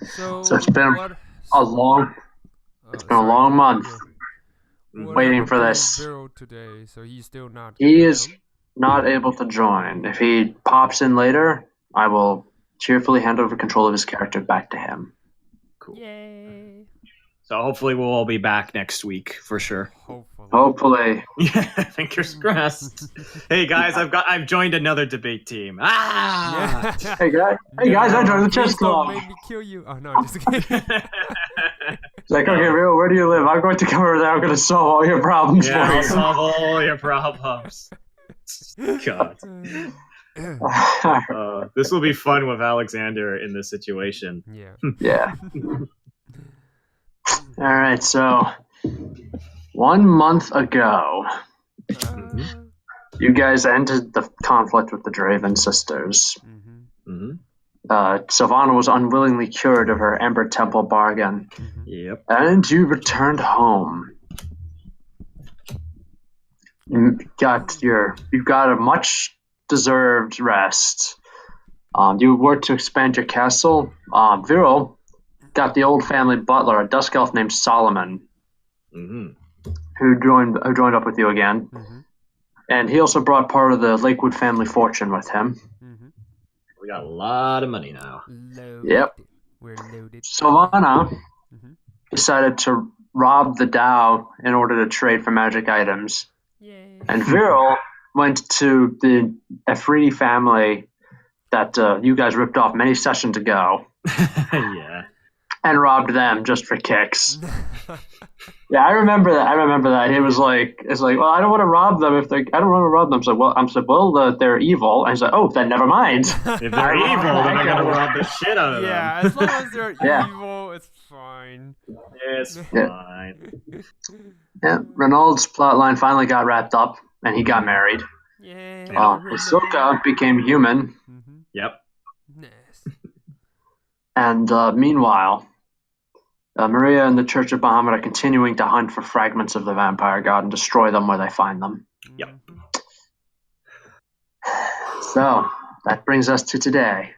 So it's been what? a long, it's been a Sorry. long month What waiting happened for to this. Vero today? So he's still not He gonna is come. not able to join. If he pops in later, I will cheerfully hand over control of his character back to him. Cool. Yay! So hopefully we'll all be back next week for sure. Hopefully. Hopefully. Yeah, fingers crossed. Hey guys, I've joined another debate team. Ah! Yeah. Hey guys, I joined the chess Please don't club. make me kill you. Oh no, just kidding. It's like, okay, Rio, where do you live? I'm going to come over there. I'm going to solve all your problems Yeah, for I'll you. solve all your problems. God. This will be fun with Alexander in this situation. Yeah. Yeah. All right, so 1 month ago, you guys ended the conflict with the Draven sisters. Mm-hmm. Sylvana was unwillingly cured of her Ember Temple bargain, Yep. and you returned home. You've got a much deserved rest. You worked to expand your castle. Viral got the old family butler, a dusk elf named Solomon, Mm-hmm. who joined up with you again. And he also brought part of the Lakewood family fortune with him. We got a lot of money now. Loaded. Yep. We're loaded. Sylvana decided to rob the Dow in order to trade for magic items. Yay. And Viral went to the Afridi family that you guys ripped off many sessions ago Yeah. and robbed them just for kicks. Yeah, I remember that. He was like, well, I don't want to rob them I don't want to rob them. So, they're evil. And he's like, oh, then never mind. If they're evil, then I'm gonna rob the shit out of Yeah, them. as long as they're Yeah. evil, it's fine. It's Yeah. fine. Yeah, Renault's plotline finally got wrapped up, and he got married. Yeah. Vasilka became human, Yep. Nice. and meanwhile, Maria and the Church of Bahamut are continuing to hunt for fragments of the vampire god and destroy them where they find them. Yep. So, that brings us to today.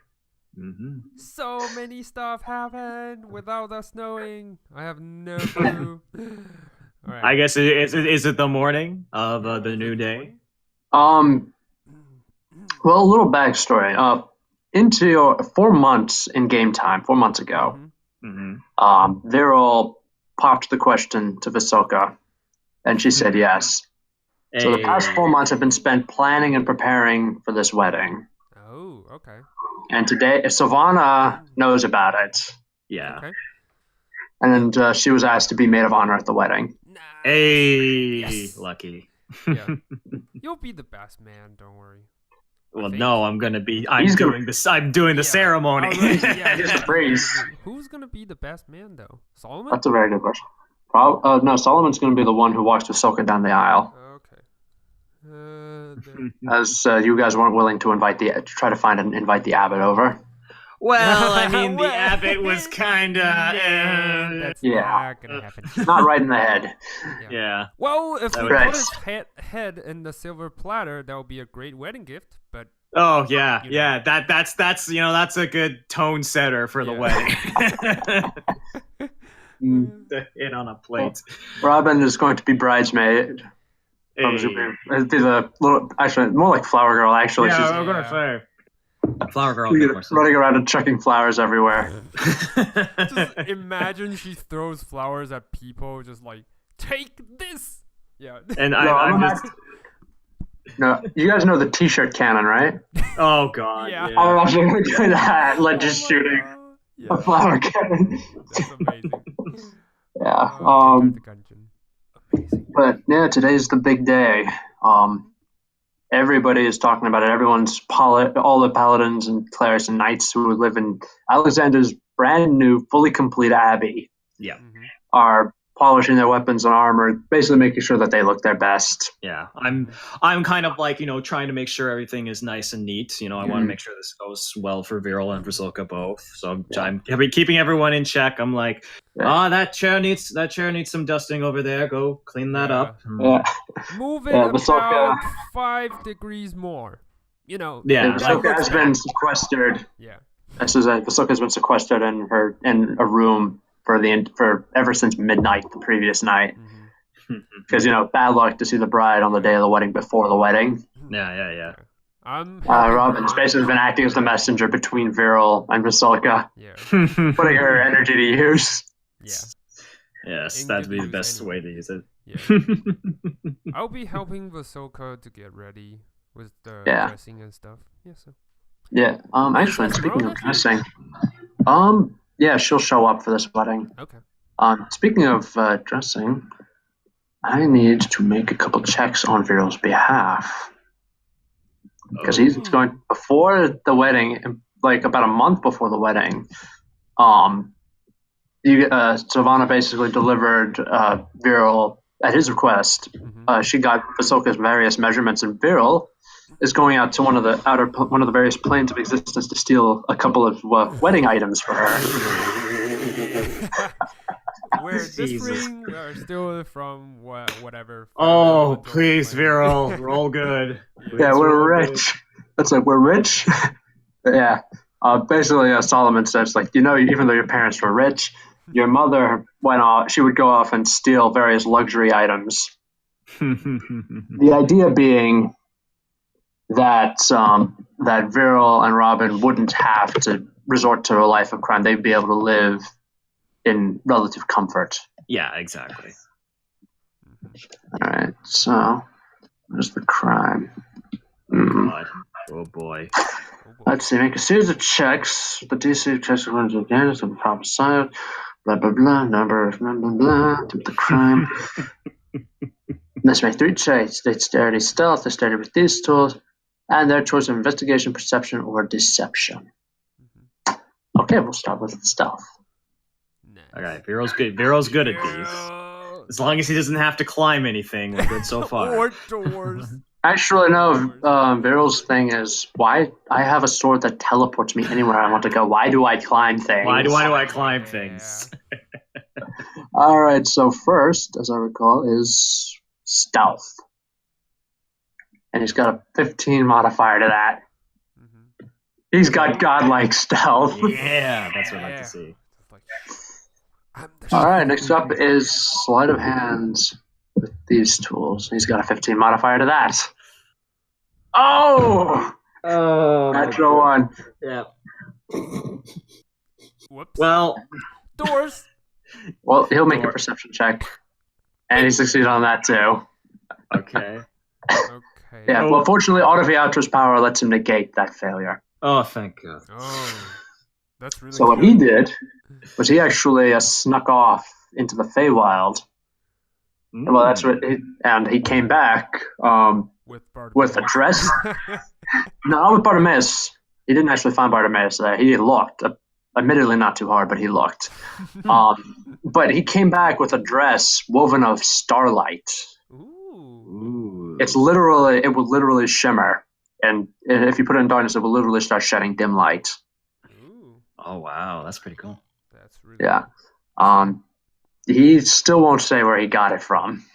So many stuff happened without us knowing. I have no clue. All right. I guess is it the morning of the new day? Well, a little backstory. Into your 4 months in game time, 4 months ago, Viral popped the question to Vasilka, and she said yes. So the past 4 months have been spent planning and preparing for this wedding. Oh, okay. And today, Sylvana knows about it. Yeah. Okay. And she was asked to be maid of honor at the wedding. Nice. Hey, Yes. lucky. Yeah. You'll be the best man. Don't worry. Well, think. no, I'm doing the Yeah. ceremony. Oh, right, yeah, Just yeah. praise. Who's gonna be the best man though? Solomon? That's a very good question. No, Solomon's going to be the one who walks Vasilka down the aisle, Okay. as you guys weren't willing to try to find and invite the abbot over. Well, I mean, the Well, abbot was kind of. That's Yeah. not gonna happen. Not right in the head. Yeah. Well, if we Right. put his head in the silver platter, that would be a great wedding gift. But Oh yeah, You know. yeah. That's that's a good tone setter for the Yeah. wedding. The hit on a plate. Robin is going to be bridesmaid. Hey. It'd be the little, actually, more like flower girl. Actually, Yeah, she's I'm gonna say. Flower girl. running around and chucking flowers everywhere. just imagine she throws flowers at people, just like take this. Yeah. And No, I'm just. No, you guys know the T-shirt cannon, right? Oh god. Yeah. Yeah. I'm actually going to do that, like just Oh my shooting God. a Yeah, flower cannon. that's amazing. Yeah. Oh, the Gungeon. Amazing. But yeah, today's the big day. Everybody is talking about it. All the paladins and clerics and knights who live in Alexander's brand new, fully complete abbey Yeah. are polishing their weapons and armor, basically making sure that they look their best. Yeah, I'm kind of like, trying to make sure everything is nice and neat. I want to make sure this goes well for Viral and Vasilka both. So I'm keeping everyone in check. I'm like, that chair needs some dusting over there. Go clean that Yeah. up. Yeah. Move it Yeah, about Vasilka- 5 degrees more. Yeah, Vasilka that has looks been bad. sequestered. Yeah. This is Vasilka's been sequestered in a room for ever since midnight the previous night. Because bad luck to see the bride on the day of the wedding before the wedding. Yeah. Robin's basically been acting as the messenger between Viral and Vasilka, putting her energy to use. Yeah. Yes, that'd be the best way to use it. Yeah. I'll be helping Vasilka to get ready with the dressing and stuff. Yeah, so. Yeah. Actually, speaking of dressing, yeah, she'll show up for this wedding. Okay. Speaking of dressing, I need to make a couple checks on Viral's behalf because he's going before the wedding, like about a month before the wedding. Savannah basically delivered Viral at his request. She got Vasilka's various measurements, and Viral is going out to one of the various planes of existence to steal a couple of wedding items for her. Where this ring are still from whatever. Oh, please, Viral, we're all good. Yeah, we're rich. That's like, we're rich. Yeah. Basically, Solomon says, like, even though your parents were rich, your mother went off. She would go off and steal various luxury items. The idea being that Viral and Robin wouldn't have to resort to a life of crime. They'd be able to live in relative comfort. Yeah, exactly. All right, so where's the crime? God. Oh boy. Let's see. Make a series of checks. The DC checks are going to again on the proper side. Blah blah blah. Number blah blah blah. Do the crime. Let's make 3 checks. Dexterity, stealth. They started with these tools, and their choice of investigation, perception, or deception. Okay, we'll start with stealth. Okay, Viral's good. Viral's good at these. As long as he doesn't have to climb anything, we're good so far. Or doors. Actually, no. Viral's thing is, why I have a sword that teleports me anywhere I want to go. Why do I climb things? Why do I climb things? All right. So first, as I recall, is stealth, and he's got a 15 modifier to that. He's got godlike stealth. Yeah, that's what I like to see. All right. Next up is sleight of hands. With these tools, he's got a 15 modifier to that. Oh, natural one. Yeah. Whoops. Well, doors. Well, he'll make a perception check, and he succeeded on that too. Okay. Yeah. Well, fortunately, Autoviatra's power lets him negate that failure. Oh, thank God. Oh, that's really. So what he did was he actually snuck off into the Feywild. Well, that's what, he came back with a dress. No, with Bartimaeus. He didn't actually find Bartimaeus there. He looked, admittedly not too hard, but he looked. But he came back with a dress woven of starlight. Ooh. It will literally shimmer, and if you put it in darkness, it will literally start shedding dim light. Ooh. Oh wow, that's pretty cool. That's really cool. He still won't say where he got it from.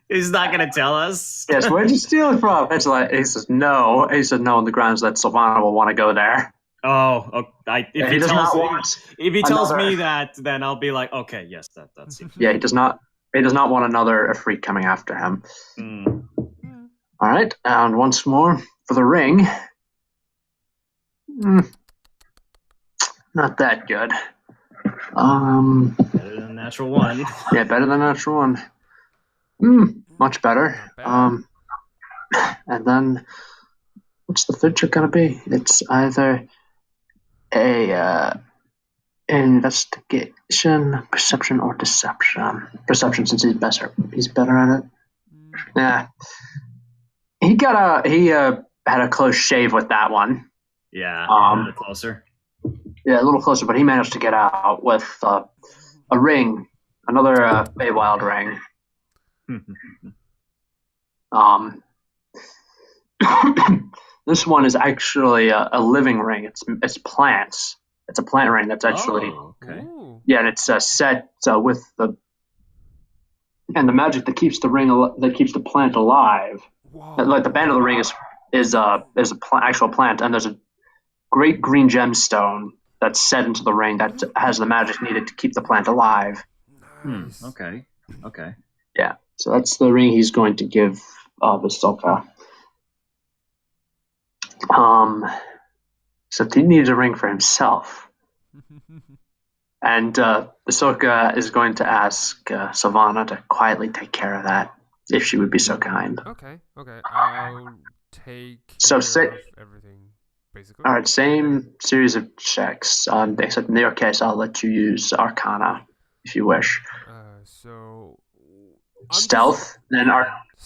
He's not going to tell us. Yes, where'd you steal it from? It's like, he says no. He said no on the grounds that Sylvana will want to go there. If he tells me that, then I'll be like, okay, yes, that's it. Yeah, he does not want another freak coming after him. All right, and once more for the ring. Not that good. Better than natural one. Yeah, better than natural one. Much better. And then, what's the third trick gonna be? It's either a investigation, perception, or deception. Perception, since he's better at it. Yeah. He had a close shave with that one. Yeah. A little closer. Yeah, a little closer, but he managed to get out with a ring, another Feywild ring. This one is actually a living ring. It's plants. It's a plant ring that's actually yeah, and it's set with the magic that keeps the plant alive. Whoa. Like the band of the ring is actual plant, and there's great green gemstone that's set into the ring that has the magic needed to keep the plant alive. Nice. Okay. Yeah, so that's the ring he's going to give Vasilka. Except he needs a ring for himself. And Vasilka is going to ask Sylvana to quietly take care of that, if she would be so kind. Okay. I'll take So care of everything, basically. All right, same series of checks. Except in your case, I'll let you use Arcana if you wish. So Stealth, then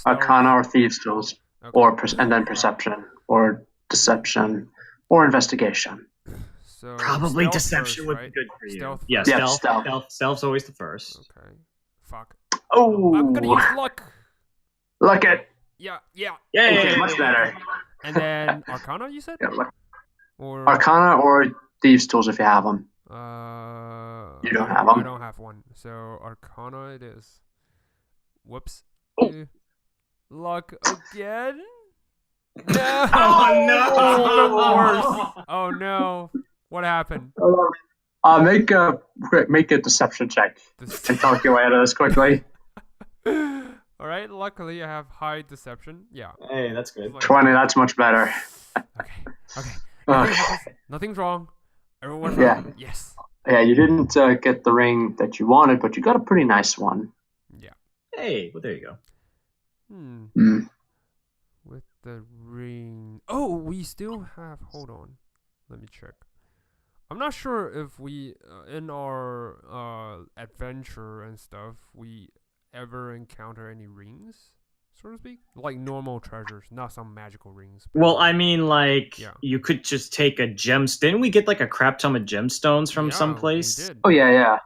Arcana or Thieves' Tools, Okay. and then Perception or Deception or Investigation. So Probably stealth deception first, would right? be good for you. Stealth Yeah, first. stealth. Stealth's always the first. Okay. Fuck. Oh, I'm gonna use luck. Look at Yeah. okay, much better. And then Arcana, you said? Yeah, look. Or Arcana or Thieves' Tools if you have them. You don't have them? I don't have one. So Arcana it is. Whoops. Oh. Luck again? No. Oh no! It's the worst. Oh no. What happened? Make a deception check and talk your way out of this quickly. All right. Luckily, I have high deception. Yeah. Hey, that's good. 20. That's much better. Okay. Nothing's wrong. Everyone's Yeah. fine. Yes. Yeah, you didn't get the ring that you wanted, but you got a pretty nice one. Yeah. Hey, well there you go. With the ring. Oh, we still have. Hold on. Let me check. I'm not sure if we, in our adventure and stuff, we ever encounter any rings, so to speak, like normal treasures, not some magical rings. Well, I mean, like, Yeah. you could just take a gemstone. Didn't we get like a crap ton of gemstones from someplace? We did. Oh yeah.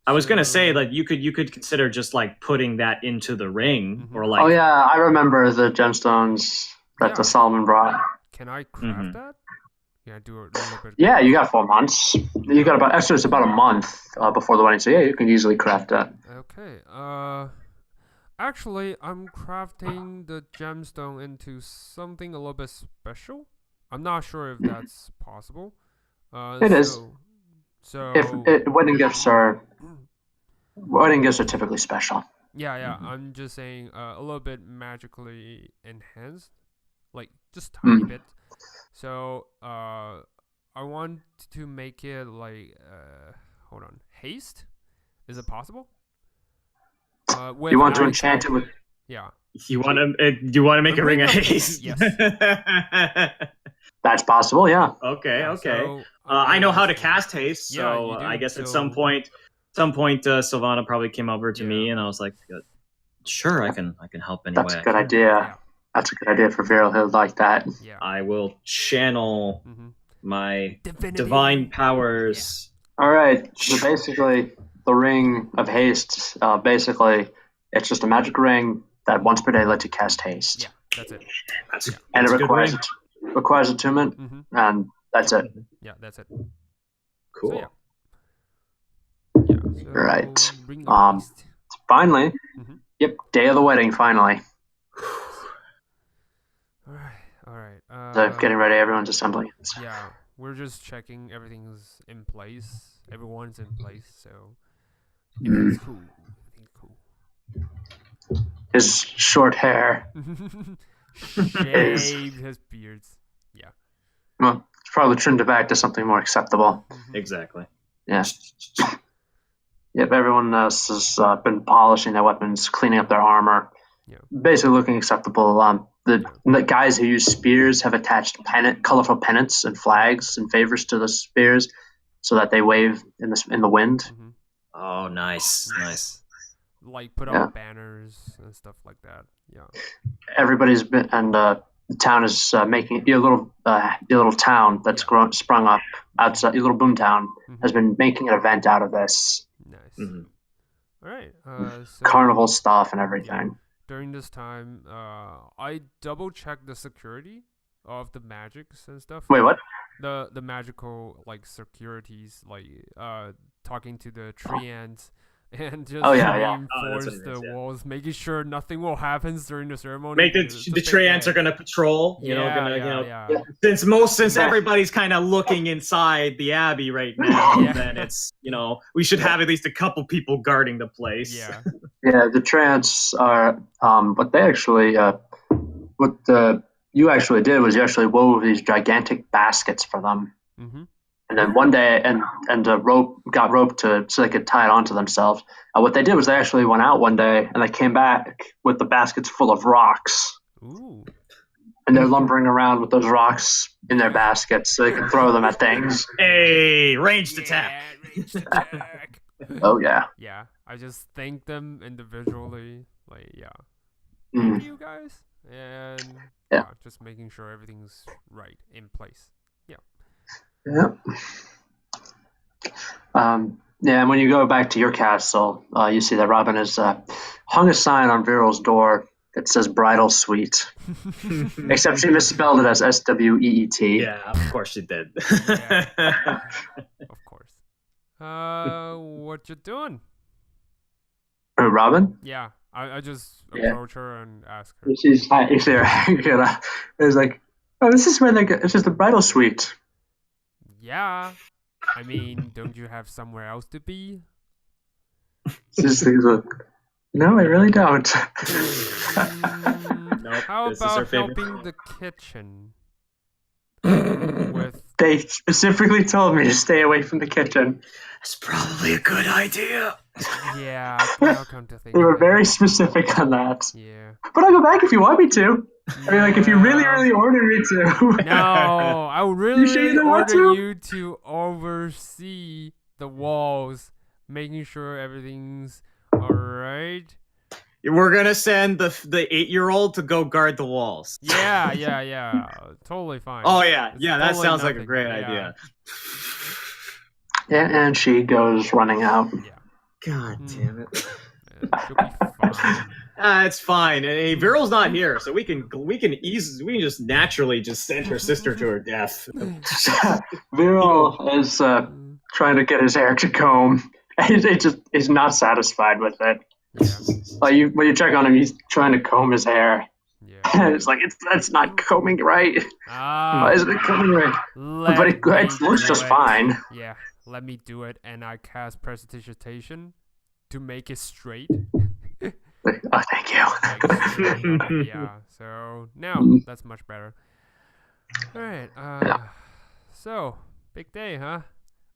I was gonna say that you could consider just like putting that into the ring, or like. Oh yeah, I remember the gemstones that the Solomon brought. Can I craft that? Yeah, do a little bit. Yeah, you got 4 months. You got it's about a month before the wedding, so yeah, you can easily craft that. Okay. Actually, I'm crafting the gemstone into something a little bit special. I'm not sure if that's possible. It is. So Wedding gifts are typically special. Yeah. I'm just saying a little bit magically enhanced, like just tiny bit. So I want to make it like hold on, haste. Is it possible? You want to enchant it with? Yeah. You want to make a ring of haste? Yes. That's possible. Yeah. Okay. So, I know how to cast haste, so you do, I guess at some point, Sylvana probably came over to me, and I was like, "Sure, I can help anyway." That's a good idea. Yeah. That's a good idea for Viral. He'll like that. Yeah. I will channel my divine powers. All right. So basically, the ring of haste. Basically, it's just a magic ring that once per day lets you cast haste. Yeah, that's it. And it requires attunement, and that's it. Yeah, that's it. Cool. So, so right. ring of haste. Finally. Yep. Day of the wedding. Finally. All right. So getting ready. Everyone's assembling. Yeah, we're just checking everything's in place. Everyone's in place, so everything's cool. His short hair. Shaved his beards. Yeah. Well, it's probably trimmed it back to something more acceptable. Exactly. Yeah. Yep. Everyone else has been polishing their weapons, cleaning up their armor. Yeah. Basically looking acceptable. The guys who use spears have attached colorful pennants and flags and favors to the spears, so that they wave in the wind. Oh, nice. Like put up banners and stuff like that. Yeah. Everybody's been, and the town is making your little town that's sprung up outside. Your little boom town has been making an event out of this. Nice. All right. So carnival stuff and everything. During this time, I double checked the security of the magics and stuff. Wait, what? The magical like securities, like talking to the tree ants, and just Oh, yeah, yeah. reinforce that's what it the is, yeah. walls, making sure nothing will happen during the ceremony. Make because the treants are gonna patrol. Since everybody's kind of looking inside the abbey right now, then it's we should have at least a couple people guarding the place. Yeah. Yeah, the trance are what they actually you actually did was you actually wove these gigantic baskets for them. Mm-hmm. And then one day, and the rope so they could tie it onto themselves. What they did was they actually went out one day and they came back with the baskets full of rocks. Ooh. And they're lumbering around with those rocks in their baskets so they can throw them at things. Hey, ranged attack. Ranged attack. Oh yeah. Yeah, I just thank them individually. Like, yeah. Mm. Thank you guys. And just making sure everything's right in place. Yep. And when you go back to your castle, you see that Robin has hung a sign on Viral's door that says Bridal Suite. Except she misspelled it as SWEET. Yeah, of course she did. Of course. What you doing? Who, Robin? Yeah, I just approach her and ask her. She's there. It's like, oh, this is where it's just the Bridal Suite. Yeah, I mean, don't you have somewhere else to be? No, I really don't. Nope, How this is about her favorite. helping the kitchen? With They specifically told me to stay away from the kitchen. That's probably a good idea. yeah, now come to think. They were of it. very specific on that. Yeah. But I'll go back if you want me to. I mean, like, if you really, really order me to. No, I would really, sure you really don't want order to? you to oversee the walls, making sure everything's alright. We're gonna send the 8-year-old to go guard the walls. Yeah. Totally fine. Oh yeah, It's that totally sounds like a nothing. great Yeah. idea. Yeah, and she goes running out. Yeah. God damn it. She'll be fine. It's fine. Hey, Viral's not here, so we can just naturally just send her sister to her death. Viral is trying to get his hair to comb. He's not satisfied with it. Yeah. When you check on him, he's trying to comb his hair. Yeah. It's like that's not combing right. Why isn't it combing right? But it looks just fine. Yeah, let me do it, and I cast prestidigitation to make it straight. Oh, thank you. Yeah, so now that's much better. Alright, so, big day, huh?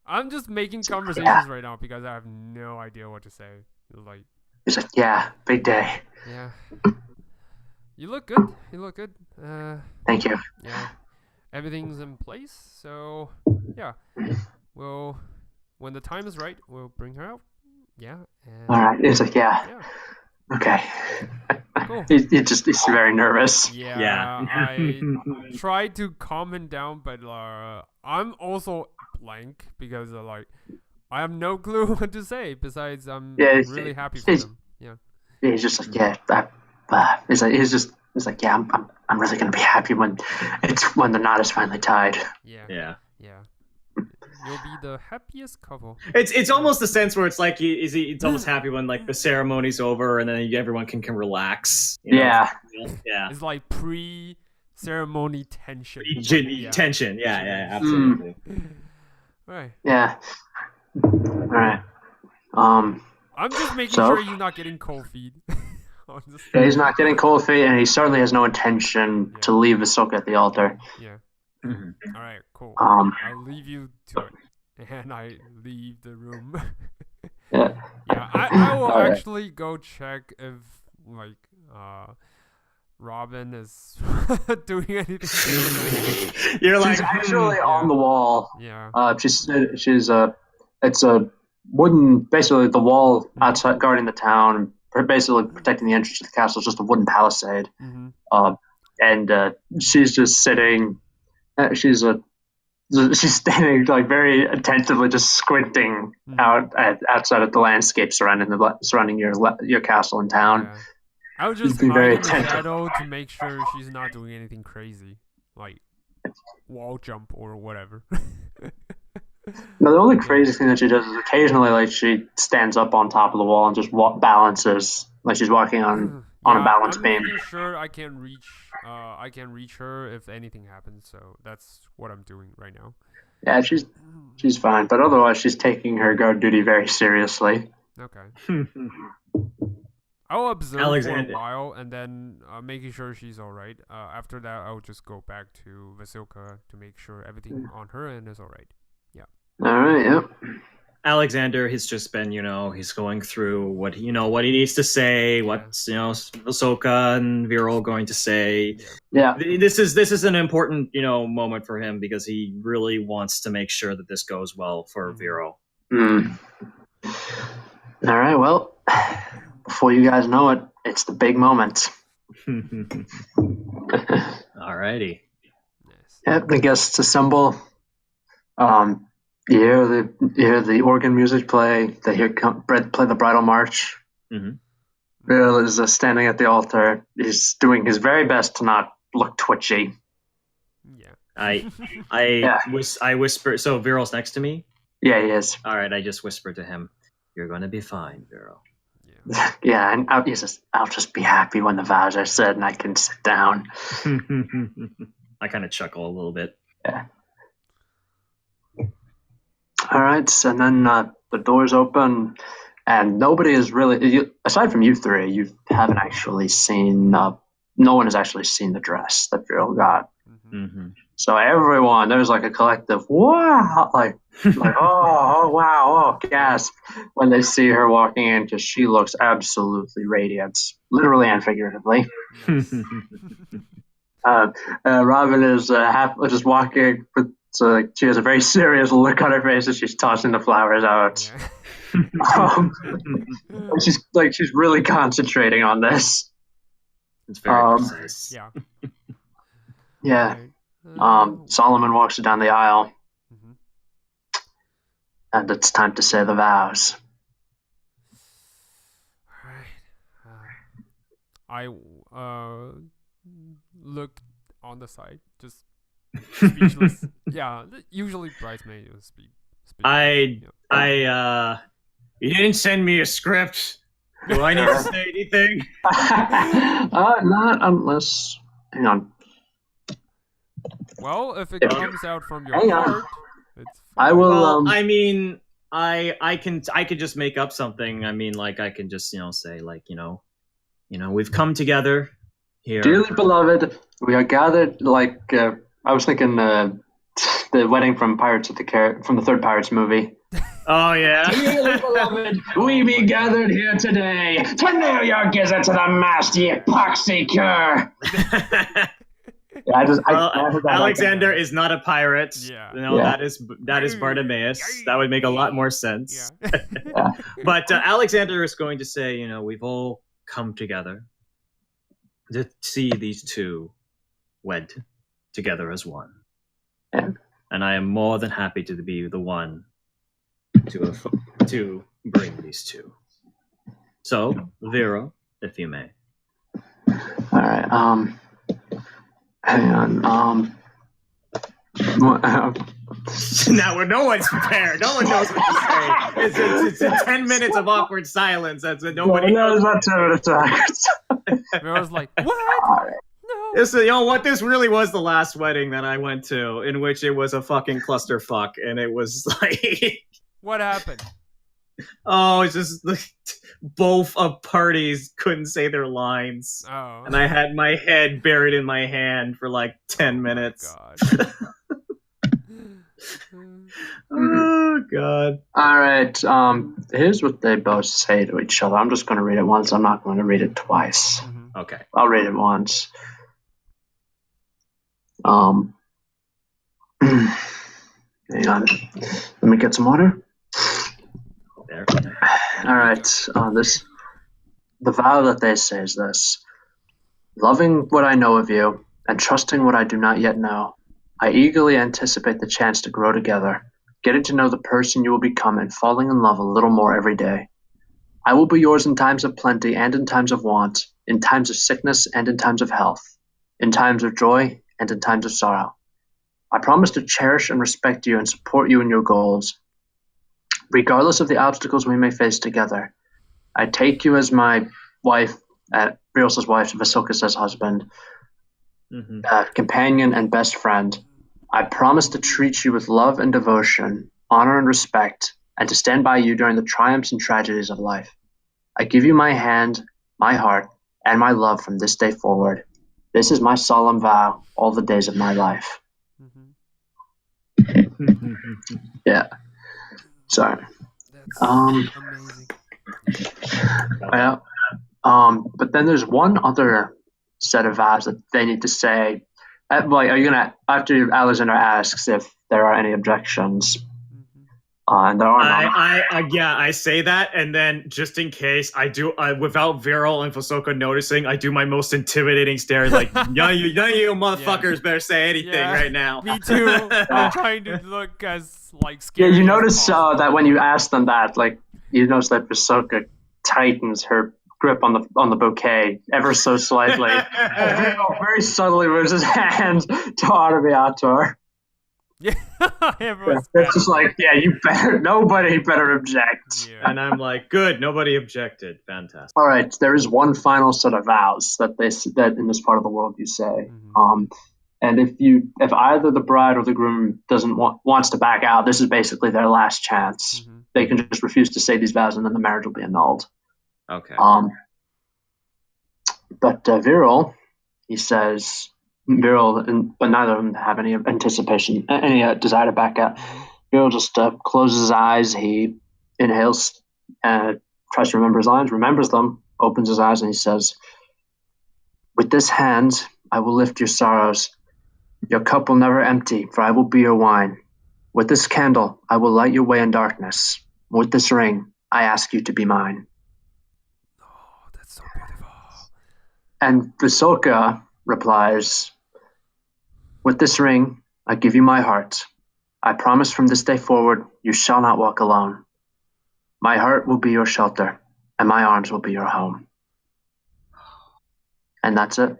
I'm just making conversations right now because I have no idea what to say. Like, He's like, yeah, big day. yeah. You look good. Thank you. Yeah. Everything's in place, so, yeah. Well, when the time is right, we'll bring her out. Yeah. And All right. He's like, yeah. Okay. Cool. He's very nervous. Yeah. I tried to calm him down, but I'm also blank because I have no clue what to say. Besides, I'm really happy for them. Yeah. He's just like, yeah. He's like, yeah. I'm really gonna be happy when the knot is finally tied. Yeah. You'll be the happiest couple. It's almost the sense where it's like it's almost happy when like the ceremony's over and then everyone can relax. Yeah. Yeah. It's like pre-ceremony tension. Tension. Yeah. Absolutely. Right. Yeah. All right. I'm just making sure you're not getting cold feet. Yeah, he's not getting cold feet, and he certainly has no intention to leave Vasilka at the altar. Yeah. Mm-hmm. All right, cool. Um, I'll leave you to it, and I leave the room. Yeah. Yeah, I will actually go check if Robin is doing anything. You're like she's actually on the wall. Yeah. It's a wooden, basically the wall outside guarding the town, basically protecting the entrance to the castle. Is just a wooden palisade. Mm-hmm. And she's just sitting. She's standing like very attentively, just squinting outside of the landscape surrounding your castle and town. Yeah. I would just be hide very in the attentive. shadow to make sure she's not doing anything crazy, like wall jump or whatever. No, the only Yeah. crazy thing that she does is occasionally, like, she stands up on top of the wall and just balances, like she's walking on a Yeah, balance I'm beam. making sure I can reach her if anything happens, so that's what I'm doing right now. Yeah, she's fine, but otherwise, she's taking her guard duty very seriously. Okay. I'll observe for a Alexander. while and then making sure she's alright. After that, I'll just go back to Vasilka to make sure everything on her end is alright. All right, yep. Alexander has just been, he's going through what he needs to say, what's Ahsoka and Viral going to say. Yeah. This is an important moment for him because he really wants to make sure that this goes well for Viral. Mm. All right, well, before you guys know it, it's the big moment. Alrighty. Nice. Yep, the guests assemble. You hear the organ music play. They hear play the bridal march. Mm-hmm. Bill is standing at the altar. He's doing his very best to not look twitchy. Yeah. I whisper. So Viral's next to me. Yeah, he is. All right, I just whispered to him, "You're gonna be fine, Viral." Yeah. Yeah, and I'll just be happy when the vows are said and I can sit down. I kind of chuckle a little bit. Yeah. All right, and then the doors open, and nobody is really, aside from you three, you haven't actually seen. No one has actually seen the dress that Viral got. Mm-hmm. So everyone, there's like a collective wow, like oh wow, oh gasp when they see her walking in because she looks absolutely radiant, literally and figuratively. Nice. Robin is just walking, but she has a very serious look on her face as she's tossing the flowers out. Yeah. She's really concentrating on this. It's very precise. Yeah. Yeah. Right. Solomon walks down the aisle, Mhm. and it's time to say the vows. Alright. I look on the side, just speechless. Yeah, usually bridesmaid will speak. You didn't send me a script. Do I need to say anything? Not unless. Hang on. Well, if it Yeah. comes out from your Hang on. heart, it's I fine. will. Well, I mean, I could just make up something. I mean, like I can just say like we've come together here. Dearly beloved, we are gathered like I was thinking the wedding from from the third Pirates movie. Oh yeah. Dearly beloved, we be gathered here today to nail your gizzard to the mast, ye epoxy cur. Yeah, Alexander is not a pirate. Yeah. No, Yeah. that is Bartimaeus. That would make a lot more sense. Yeah. But Alexander is going to say, we've all come together to see these two wed together as one. Yeah. And I am more than happy to be the one to bring these two. So, Vera, if you may. All right. Hang on. Now, no one's prepared. No one knows what to say. It's 10 minutes of awkward silence. That's what nobody knows. About 10 minutes. I was like, what? All right. No. This, what this really was the last wedding that I went to, in which it was a fucking clusterfuck, and it was like, What happened? oh, it's just like both of parties couldn't say their lines, Oh. and I had my head buried in my hand for like 10 minutes. God. Oh god. All right. Here's what they both say to each other. I'm just going to read it once. I'm not going to read it twice. Mhm. Okay. I'll read it once. Hang on. Let me get some water. There. All right. The vow that they say is this: loving what I know of you and trusting what I do not yet know, I eagerly anticipate the chance to grow together, getting to know the person you will become and falling in love a little more every day. I will be yours in times of plenty and in times of want, in times of sickness and in times of health, in times of joy and in times of sorrow. I promise to cherish and respect you and support you in your goals, regardless of the obstacles we may face together. I take you as my wife, Viros' wife, Vasilka's husband, companion, and best friend. I promise to treat you with love and devotion, honor and respect, and to stand by you during the triumphs and tragedies of life. I give you my hand, my heart, and my love from this day forward. This is my solemn vow all the days of my life. Yeah. Sorry. That's amazing. Yeah. But then there's one other set of vows that they need to say. Like, are you gonna, after Alexander asks if there are any objections? And there are none. I say that, and then just in case I do, without Viral and Vasilka noticing, I do my most intimidating stare, like none of you motherfuckers better say anything right now. Me too. I'm trying to look as like scary. Yeah, you notice that when you ask them that, like, you notice that Vasilka tightens her grip on the bouquet ever so slightly. Very subtly moves his hand to Artemiator. Yeah, it's just like, nobody better object. Yeah. And I'm like, good, nobody objected. Fantastic. All right, there is one final set of vows that in this part of the world you say. And if either the bride or the groom wants to back out, this is basically their last chance. They can just refuse to say these vows, and then the marriage will be annulled. Okay. But Viral, he says. Viral, but neither of them have any anticipation, any desire to back out. Viral just closes his eyes. He inhales, tries to remember his lines, remembers them, opens his eyes, and he says, "With this hand, I will lift your sorrows. Your cup will never empty, for I will be your wine. With this candle, I will light your way in darkness. With this ring, I ask you to be mine." Oh, that's so beautiful. And Vasilka replies, "With this ring, I give you my heart. I promise from this day forward, you shall not walk alone. My heart will be your shelter, and my arms will be your home." And that's it.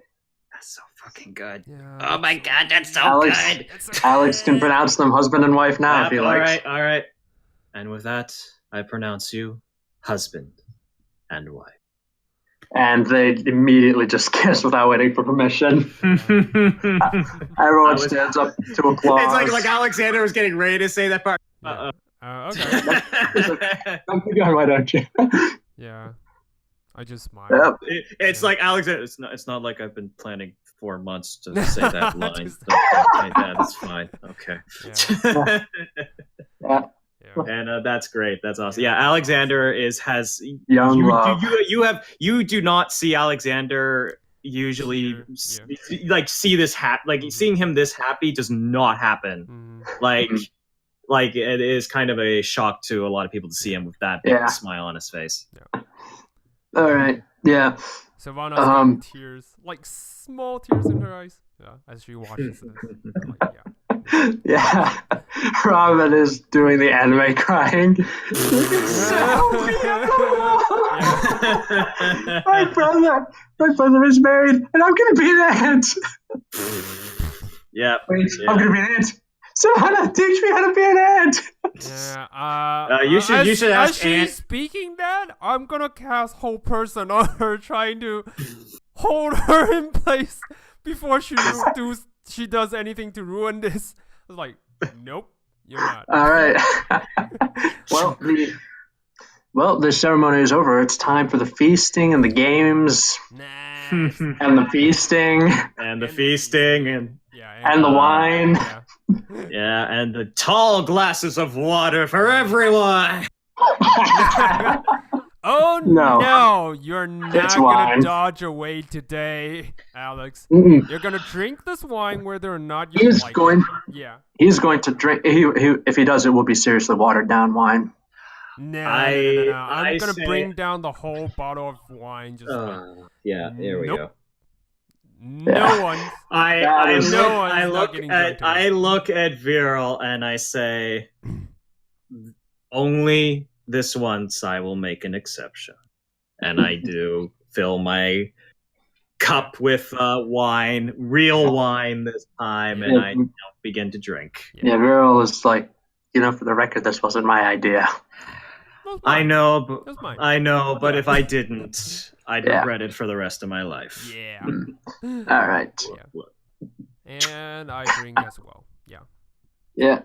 That's so fucking good. Yeah, oh my god, that's so good. Alex can pronounce them husband and wife now if he likes. All right. And with that, I pronounce you husband and wife. And they immediately just kiss without waiting for permission. Everyone stands up to applause. It's like Alexander was getting ready to say that part. Okay. Why don't you? Yeah. I just smile. Yep. It's like Alexander. It's not like I've been planning 4 months to say that line. That's fine. Okay. Yeah. And that's great. That's awesome. Yeah, Alexander has young love. You do not see Alexander usually see this seeing him this happy does not happen. Like it is kind of a shock to a lot of people to see him with that big smile on his face. Yeah. All right. Yeah. Savannah's got tears, like small tears in her eyes. Yeah, as she watches this. Yeah. Robin is doing the anime crying. My brother is married, and I'm gonna be an aunt. Yeah. I'm gonna be an aunt. Savannah, teach me how to be an aunt. Yeah. You should ask as she's speaking that, I'm gonna cast whole person on her, trying to hold her in place before she does anything to ruin this. I was like, nope, you're not. All right. Well, the ceremony is over. It's time for the feasting and the games. Nice. And the feasting. And the feasting and the wine. Yeah, and the tall glasses of water for everyone. Oh no, you're not gonna dodge away today, Alex. You're gonna drink this wine whether or not you like it. Yeah. He's going to drink. If he does, it will be seriously watered down wine. No. I'm gonna bring down the whole bottle of wine. Just yeah, there we go. No one. I look at Viral and I say, only this once I will make an exception. And I do fill my cup with wine, real wine this time, and I begin to drink. Yeah, Viral is like, for the record, this wasn't my idea. I know, but Yeah. if I didn't, I'd regret it for the rest of my life. Yeah. All right. And I drink as well. Yeah. Yeah.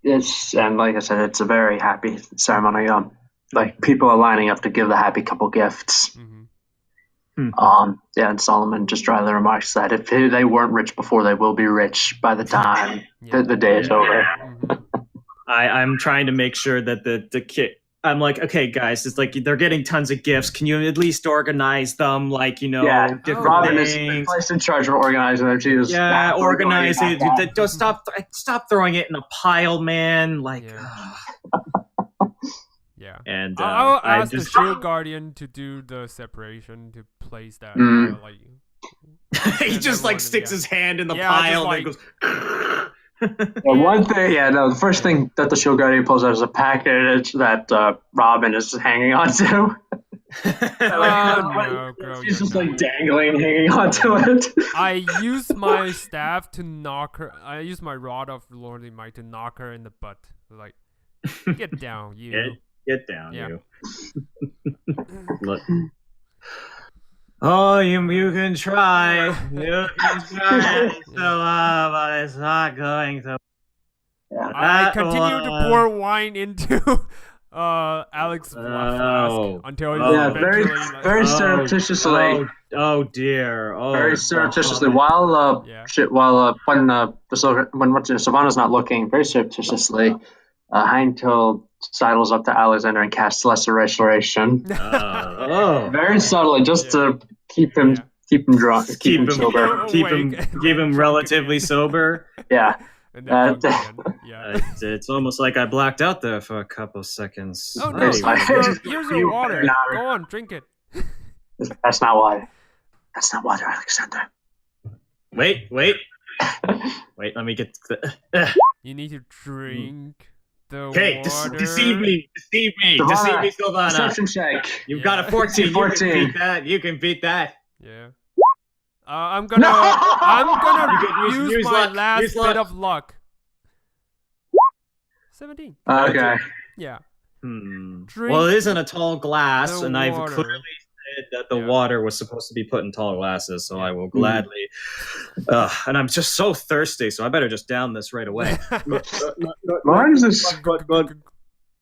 It's, and like I said, it's a very happy ceremony. Like people are lining up to give the happy couple gifts. And Solomon just dryly remarks that if they weren't rich before, they will be rich by the time the day is over. I'm trying to make sure that the kid. I'm like, okay, guys, it's like they're getting tons of gifts. Can you at least organize them? Like, different Robin things. is placed in charge of organizing them. She was organize it. Don't stop throwing it in a pile, man. Like, yeah. And I'll ask the shield guardian to do the separation to place that. He just like sticks his hand in the pile and goes. One thing, the first thing that the shield guardian pulls out is a package that Robin is hanging on to. No, girl, she's just like dangling, hanging onto it. I use my staff to knock her. I use my rod of lordly might to knock her in the butt. Like, get down, you. Get down, you. Look. Oh, you can try. You can try. But it's not going to. I continue to pour wine into Alex's flask until he's eventually very surreptitiously. Oh dear! Very surreptitiously, when Savannah's not looking, very surreptitiously, Heinkel sidles up to Alexander and casts Lesser Restoration. Very subtly, just to keep him drunk, keep him sober, keep him relatively sober. Yeah. It's almost like I blacked out there for a couple seconds. Oh no! Here's your water. Go on, drink it. That's not water. That's not water, Alexander. Wait. Let me get. You need to drink the water. Deceive me, Silvana. Deception check. You've got a 14. 14. You can beat that. Yeah. I'm gonna use my last bit of luck. 17. Okay. Yeah. Well, it isn't a tall glass, and I've clearly said that the water was supposed to be put in tall glasses, so I will gladly. And I'm just so thirsty, so I better just down this right away. Why is this?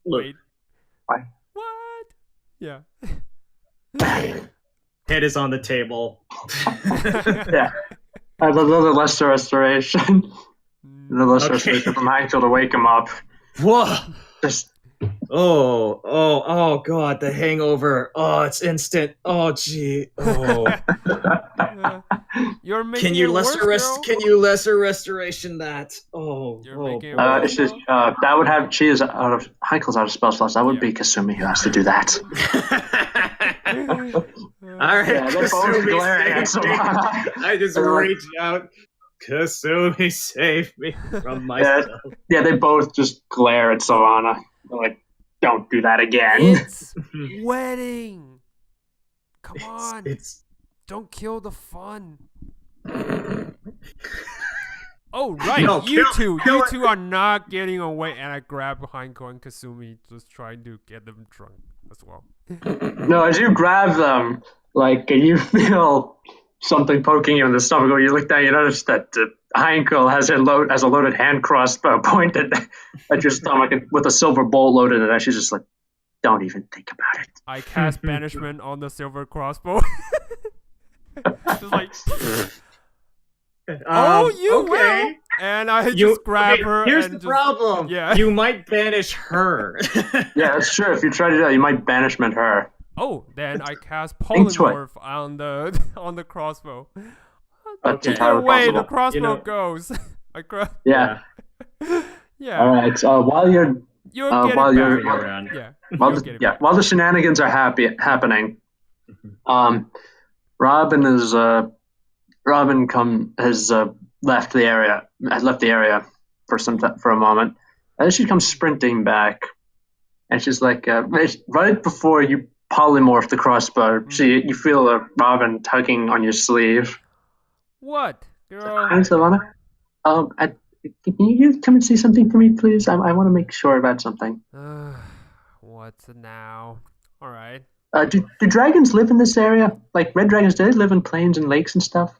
Wait. Why? What? Yeah. Head is on the table. Yeah. I have another Lesser Restoration. The Lesser Restoration from Heinkel to wake him up. Whoa! Just. Oh, God, the hangover. Oh, it's instant. Oh, gee. Oh. You're making Can you lesser restoration that? It's just that would have Heinkel's out of spell slots. That would be Kasumi who has to do that. All right, they're both glaring at Savannah. I just reach out. Kasumi, save me from myself. Yeah, they both just glare at Savannah. They're like, don't do that again. It's wedding. Come on. Don't kill the fun. Oh, right. No, you two are not getting away. And I grab behind Ko and Kasumi, just trying to get them drunk as well. No, as you grab them, like, you feel something poking you in the stomach. When you look down, you notice that Heinkel has a loaded hand crossbow pointed at your stomach with a silver bolt loaded in it. She's just like, don't even think about it. I cast banishment on the silver crossbow. Just like, you will. And I just grab her. Here's the problem. Yeah. You might banish her. Yeah, that's true. If you try to do that, you might banishment her. Oh, then I cast polymorph on the crossbow. That's Either way, the crossbow goes. Yeah. Yeah. All right. While the shenanigans are happening, Robin has left the area for a moment, and then she comes sprinting back, and she's like, right before you polymorph the crossbow. So you feel a Robin tugging on your sleeve. What, girl? Hi, Silvana. Can you come and see something for me, please? I want to make sure about something. What's now? All right. Do dragons live in this area? Like red dragons, do they live in plains and lakes and stuff?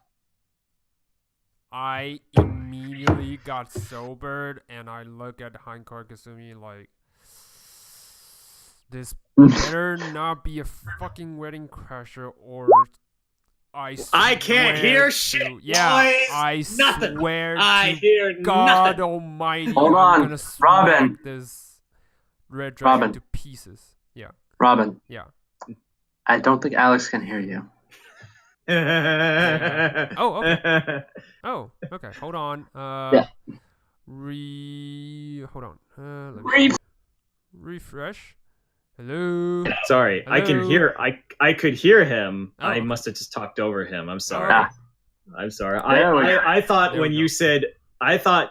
I immediately got sobered, and I look at Hindkar Kasumi like, this better not be a fucking wedding crasher, or I can't hear to, shit, yeah, boys. I Nothing. swear I to hear God nothing. Almighty, Hold I'm on, gonna smack Robin. this red dragon Robin. to pieces. Yeah, Robin, yeah. I don't think Alex can hear you. Oh, okay. Oh, okay. Hold on. Yeah. Hold on. Let me refresh. Hello. Sorry, I can Hello? hear. I could hear him. Oh, I okay. must have just talked over him. I'm sorry. Okay. I'm sorry. There we go. I thought There when we you go. said,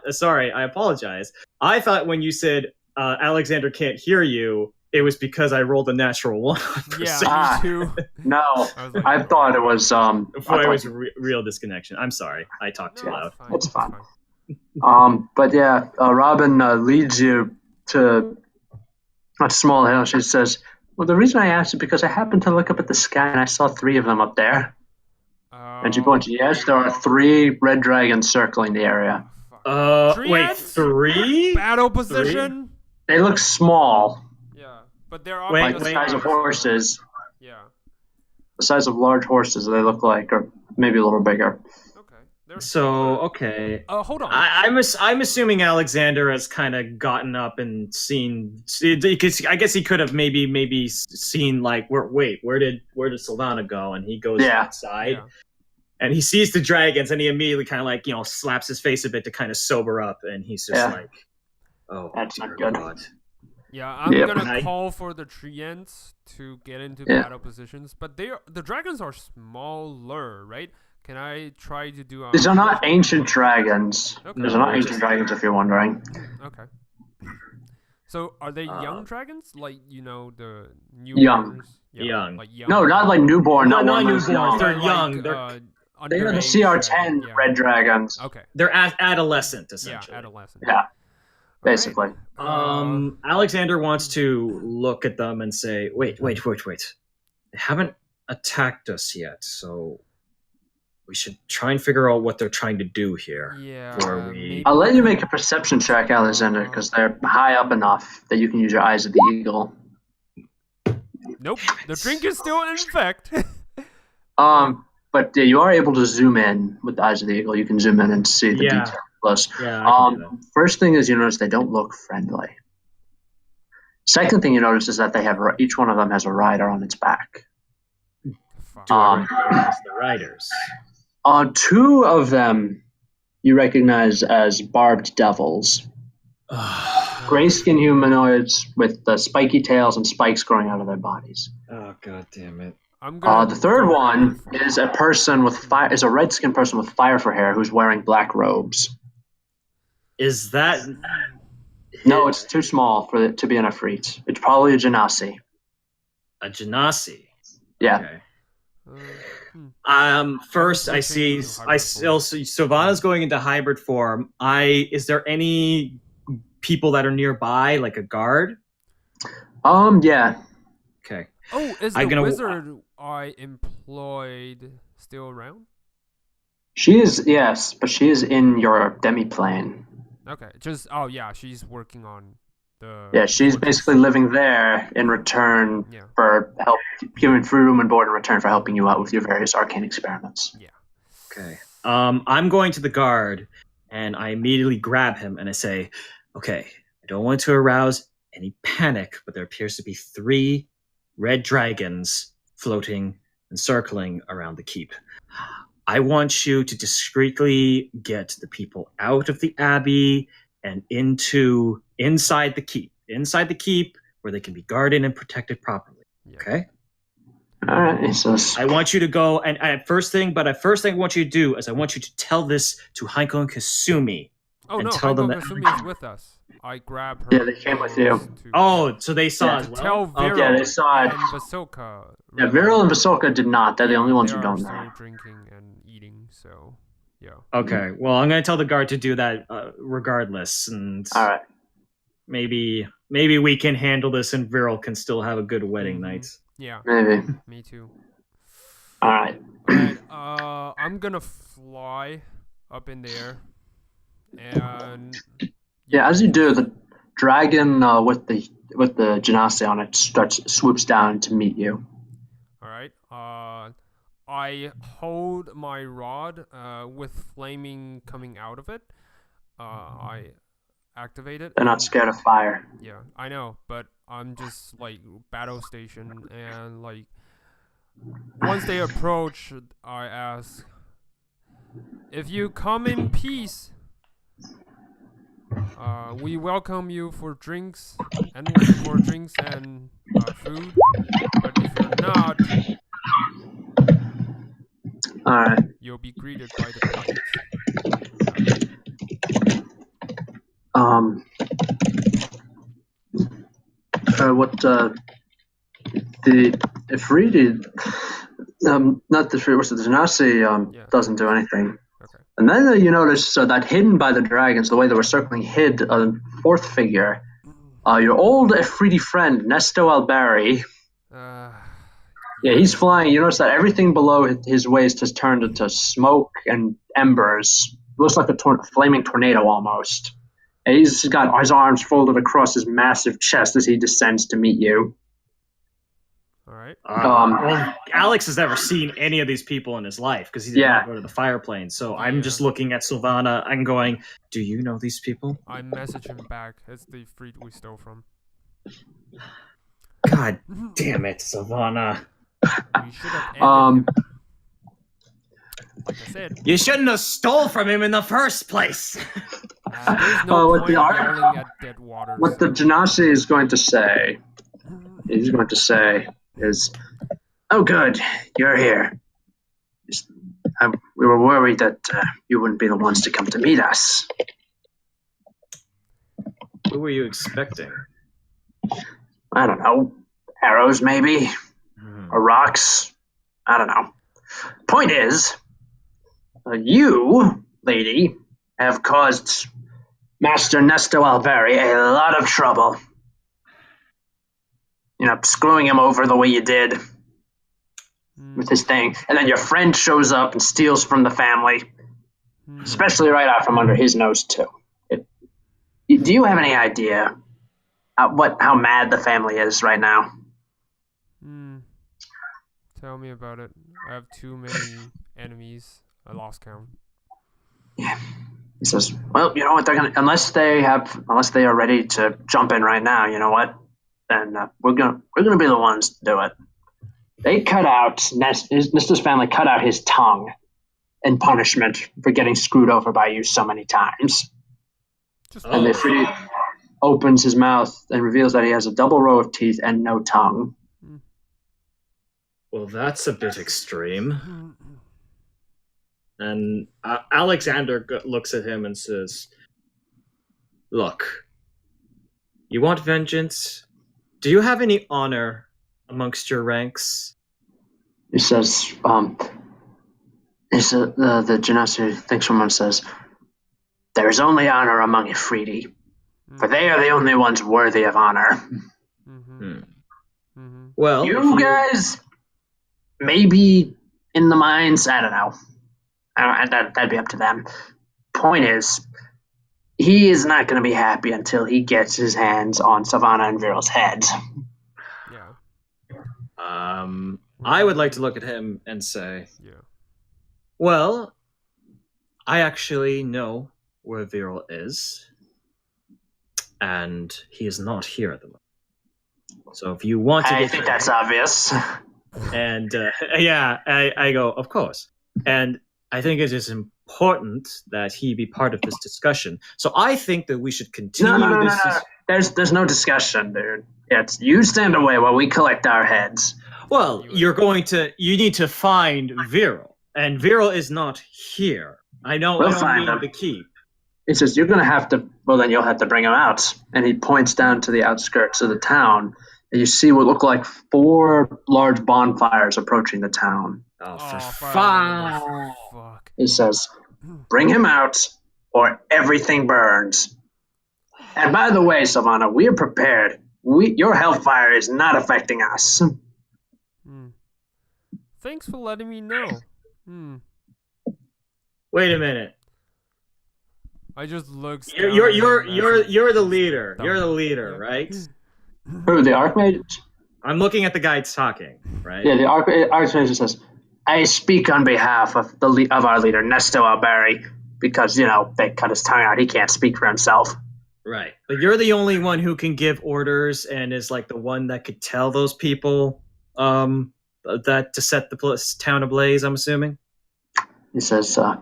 sorry, I apologize. I thought when you said Alexander can't hear you, it was because I rolled a natural one. Yeah, me too. No, I was like, I thought it was Before it was real disconnection. I'm sorry. I talked too No, loud. it's fine. That's it's fine. But yeah, Robin leads you to a small hill. She says, "Well, the reason I asked is because I happened to look up at the sky and I saw 3 of them up there." And she points, yes, there are 3 red dragons circling the area. Wait, Triads? 3? Battle position. They look small, Yeah, but they're like obviously the size of so- horses. Yeah. The size of large horses, they look like, or maybe a little bigger. Okay. They're So, okay. hold on. I'm assuming Alexander has kind of gotten up and seen. Because I guess he could have maybe seen like where did Sylvana go? And he goes outside Yeah. and he sees the dragons and he immediately kind of like slaps his face a bit to kind of sober up and he's just like, oh, That's dear not good. God. Yeah, I'm Yep. gonna call for the treants to get into battle positions, but the dragons are smaller, right? Can I try to do? These are not ancient dragons. Okay. These are not ancient dragons, if you're wondering. Okay. So are they young dragons, like the new Young. Young. like young? No, not like newborn. No, not one that's newborn. young. They're like, young. They are the underage CR10 dragon, yeah. red dragons. Okay. They're adolescent essentially. Yeah, adolescent. Yeah, basically. Alexander wants to look at them and say, wait. They haven't attacked us yet, so we should try and figure out what they're trying to do here. Yeah. Before we- maybe I'll let you we make a perception check, Alexander, because they're high up enough that you can use your eyes of the eagle. Nope. The drink is still in effect. But yeah, you are able to zoom in with the eyes of the eagle. You can zoom in and see the detail close. Yeah, I can do that. First thing is you notice they don't look friendly. Second thing you notice is that they have each one of them has a rider on its back. Fuck. Do I recognize the riders? 2 of them you recognize as barbed devils. Grayskin humanoids with the spiky tails and spikes growing out of their bodies. Oh, God damn it. I'm gonna The third go one for- is a person with is a red-skinned person with fire for hair who's wearing black robes. Is that... No, it's too small for it to be an Ifrit. It's probably a Genasi. a Genasi? Yeah. Okay. hmm. First, I see. Sylvana's going into hybrid form. Is there any people that are nearby, like a guard? Yeah. Okay. Oh, is I'm the gonna- wizard I employed still around? She is, yes, but she is in your demi-plane. Okay, she's working on the. Yeah, she's fortress. basically living there in return Yeah. for help, giving free room and board in return for helping you out with your various arcane experiments. Yeah. Okay. I'm going to the guard, and I immediately grab him, and I say, "Okay, I don't want to arouse any panic, but there appears to be 3 red dragons floating and circling around the keep. I want you to discreetly get the people out of the abbey and inside the keep where they can be guarded and protected properly. Yeah. Okay? All right, so I want you to go and first thing I want you to do is I want you to tell this to Heiko and Kasumi Oh and no, tell them Hanko that. Kasumi is with us. I grab her. Yeah, they came with you. Oh, so they saw Yeah. as To well. tell Okay. Vero Yeah, they saw it. and Vasilka. Yeah, Viral and Vasilka did not. They're the only ones they who are don't still know. drinking and eating. So, yeah. Okay. Well, I'm gonna tell the guard to do that regardless, and All right. maybe we can handle this, and Viral can still have a good wedding Mhm. night. Yeah, Maybe. me too. All right. Alright, I'm gonna fly up in the air, and Yeah, as you do, the dragon with the genasi on it swoops down to meet you. Alright, I hold my rod with flaming coming out of it. I activate it. They're not and- scared of fire. Yeah, I know, but I'm just like battle station, and like once they approach, I ask, if you come in peace, we welcome you for drinks and food. But if you're not, All right. you'll be greeted by the plague. What the Ifriti, not the Ifriti, what's it, the genasi Yeah. doesn't do anything. Okay. And then you notice that hidden by the dragons, the way they were circling hid a fourth figure, your old Ifriti friend, Nesto Albari. Yeah, he's flying. You notice that everything below his waist has turned into smoke and embers. It looks like a flaming tornado almost. And he's got his arms folded across his massive chest as he descends to meet you. All right. Well, Alex has never seen any of these people in his life because he didn't go to the fire plane. So I'm just looking at Sylvana and going, "Do you know these people?" I message him back. It's the fruit we stole from. God damn it, Sylvana. We should have ended him. Like I said, You shouldn't have stole from him in the first place. there's no what point the art- yelling at dead waters. What the genasi is going to say, is, "Oh, good, you're here. We were worried that you wouldn't be the ones to come to meet us." Who were you expecting? I don't know. Arrows, maybe? Or rocks? I don't know. Point is, you, lady, have caused Master Nesto Alberi a lot of trouble. You know, screwing him over the way you did with his thing. And then your friend shows up and steals from the family, especially right out from under his nose, too. Do you have any idea how mad the family is right now? Tell me about it. I have too many enemies. I lost count. Yeah. He says, "Well, you know what? They're gonna unless they are ready to jump in right now. You know what? Then we're gonna be the ones to do it." They cut out Nesto's family cut out his tongue in punishment for getting screwed over by you so many times. And if he opens his mouth and reveals that he has a double row of teeth and no tongue. Well, that's a bit extreme. And Alexander looks at him and says, "Look, you want vengeance? Do you have any honor amongst your ranks?" He says, the genasi thinks someone says, "There is only honor among Ifriti, for they are the only ones worthy of honor." Well, you guys, maybe in the mines, I don't know. That'd be up to them. Point is, he is not going to be happy until he gets his hands on Savannah and Viral's heads. Yeah. I would like to look at him and say, well, I actually know where Viral is, and he is not here at the moment. So if you want to I think that's obvious. And I go, of course. And I think it is important that he be part of this discussion. So I think that we should continue this. No. There's no discussion, dude. You stand away while we collect our heads. Well, you need to find Viral. And Viral is not here. I know We'll I don't find mean him. the keep. He says, "You're gonna have to. Well, then you'll have to bring him out." And he points down to the outskirts of the town, and you see what look like 4 large bonfires approaching the town. Oh, Oh, for fuck. He says, "Bring him out, or everything burns." And by the way, Savannah, we are prepared. Your hellfire is not affecting us. Hmm. Thanks for letting me know. Wait a minute. I just looked. You're the leader. You're the leader, right? Who, the Archmage? I'm looking at the guy talking, right? Yeah, the Archmage says, "I speak on behalf of of our leader, Nesto Alberi, because, they cut his tongue out. He can't speak for himself." Right. But you're the only one who can give orders and is like the one that could tell those people that to set the town ablaze, I'm assuming? He says, "No,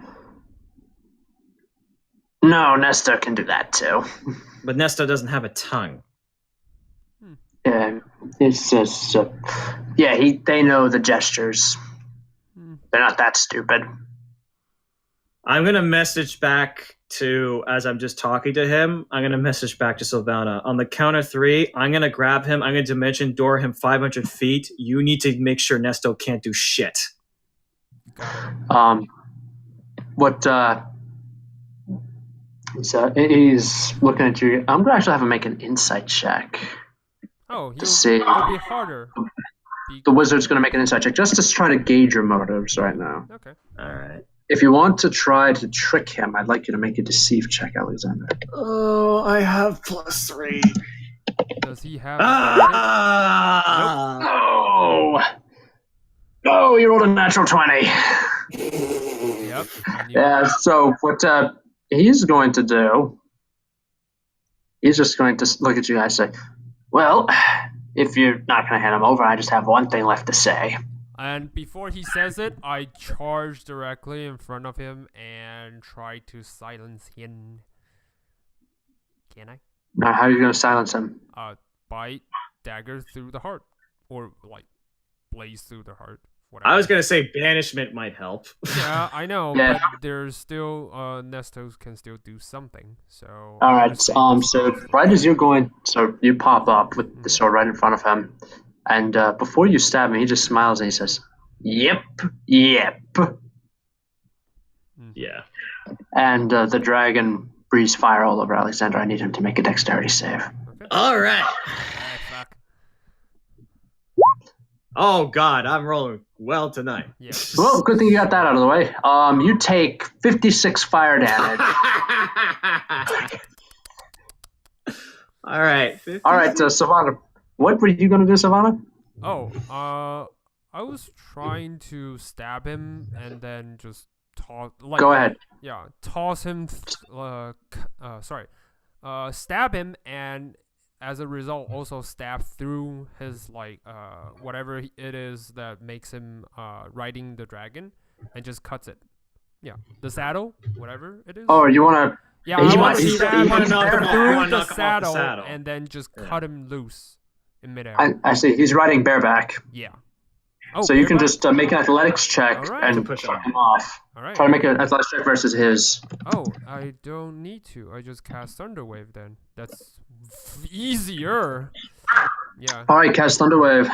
Nesto can do that too." But Nesto doesn't have a tongue. Yeah, it's just, they know the gestures. They're not that stupid. I'm going to message back to, as I'm just talking to him, I'm going to message back to Sylvana. On the count of 3, I'm going to grab him. I'm going to dimension door him 500 feet. You need to make sure Nesto can't do shit. He's looking at you. I'm going to actually have him make an insight check. Oh, to see. It'll be harder. The wizard's going to make an insight check just to try to gauge your motives right now. Okay. All right. If you want to try to trick him, I'd like you to make a deceive check, Alexander. Oh, I have +3. Does he have? Nope. No, you rolled a natural 20. Yep. Yeah. So what he's going to do? He's just going to look at you guys and say, "Well, if you're not going to hand him over, I just have one thing left to say." And before he says it, I charge directly in front of him and try to silence him. Can I? Now, how are you going to silence him? Bite dagger through the heart, or like blaze through the heart. Whatever. I was going to say banishment might help. Yeah, I know, Yeah. but there's still Nestos can still do something. So All right. So right as you're going, so you pop up with the sword right in front of him, and before you stab him, he just smiles and he says, "Yep." Yeah. And the dragon breathes fire all over Alexander. I need him to make a dexterity save. Okay. All right. Fuck. Oh, God, I'm rolling well tonight. Yeah. Well, good thing you got that out of the way. You take 56 fire damage. All right. 50. All right, Savannah. What were you going to do, Savannah? Oh, I was trying to stab him and then just toss. Like, Go ahead. Yeah, toss him. Stab him, and as a result, also stab through his whatever it is that makes him riding the dragon, and just cuts it. Yeah, the saddle, whatever it is. Oh, you want to? Yeah, He I want wants- to he- stab he him wants to knock him off. through You wanna the knock him off the saddle, saddle. and then just cut him loose in midair. I see. He's riding bareback. Yeah. Oh, So you can bareback? just make an athletics check All right. and To push push him. him off. All right. Try to make an athletics check versus his. Oh, I don't need to. I just cast Thunderwave then. That's easier. Yeah. All right, cast Thunderwave.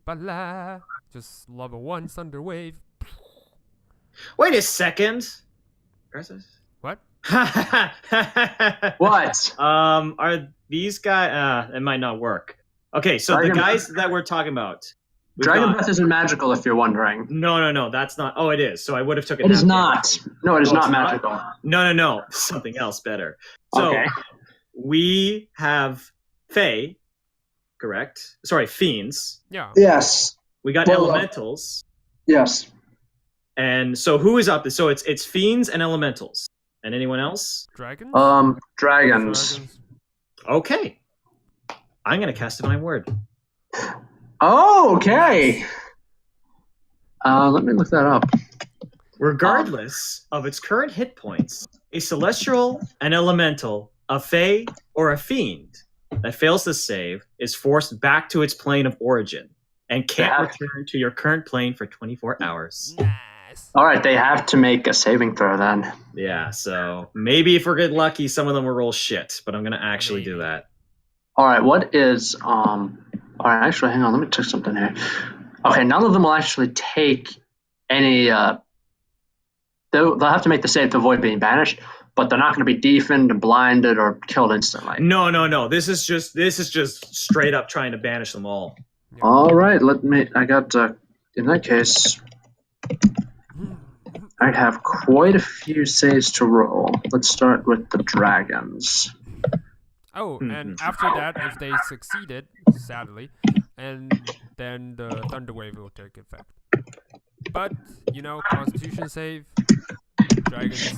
Bala. Just level 1 Thunderwave. Wait a second. What? What? Are these guys? It might not work. Okay, so Dragon the guys that we're talking about. we've Dragon got- Breath isn't magical, if you're wondering. No, that's not. Oh, it is. So I would have took it. It is half not. damage. No, it is Oh, not it's not? magical. No. Something else better. So Okay. we have Fae, correct? Sorry, fiends. Yeah. Yes. We got Well, elementals. Yes. And so who is up? So it's fiends and elementals. And anyone else? Dragons? Dragons. Okay. I'm gonna cast Divine Word. Oh, okay. Let me look that up. Regardless of its current hit points, a celestial, an elemental, a fae, or a fiend that fails to save is forced back to its plane of origin and can't Yeah. return to your current plane for 24 hours. Nice. Nice. All right, they have to make a saving throw then. Yeah, so maybe if we're good lucky, some of them will roll shit, but I'm gonna actually do that. All right, what is All right, actually, hang on. Let me check something here. Okay, none of them will actually take any. They'll have to make the save to avoid being banished, but they're not going to be deafened, blinded, or killed instantly. No. This is just straight up trying to banish them all. Yeah. All right, I got. In that case, I have quite a few saves to roll. Let's start with the dragons. Oh, and after that, if they succeeded, sadly, and then the thunder wave will take effect. But Constitution save, dragons.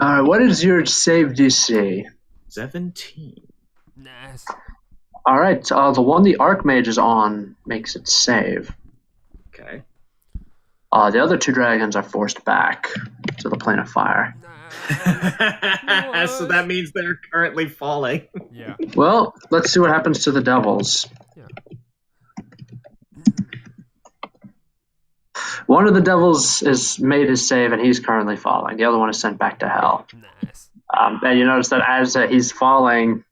All right, what is your save DC? 17. Nice. All right, the one the Archmage is on makes it save. Okay. The other two dragons are forced back to the plane of fire. Nice. So that means they're currently falling. Yeah. Well, let's see what happens to the devils. Yeah. One of the devils is made his save, and he's currently falling. The other one is sent back to hell. Nice. And you notice that as he's falling,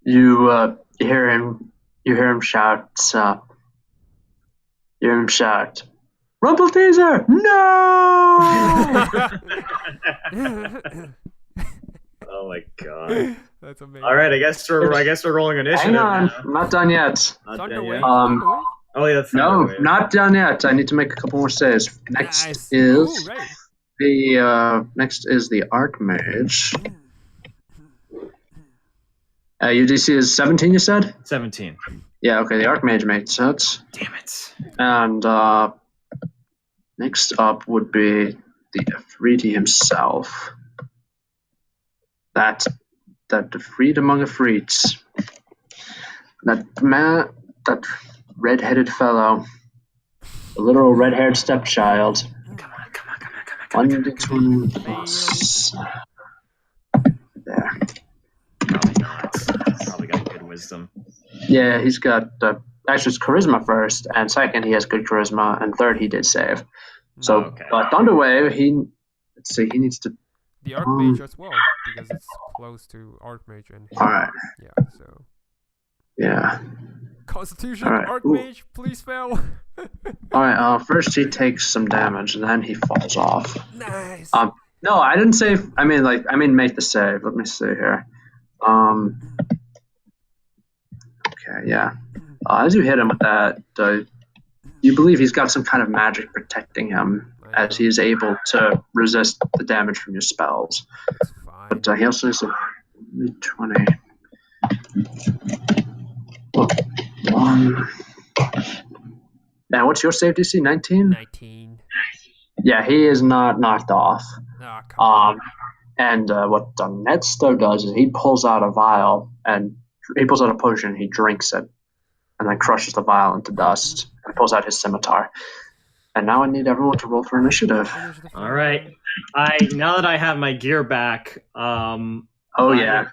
you hear him shout. You hear him shout, "Rumpelteazer, no!" Oh my god. That's amazing. All right, I guess we're rolling initiative. Hang on, now. I'm not done yet. Not Thunder done wave. yet? Thunder wave? Oh yeah, No, Thunder Wave. not done yet. I need to make a couple more saves. Next Nice. is Ooh, right. the Archmage. UDC is 17, you said? 17. Yeah, okay, the Archmage makes it. Damn it. And next up would be the Afridi himself. That Ifrit among Afrits. That red-headed fellow. The literal red-haired stepchild. Come on. 1d20 plus. There. Probably not. Probably got good wisdom. Yeah, he's got actually it's charisma first, and second he has good charisma, and third he did save. So Okay. Thunderwave, he needs to. The Archmage as well, because it's close to Archmage and All right. yeah, so Yeah. Constitution, All right. Archmage, please fail. All right. First he takes some damage, and then he falls off. Nice. No, I didn't save. I mean make the save. Let me see here. Okay, yeah. As you hit him with that, you believe he's got some kind of magic protecting him, as he is able to resist the damage from your spells. It's fine. But he also has a 20. One. Now, what's your save DC? 19? 19. Yeah, he is not knocked off. Ah, come on. And what Netsto does is he pulls out a vial, and he pulls out a potion, he drinks it, and then crushes the vial into dust, and pulls out his scimitar. And now I need everyone to roll for initiative. All right. Now that I have my gear back, Yeah,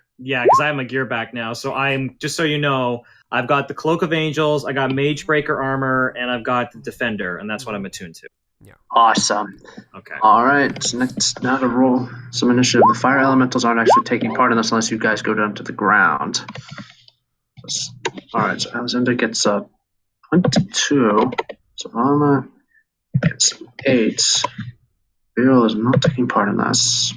because I have my gear back now. So I'm just so you know, I've got the Cloak of Angels, I got Mage Breaker armor, and I've got the Defender, and that's what I'm attuned to. awesome. Okay. All right, so now to roll some initiative. The fire elementals aren't actually taking part in this unless you guys go down to the ground. All right, so Alexander gets 22. Savannah gets 8. Bill is not taking part in this.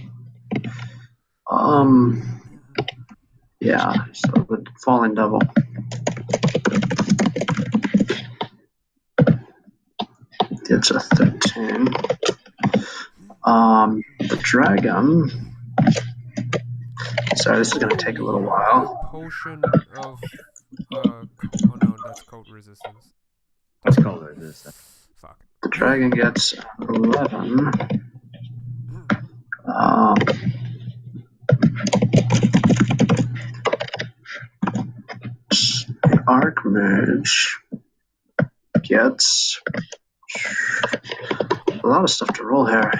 Yeah, so the Falling Devil. Gets a 13. The Dragon. Sorry, this is going to take a little while. Potion of oh no, that's cold resistance. Let's call it this. Fuck. The Dragon gets 11. The Archmage gets a lot of stuff to roll here.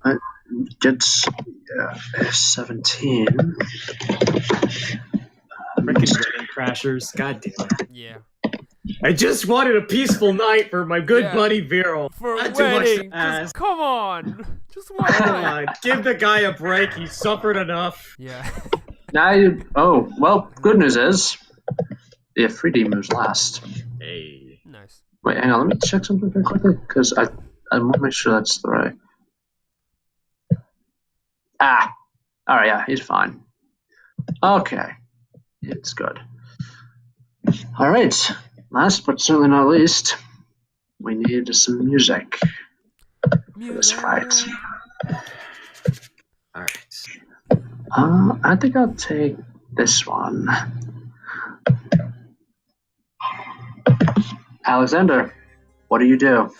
It gets 17. Freaking Wedding Crashers. God damn it. Yeah. I just wanted a peaceful night for my good buddy Viral. For a Not too much to wedding. ask. Just, come on. Just one Come night. on, give the guy a break. He suffered enough. Yeah. Now you. Oh, well, good news is, the 3D moves last. Hey. Nice. Wait, hang on, let me check something very quickly, because I want to make sure that's the right. Ah! Alright, yeah, he's fine. Okay. It's good. Alright, last but certainly not least, we need some music for this fight. Alright. I think I'll take this one. Alexander, what do you do?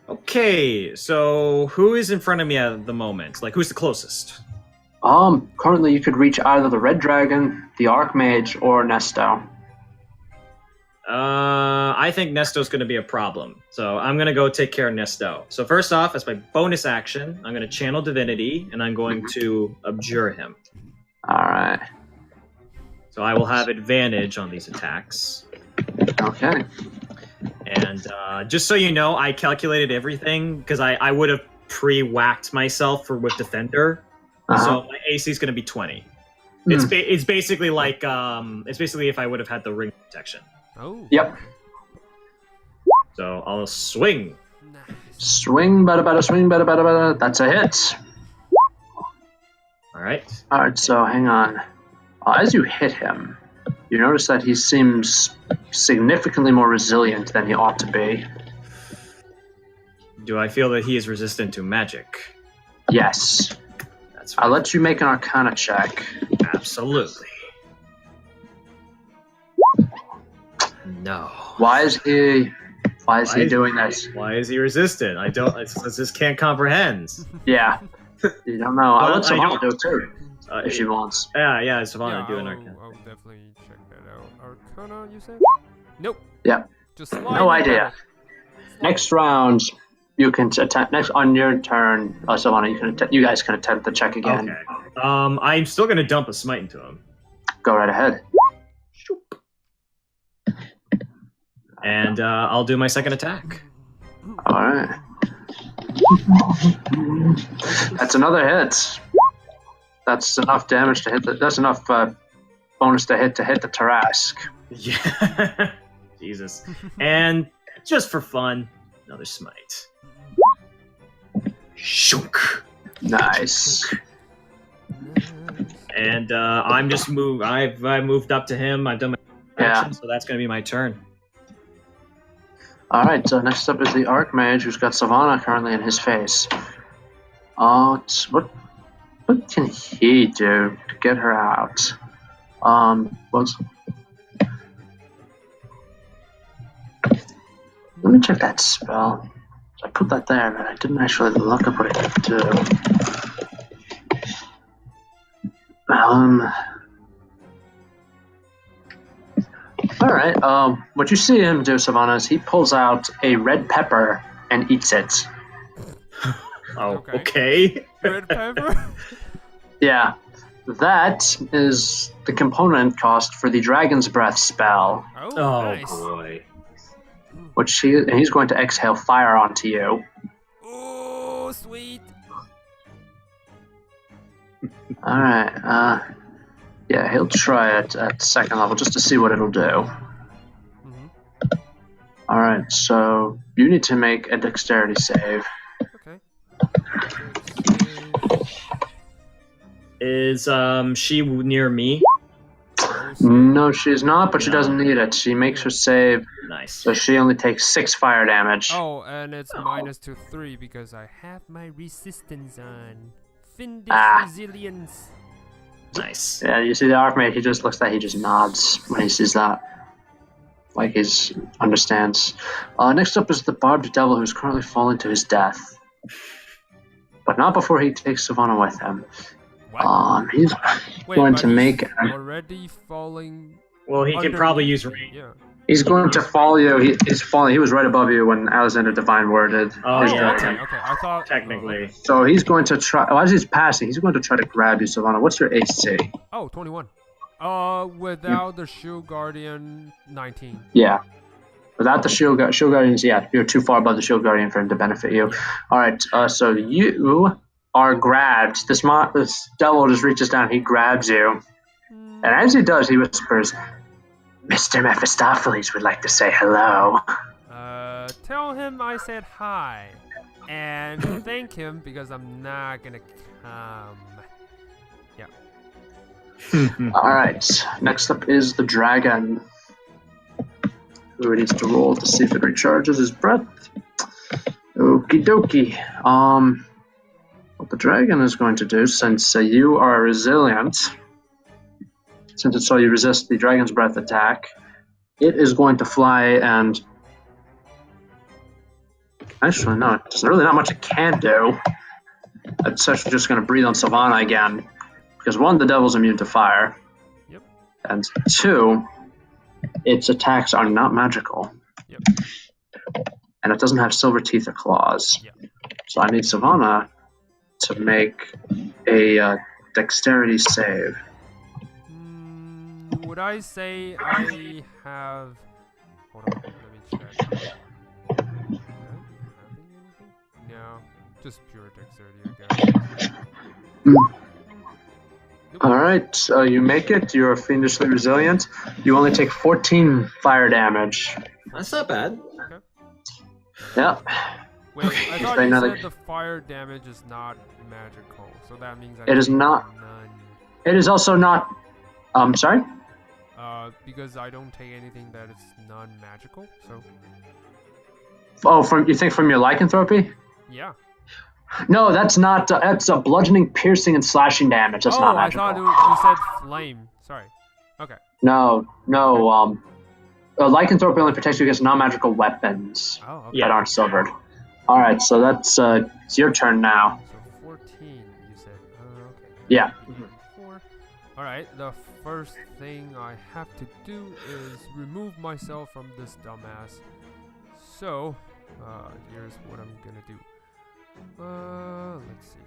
Okay, so who is in front of me at the moment? Like, who's the closest? Currently you could reach either the Red Dragon, the Archmage, or Nesto. I think Nesto's going to be a problem. So I'm going to go take care of Nesto. So first off, as my bonus action, I'm going to channel Divinity, and I'm going to abjure him. Alright. So I will have advantage on these attacks. Okay. And just so you know, I calculated everything because I would have pre-whacked myself with Defender. So my AC is going to be 20. It's basically like it's basically if I would have had the ring protection. Oh. Yep. So I'll swing. Nice. Swing, bada, swing, bada. That's a hit. All right. Alright, so hang on. As you hit him, you notice that he seems significantly more resilient than he ought to be. Do I feel that he is resistant to magic? Yes. That's I'll let you make an Arcana check. absolutely. No. Why is he doing this? Why is he resistant? I just can't comprehend. Yeah. You don't know. I'll Well, let Savannah do it too, if she Yeah, wants. Savannah Yeah, do an Arcana. I'll definitely check that out. Arcana, you said? Nope. Yeah. Just slide No in idea. there. Next round, you can attempt. Next on your turn, Savannah, you guys can attempt the check again. Okay. I'm still gonna dump a smite into him. Go right ahead. And I'll do my second attack. All right. That's another hit. That's enough damage to hit. That's enough bonus to hit the Tarrasque. Yeah. Jesus. And just for fun, another smite. Shunk. Nice. And I'm just moved. I moved up to him. I've done my action, so that's gonna be my turn. All right. So next up is the Archmage, who's got Savannah currently in his face. What can he do to get her out? Let me check that spell. I put that there, but I didn't actually look up what it could do. Alright, what you see him do, Savannah, is he pulls out a red pepper and eats it. Oh, okay. Red pepper? Yeah. That is the component cost for the Dragon's Breath spell, Oh, Oh nice. boy. which he's going to exhale fire onto you. Oh, sweet. Alright, yeah, he'll try it at second level just to see what it'll do. Mm-hmm. Alright, so you need to make a dexterity save. Okay. Is she near me? No, she's not, but she doesn't need it. She makes her save, Nice. so she only takes 6 fire damage. Oh, and it's minus to 3 because I have my resistance on. Fiendish resilience. Nice. Yeah, you see the Archmage, he just looks like he just nods when he sees that. Like he understands. Next up is the Barbed Devil, who's currently falling to his death. But not before he takes Savannah with him. What? He's Wait, going but to he's make... already falling. Well, he can probably use range. Yeah. He's going to follow you. He's falling. He was right above you when Alexander Divine worded Oh, his yeah. dragon. Okay. I thought Technically. So he's going to try... as he's passing, he's going to try to grab you, Savannah. What's your AC? Oh, 21. Without the Shield Guardian, 19. Yeah. Without the shield guardians, yeah, you're too far above the shield guardian for him to benefit you. All right, so you are grabbed. This devil just reaches down. He grabs you, and as he does, he whispers, "Mr. Mephistopheles would like to say hello." Tell him I said hi, and thank him because I'm not gonna come. Yeah. All right. Next up is the dragon. Who needs to roll to see if it recharges his breath. Okie dokie. What the dragon is going to do, since you are resilient, since it saw you resist the dragon's breath attack, it is going to fly and... Actually, no, there's really not much it can do. It's actually just going to breathe on Savannah again. Because one, the devil's immune to fire. Yep. And two, its attacks are not magical. Yep. And it doesn't have silver teeth or claws. Yep. So I need Savannah to make a dexterity save. Would I say I have... Hold on, let me check. No, just pure dexterity, I guess. Alright, you make it. You're fiendishly resilient. You only take 14 fire damage. That's not bad. Okay. Yeah. Wait, Okay. I thought you said the fire damage is not magical, so that means I It is take not. none. It is also not... sorry? Because I don't take anything that is non-magical, so... Oh, you think from your lycanthropy? Yeah. No, that's not... that's a bludgeoning, piercing, and slashing damage. That's not magical. I thought you said flame. Sorry. Okay. No. Lycanthropy only protects you against non-magical weapons Oh, okay. that aren't silvered. Alright, so that's it's your turn now. So 14, you said. Okay. Yeah. Alright, the first thing I have to do is remove myself from this dumbass. So, here's what I'm gonna do. Let's see.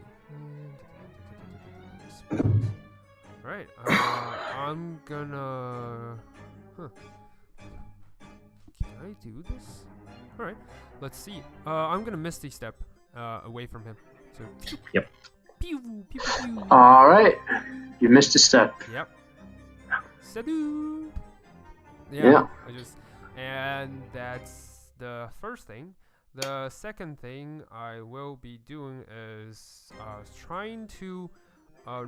Alright, I'm gonna... Can I do this? Alright, let's see. I'm gonna Misty Step away from him. So, Yep. Pew, pew, pew. Alright. You missed a step. Yep. Salute. Yeah. And that's the first thing. The second thing I will be doing is trying to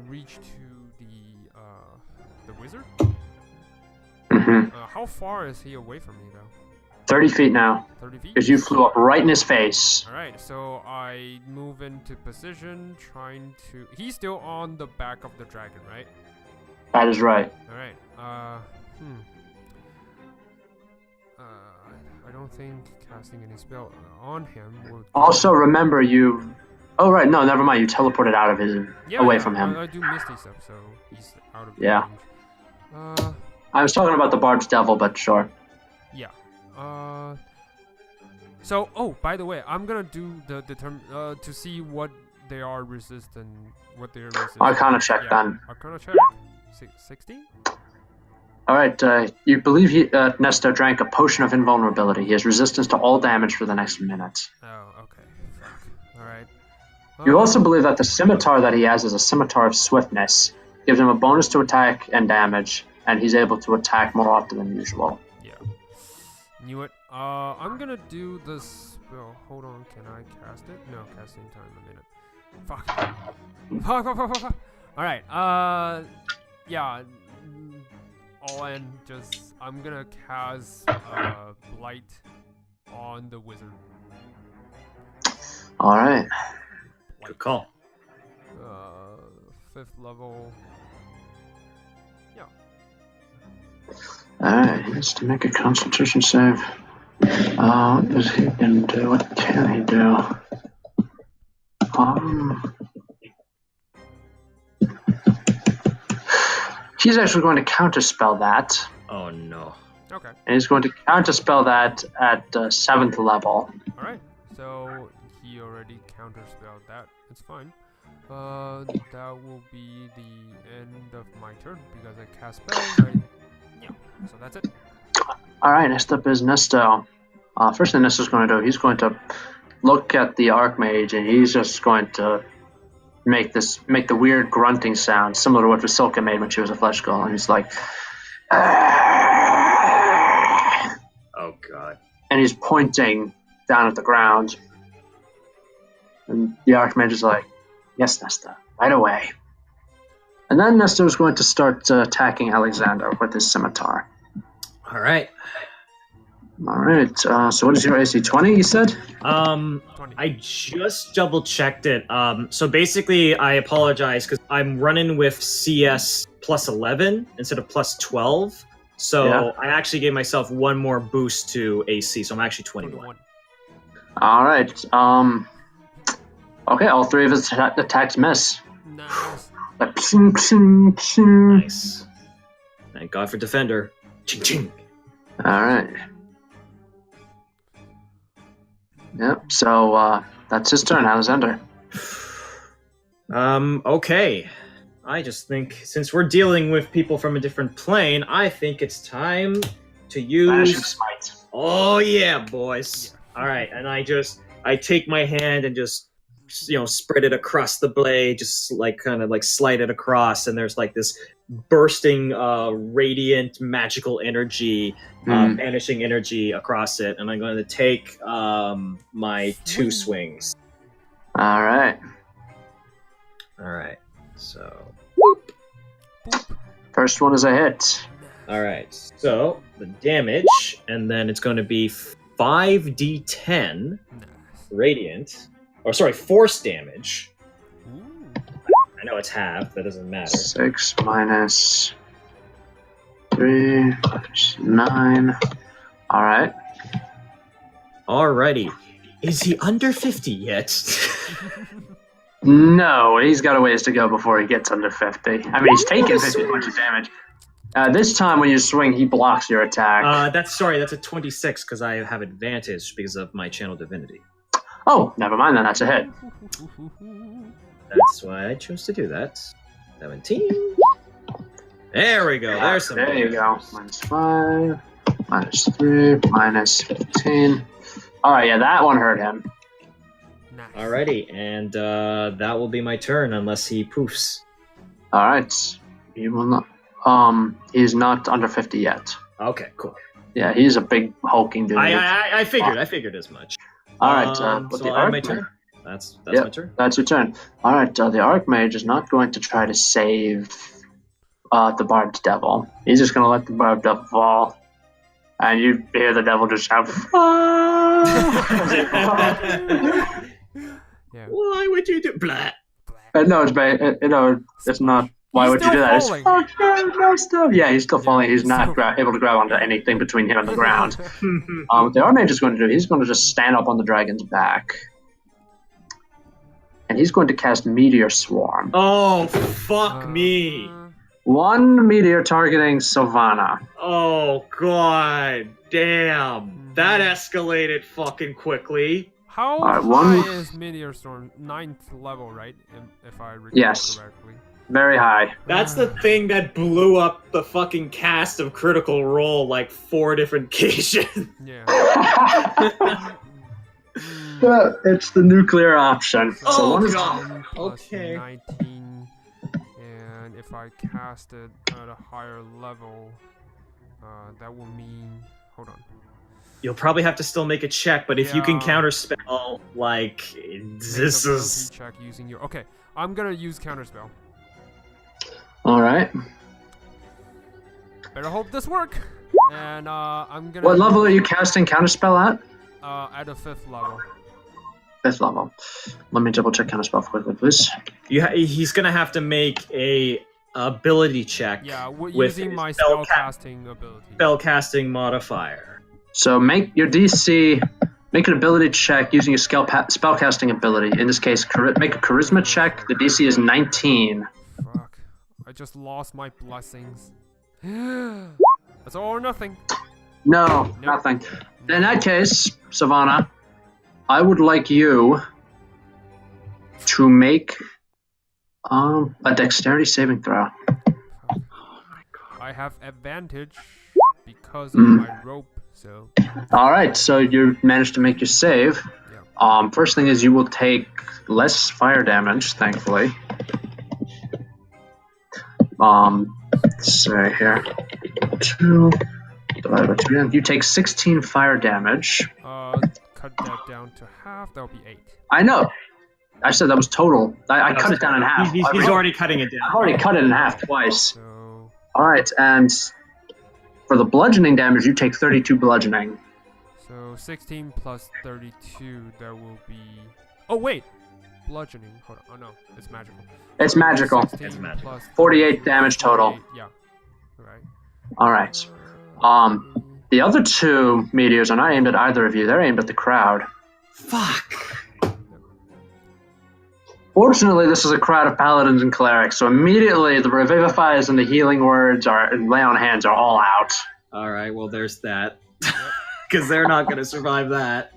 reach to the wizard. How far is he away from me though? 30 feet now. 30 feet? Because you flew up right in his face. Alright, so I move into position, trying to... He's still on the back of the dragon, right? That is right. Alright, I don't think casting any spell on him would... Also, remember you... Oh, right, no, never mind. You teleported out of his... away from him. I do Misty Step, so he's out of Yeah. range. I was talking about the Barb's Devil, but sure. Yeah. So, oh, by the way, I'm gonna do the to see what they are resistant, what they're resistant. Arcana check then. Arcana check. 16. All right. You believe Nesta drank a potion of invulnerability. He has resistance to all damage for the next minute. Oh, okay. Fuck. All right. You also believe that the scimitar that he has is a scimitar of swiftness. Gives him a bonus to attack and damage, and he's able to attack more often than usual. Yeah. Knew it. I'm gonna do this. Well, hold on. Can I cast it? No, casting time a minute. Fuck. All right. Yeah. All in. Just I'm gonna cast blight on the wizard. All right. Good call. 5th level. Yeah. Alright, he needs to make a Constitution save. What is he gonna do? What can he do? He's actually going to counterspell that. Oh no. Okay. And he's going to counterspell that at 7th level. Alright. So he already counterspelled that. It's fine. That will be the end of my turn because I cast spells. Yeah. So that's it. All right, next up is Nesto. First thing Nesto's going to do, he's going to look at the Archmage, and he's just going to make the weird grunting sound, similar to what Vasilka made when she was a flesh girl. And he's like, "Ah." Oh God. And he's pointing down at the ground. And the Archmage is like, "Yes, Nesto, right away." And then Nesto is going to start attacking Alexander with his scimitar. All right. All right. So what is your AC? 20, you said? 20. I just double checked it. So basically, I apologize because I'm running with CS plus 11 instead of plus 12. So Yeah. I actually gave myself one more boost to AC. So I'm actually 21. All right. Okay, all three of his attacks miss. Nice. Like, pshing, pshing, pshing. Nice. Thank God for Defender. Ching ching. All right. Yep. So that's his turn, Alexander. Okay. I just think since we're dealing with people from a different plane, I think it's time to Vanishing use. smite. Oh yeah, boys. All right, and I take my hand and just spread it across the blade, just like kind of like slide it across, and there's like this bursting radiant magical energy, vanishing energy across it, and I'm going to take my 2 swings. All right. All right, so First one is a hit. all right, so the damage, and then it's going to be 5d10 radiant, or sorry, force damage. Ooh. I know it's half, that doesn't matter. 6 minus 3 minus 9. All right. Alrighty. Is he under 50 yet? No, he's got a ways to go before he gets under 50. I mean, he's taking 50 points of damage. This time when you swing, he blocks your attack. That's a 26 because I have advantage because of my channel divinity. Oh, never mind then. That's a hit. That's why I chose to do that. 17. There we go. There's some. There you go. Minus 5, minus 3, minus 15. All right, yeah, that one hurt him. Nice. Alrighty, and that will be my turn unless he poofs. All right. He will not. He's not under 50 yet. Okay, cool. Yeah, he's a big hulking dude. I figured as much. All right. But So the I have my Archmage. turn. That's Yep. my turn. That's your turn. All right. The Archmage is not going to try to save the Barbed Devil. He's just going to let the Barbed Devil fall. And you hear the devil just shout, Yeah. Why would you do blah? No, it's not. Why He's would you do still that? falling. It's fuck yeah, no stuff. Yeah, he's still falling. He's not so- able to grab onto anything between him and the ground. What the Archmage is going to do, he's going to just stand up on the dragon's back. And he's going to cast Meteor Swarm. Oh, fuck me. 1 meteor targeting Sylvana. Oh, god damn. That escalated fucking quickly. How Alright, high one- is Meteor Storm? 9th level, right? If I recall Yes. correctly. Very high. That's the thing that blew up the fucking cast of Critical Role like 4 different occasions. Yeah. It's the nuclear option. So Oh, one is God. Plus Okay. 19, and if I cast it at a higher level, that will mean. Hold on. You'll probably have to still make a check, but if you can Yeah. counterspell, like, this Make is... ability check using your. Okay, I'm gonna use counterspell. all right. Better hope this work. And I'm gonna. What level are you casting Counterspell at? At a 5th level. 5th level. Let me double check Counterspell quickly, please. He's gonna have to make a ability check Yeah, with using his my spell spellcasting ability. spellcasting modifier. So make your DC. Make an ability check using your spellcasting ability. In this case, make a Charisma check. The DC is 19. Fuck. I just lost my blessings. That's all or nothing. No, Nope. nothing. In that case, Savannah, I would like you to make a dexterity saving throw. I have advantage because of my rope So. All right, so you managed to make your save. Yeah. First thing is you will take less fire damage, thankfully. Let's say here, 2 divided by 2. You take 16 fire damage. Cut that down to half. That'll be 8. I know. I said that was total. I cut it down in half. He's already cutting it down. I've already cut it in half twice. So. All right, and for the bludgeoning damage, you take 32 bludgeoning. So 16 plus 32. That will be. Oh wait. Bludgeoning. Hold on. Oh no, it's magical. It's magical. 16 It's magical. plus 48 damage total. 48, yeah. Right. All right. The other 2 meteors are not aimed at either of you. They're aimed at the crowd. Fuck. Fortunately, this is a crowd of paladins and clerics, so immediately the revivifiers and the healing words and lay on hands are all out. All right, well, there's that. Because they're not going to survive that.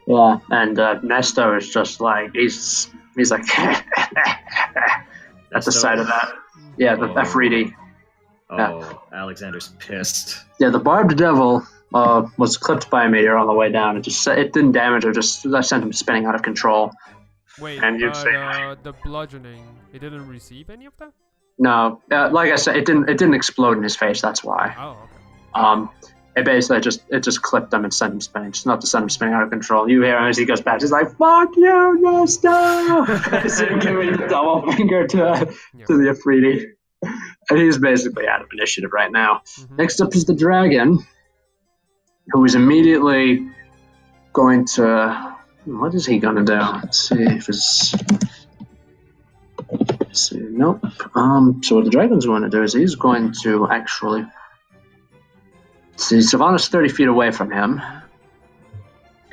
Yeah, and Nesto is just like he's like at the sight of that. Yeah, the F3D. Oh, Alexander's pissed. Yeah, the barbed devil was clipped by a meteor on the way down. It didn't damage her. Just that sent him spinning out of control. Wait, And you'd but say- the bludgeoning, it didn't receive any of that? No, like I said, it didn't explode in his face. That's why. Oh, okay. It basically just clipped him and sent him spinning. Just not to send him spinning out of control. You hear him as he goes back. He's like, "Fuck you, Nesto!" So you give him a double finger to the Afridi. And he's basically out of initiative right now. Mhm. Next up is the dragon, who is immediately going to. What is he going to do? Let's see if it's. Let's see. Nope. So what the dragon's going to do is he's going to actually. See, Savannah's 30 feet away from him.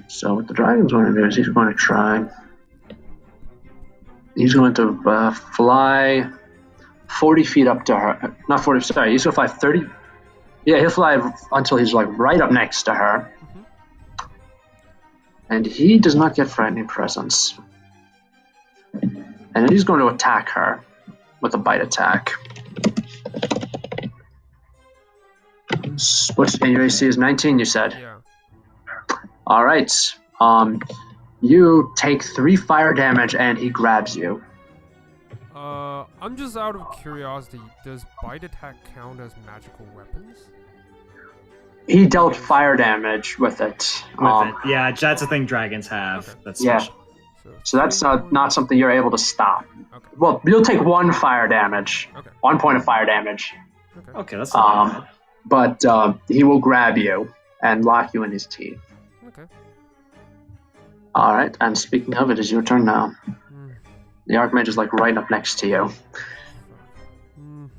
So what the dragon's going to do is he's going to try. He's going to fly 40 feet up to her. Not 40, sorry. He's going to fly 30. Yeah, he'll fly until he's like right up next to her. Mhm. And he does not get frightening presence. And then he's going to attack her with a bite attack. What's your AC is 19, you said? Yeah. All right. You take 3 fire damage and he grabs you. I'm just out of curiosity. Does bite attack count as magical weapons? He dealt fire damage with it. Yeah, that's a thing dragons have. Okay. That's Yeah. special. So that's not something you're able to stop. Okay. Well, you'll take 1 fire damage. Okay. 1 point of fire damage. Okay. Okay, that's not bad. But he will grab you and lock you in his teeth. Okay. All right. And speaking of, it is your turn now. Mm. The Archmage is like right up next to you. Mm.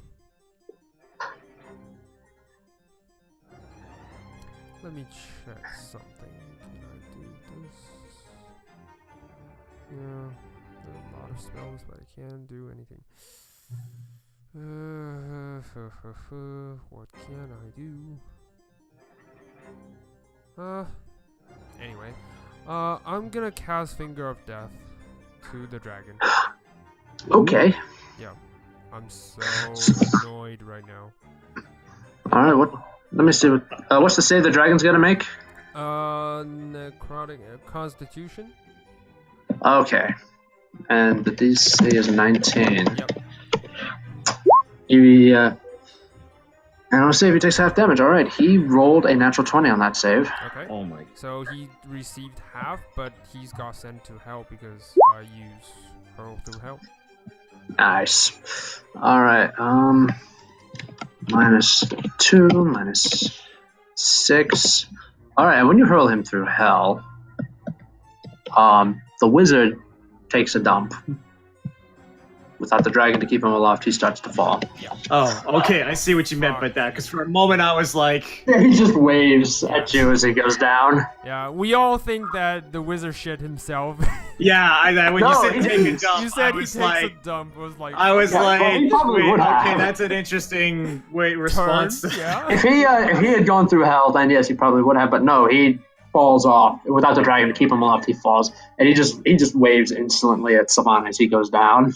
Let me check something. Can I do this? Yeah, there are a lot of spells, but I can't do anything. What can I do? Anyway. I'm gonna cast Finger of Death to the dragon. Okay. Yeah. I'm so annoyed right now. All right. Let me see. What's the save the dragon's gonna make? Necrotic Constitution? Okay. And the DC is 19. Yep. And I'll save he takes half damage. All right. He rolled a natural 20 on that save. Okay. Oh my. So he received half, but he's got sent to hell because I use hurl through hell. Nice. All right. -2, -6. All right. And when you hurl him through hell, the wizard takes a dump. Without the dragon to keep him aloft, he starts to fall. Oh, okay. I see what you meant by that. Because for a moment I was like, Yeah, he just waves at you as he goes down. Yeah, we all think that the wizard shit himself. yeah. When No, you said he take a didn't. dump, You I said he was takes like, a dump. Was like. I was Yeah, well, he like, probably wait, would have. okay, that's an interesting response. Turn, yeah. If he had gone through hell, then yes, he probably would have. But no, he falls off without the dragon to keep him aloft. He falls, and he just waves insolently at Savan as he goes down.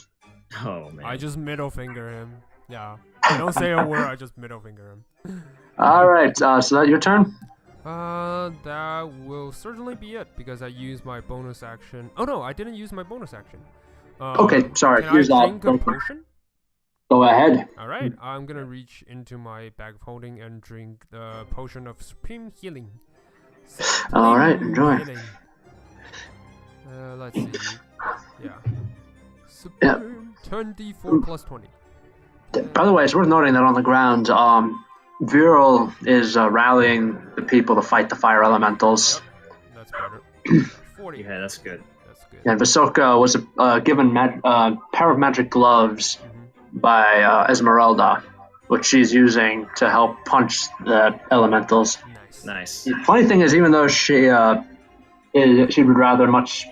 Oh man. I just middle finger him. Yeah. I don't say a word. I just middle finger him. All right. So that your turn. That will certainly be it because I used my bonus action. Oh no, I didn't use my bonus action. Okay, sorry. Can Here's I that. drink a potion? Go ahead. All right, I'm gonna reach into my bag of holding and drink the potion of supreme healing. All right, Supreme enjoy. healing. Let's see. Yeah. Supreme 10d4 plus 20. By the way, it's worth noting that on the ground, Viral is rallying the people to fight the fire elementals. Yep, that's better. 40. Yeah, that's good. That's good. And Vasilka was given a pair of magic gloves by Esmeralda, which she's using to help punch the elementals. Nice. The funny thing is, even though she would much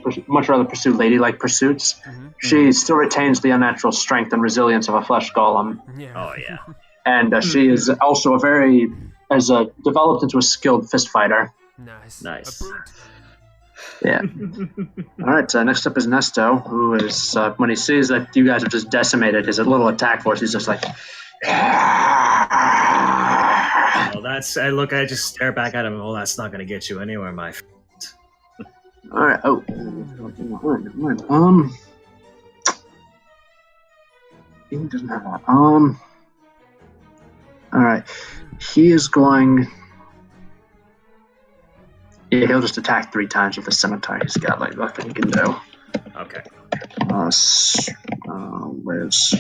rather pursue ladylike pursuits, she still retains the unnatural strength and resilience of a flesh golem. Yeah. Oh yeah. And she is also developed into a skilled fist fighter. Nice. Nice. A brute. Yeah. All right. Next up is Nesto, who is when he sees that you guys have just decimated his little attack force, he's just like. Well, I just stare back at him. Well, that's not gonna get you anywhere, my friend. All right. Oh. He doesn't have that. All right. He is going. Yeah, he'll just attack 3 times with the scimitar. He's got like nothing he can do. Okay. Where's?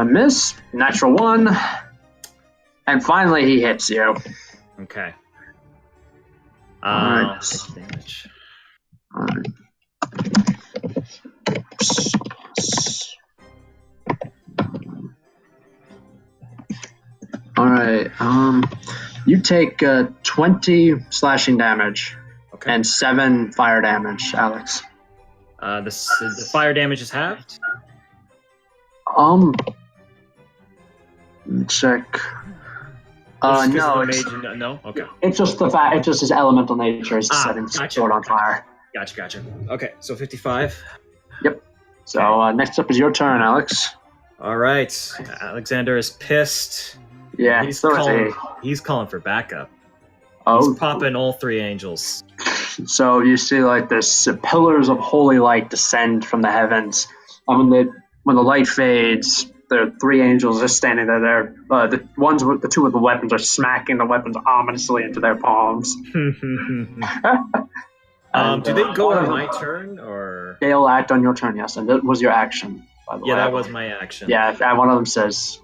Miss, natural 1, and finally he hits you. Okay. Alright. 6 damage. Alright. Alright, you take 20 slashing damage Okay. and 7 fire damage, Alex. The fire damage is halved. Let me check. Just 'cause No, of the it's, mage, no. Okay. it's just the fact. It's just his elemental nature is setting gotcha. sword on fire. Gotcha. Okay, so 55. So next up is your turn, Alex. All right. Alexander is pissed. Yeah, He's so is calling for backup. Oh, He's popping all 3 angels. so you see like this pillars of holy light descend from the heavens. And when the light fades, there are 3 angels just standing there. The 2 with the weapons are smacking the weapons ominously into their palms. Do they go on my turn or? They'll act on your turn, yes, and that was your action. By the way. That was my action. Yeah, and one of them says,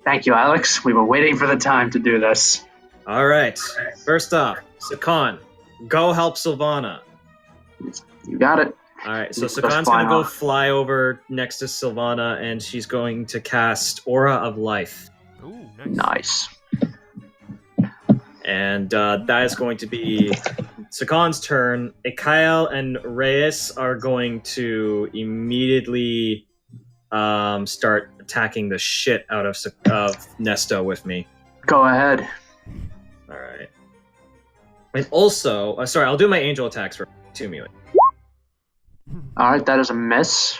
"Thank you, Alex. We were waiting for the time to do this." All right. First off, Sakan, go help Sylvana. You got it. All right, so Just Sakan's fly gonna go off. fly over next to Sylvana, and she's going to cast Aura of Life, Ooh, Nice. and that is going to be Sakan's turn. Ikael and Reyes are going to immediately start attacking the shit out of Nesto with me. Go ahead. All right, and also, sorry, I'll do my angel attacks for 2 melee. All right, that is a miss.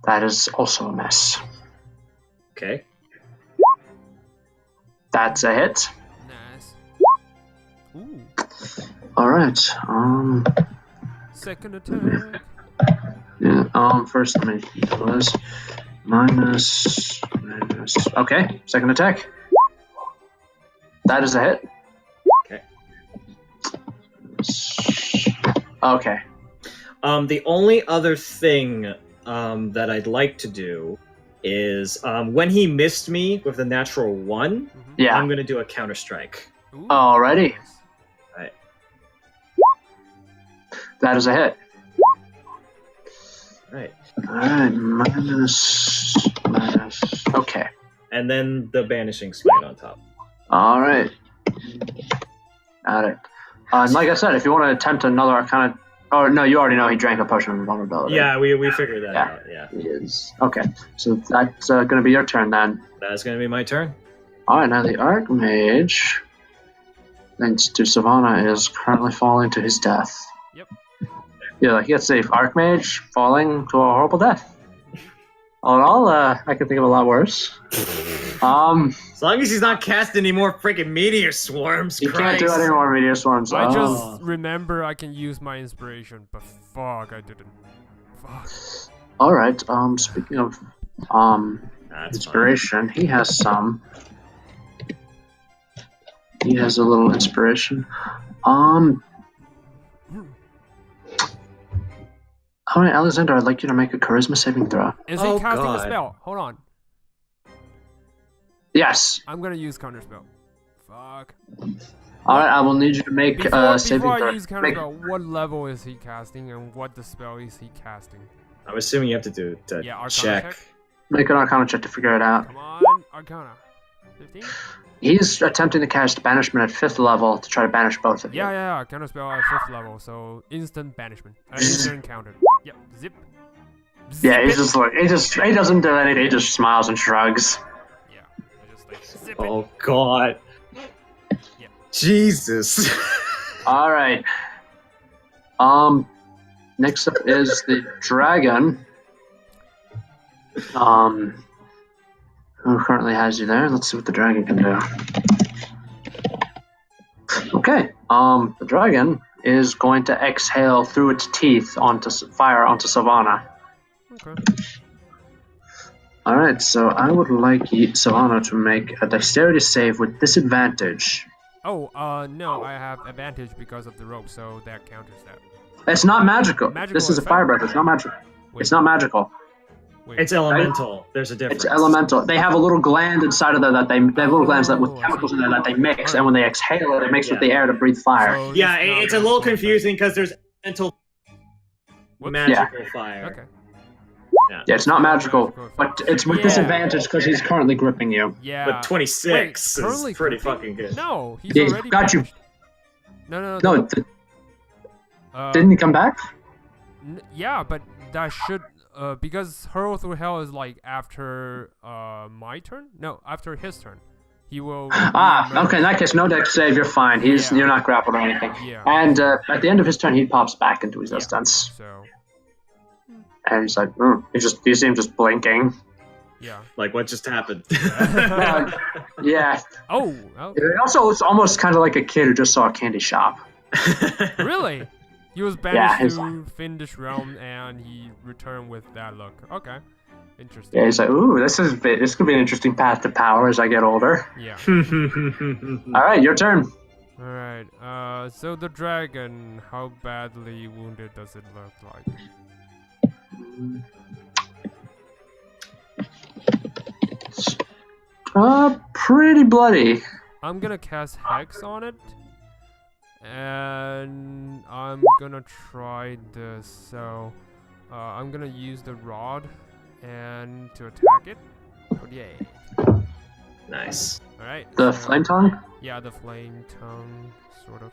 That is also a miss. Okay. That's a hit. Nice. Ooh. All right. Second attack. Yeah. First, let me do this. Minus. Okay. Second attack. That is a hit. Okay. Okay. The only other thing that I'd like to do is when he missed me with the natural 1, Yeah. I'm gonna do a counter strike. Ooh. Alrighty. Right. That is a hit. Right. Alright. Minus. Okay. And then the banishing smite on top. All right. Got it. And like I said, if you want to attempt another kind of... Oh, no, you already know he drank a potion of invulnerability. Yeah, we figured that Yeah. out. Yeah. He is. Okay. So that's going to be your turn then. That's gonna be my turn. All right, now the Archmage, thanks to Savannah, is currently falling to his death. Yep. Yeah, like, let's say Archmage falling to a horrible death. All in all, I can think of a lot worse. As long as he's not casting any more freaking meteor swarms, You can't do any more meteor swarms. I just remember I can use my inspiration, but fuck, I didn't. Fuck. All right. Speaking of That's inspiration, he has some. He has a little inspiration. All right, Alexander, I'd like you to make a charisma saving throw. Is he casting a spell? Hold on. Yes. I'm gonna use counterspell. Fuck. All right, I will need you to make a saving Before throw. I use counterspell, what level is he casting and what the spell is he casting? I'm assuming you have to do to Yeah, Arcana check. Make an Arcana check to figure it out. Come on, Arcana. 15? He's attempting to cast banishment at 5th level to try to banish both of you. Yeah. Counterspell at 5th level, so instant banishment. Instant encounter. Yep. Zip. Yeah, he's just like he doesn't do anything. He just smiles and shrugs. Yeah. I just like zip it. Oh God. Yeah. Jesus. All right. Next up is the dragon. Who currently has you there? Let's see what the dragon can do. Okay. The dragon is going to exhale through its teeth onto fire onto Savannah. Okay. All right. So I would like Savannah to make a dexterity save with disadvantage. Oh, no, I have advantage because of the rope, so that counters that. It's not magical. This is a effect? fire breath. It's not magical. Wait, It's not magical. wait. It's elemental. There's a difference. It's elemental. They have a little gland inside of there that they have little glands that with Oh, I chemicals see. in there that they mix, and when they exhale it, it makes with Yeah. the air to breathe fire. So Yeah, it's not it's a little magical effect. confusing because there's elemental Whoops. magical fire. Okay. Yeah, it's not magical, but it's with Yeah. disadvantage because he's currently gripping you. Yeah. But 26 Wait, is currently pretty gripping? fucking good. No, he's Yeah, already got you. banished. No. No, didn't he come back? Yeah, but that should because hurl through hell is like after my turn. No, after his turn, he will. Okay. In that case, no dex save. You're fine. Yeah. You're not grappled or anything. Yeah. And at the end of his turn, he pops back into existence, So and he's like, he seems just blinking. yeah. Like what just happened? Yeah. Oh. Okay. It also, it's almost kind of like a kid who just saw a candy shop. Really? He was Yeah, banished he's to Finnish realm, and he returned with that look. Okay, interesting. Yeah, he's like, ooh, this could be an interesting path to power as I get older. Yeah. All right, your turn. All right. So the dragon, how badly wounded does it look like? Pretty bloody. I'm gonna cast Hex on it, and I'm gonna try this. So, I'm gonna use the rod and to attack it. Oh yay! Nice. All right. The so- flame tongue. Yeah, the flame tongue, sort of.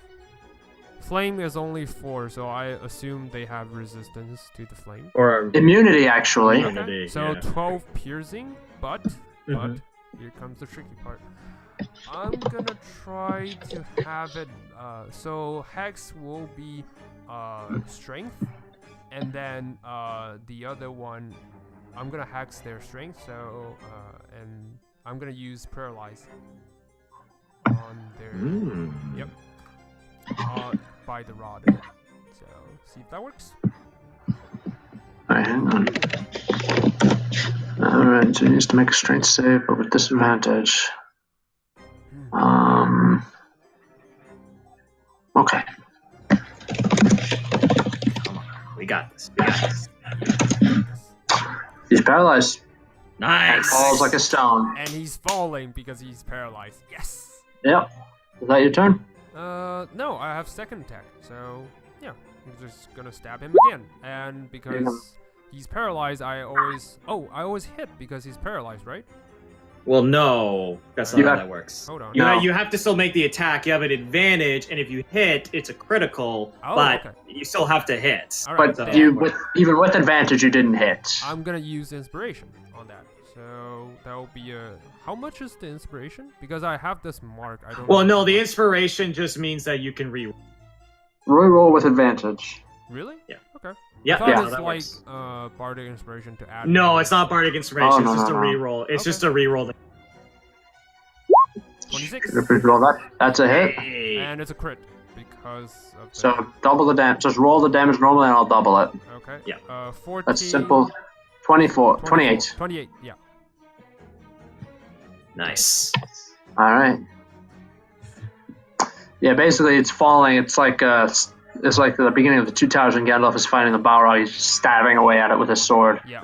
Flame is only 4, so I assume they have resistance to the flame. Or Immunity, actually. Yeah. Immunity, So yeah. 12 piercing, but here comes the tricky part. I'm gonna try to have it. So Hex will be strength, and then the other one, I'm gonna hex their strength. So and I'm gonna use paralyze on their. Yep. By the rod. So see if that works. Alright, hang on. Alright, so he needs to make a strength save, but with disadvantage. Okay. we got this. We got this. He's paralyzed. Nice. Falls like a stone. And he's falling because he's paralyzed. Yes. Yep. Is that your turn? No, I have second attack. So yeah, I'm just gonna stab him again. And because he's paralyzed, I always hit because he's paralyzed, right? Well, no, that's not how that works. Hold on. You have to still make the attack. You have an advantage, and if you hit, it's a critical. Oh, but okay. you still have to hit. All right, But then even with advantage, you didn't hit. I'm gonna use inspiration on that. So that will be a. How much is the inspiration? Because I have this mark. I don't. Well, know no, the how much. inspiration just means that you can re. Reroll with advantage. Really? Yeah. Okay. Yeah, I thought yeah, it's that like works. bardic inspiration to add. No, more. it's not bardic inspiration. Oh, it's no, just no, a no. reroll. It's Okay. just a reroll. 26. Roll that. That's a hit. Hey. And it's a crit because of the... So double the damage. Just roll the damage normally, and I'll double it. Okay. Yeah. 14. That's simple. 24, 28. 28. Yeah. Nice. All right. Yeah, basically it's falling. It's like the beginning of the Two Towers when Gandalf is fighting the Balrog. He's stabbing away at it with his sword. Yeah.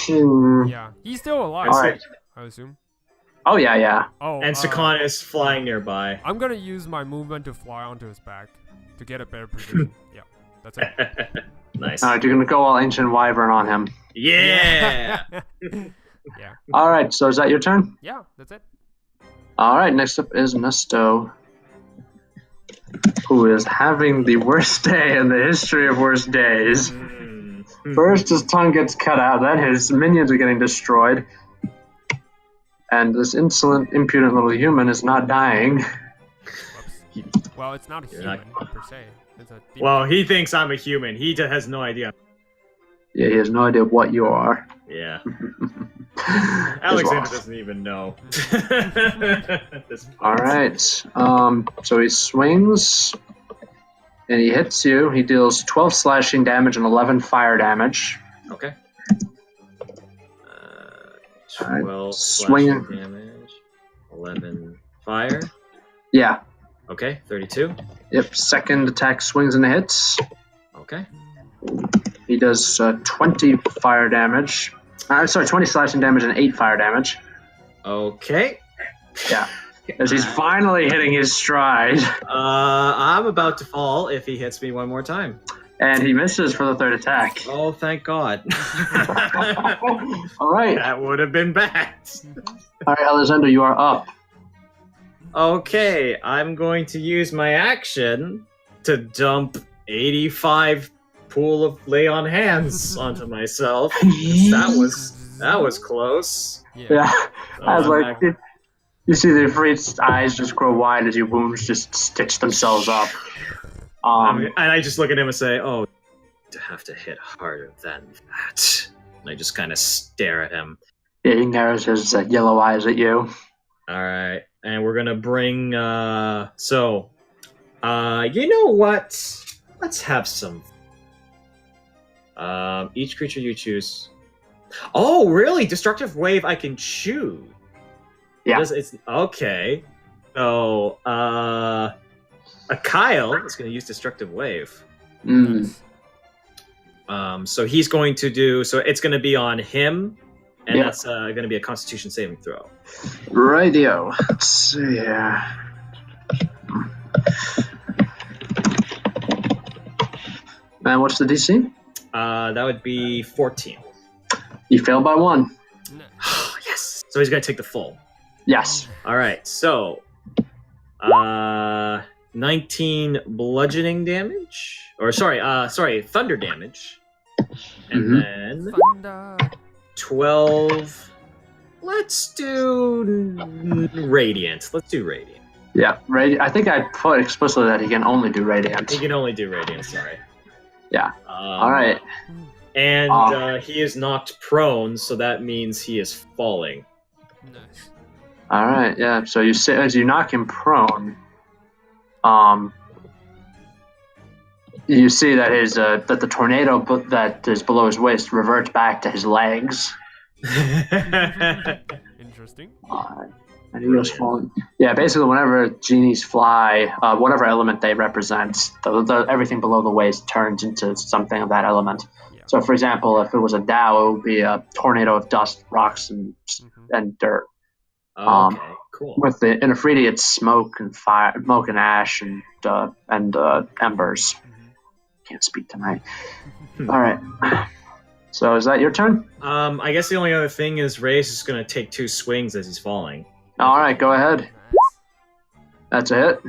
All Yeah. He's still alive. right. I assume. Oh yeah. Oh. And Sakon is flying nearby. I'm gonna use my movement to fly onto his back to get a better position. Yeah. That's it. Nice. All right, you're gonna go all ancient wyvern on him. Yeah. Yeah. All right. So is that your turn? Yeah. That's it. All right. Next up is Nesto, who is having the worst day in the history of worst days. First, his tongue gets cut out. Then his minions are getting destroyed. And this insolent, impudent little human is not dying. Whoops. Well, it's not a You're human not- per se. It's a demon. Well, he thinks I'm a human. He has no idea. Yeah, he has no idea what you are. Yeah. He's Alexander lost. doesn't even know. All right. So he swings, and he hits you. He deals 12 slashing damage and 11 fire damage. Okay. Alright, 12 swinging. slashing damage, 11 fire. Yeah. Okay, 32. Yep. Second attack swings and hits. Okay. He does 20 fire damage. 20 slashing damage and 8 fire damage. Okay. Yeah. As he's finally hitting his stride. I'm about to fall if he hits me one more time. And he misses for the third attack. Oh, thank God. All right. That would have been bad. All right, Alexander, you are up. Okay, I'm going to use my action to dump 85 pool of lay on hands onto myself. That was close. Yeah. I was I'm like, you see the Ifrit's eyes just grow wide as your wounds just stitch themselves up. and I just look at him and say, "Oh, to have to hit harder than that." And I just kind of stare at him. Yeah, he narrows his yellow eyes at you. All right, and we're gonna bring. You know what? Let's have some. Each creature you choose. Oh, really? Destructive wave. I can choose. Yeah. It's okay. So, a Kyle is going to use destructive wave. Mm. So he's going to do. So it's going to be on him, and Yeah. that's going to be a Constitution saving throw. Radio. Let's see here. And what's the DC? That would be 14. You failed by 1. Yes. So he's going to take the full. Yes. All right. So, 19 bludgeoning damage, or sorry, thunder damage, and Mhm. then Thunder. 12. Let's do radiant. Let's do radiant. Yeah. I think I put explicitly that he can only do radiant. He can only do radiant. Sorry. Yeah. All right. And he is knocked prone, so that means he is falling. Nice. All right. Yeah. So you say as you knock him prone, you see that his that the tornado that is below his waist reverts back to his legs. Interesting. And he goes falling. Yeah, basically, whenever genies fly, whatever element they represent, everything below the waist turns into something of that element. Yeah. So, for example, if it was a Dow, it would be a tornado of dust, rocks, and dirt. Okay, cool. With the in Afridi, it's smoke and fire, smoke and ash, and embers. Can't speak tonight. All right. So, is that your turn? I guess the only other thing is Reyes is going to take 2 swings as he's falling. All right, go ahead. That's a hit.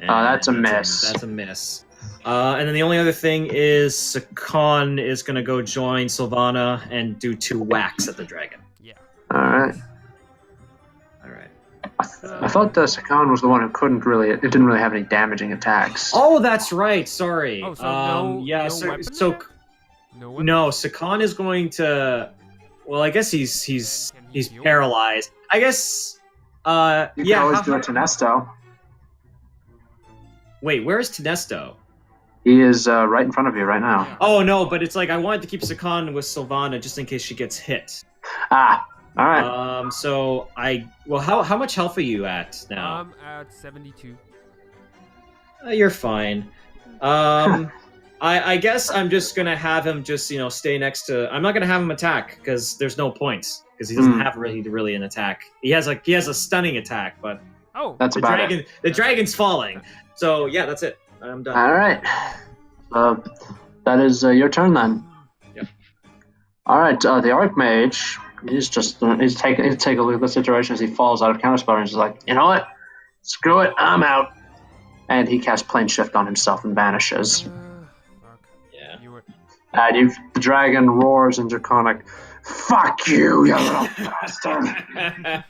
And That's a miss. That's a miss. And then the only other thing is Sakon is going to go join Sylvana and do 2 whacks at the dragon. Yeah. All right. All right. I I thought the Sakan was the one who couldn't really. It didn't really have any damaging attacks. Oh, that's right. Sorry. Oh, so yeah. no weapon So attack? No weapon? no, Sakan is going to. Well, I guess he's Can he heal? paralyzed. I guess. You can Yeah. always do it to Nesto. Wait, where's Tenesto? He is right in front of you right now. Yeah. Oh no, but it's like I wanted to keep Sakan with Sylvana just in case she gets hit. Ah, all right. So how much health are you at now? I'm at 72. You're fine. I guess I'm just gonna have him just stay next to. I'm not gonna have him attack because there's no points because he doesn't have really an attack. He has a stunning attack, but Oh, That's about it. the dragon's falling. So yeah, that's it. I'm done. All right. That is your turn then. Yep. All right. The Archmage. He's taking a look at the situation as he falls out of counterspell and he's like, you know what? Screw it. I'm out. And he casts Plane Shift on himself and vanishes. fuck. Yeah. You were... The dragon roars in Draconic. Fuck you, you little bastard.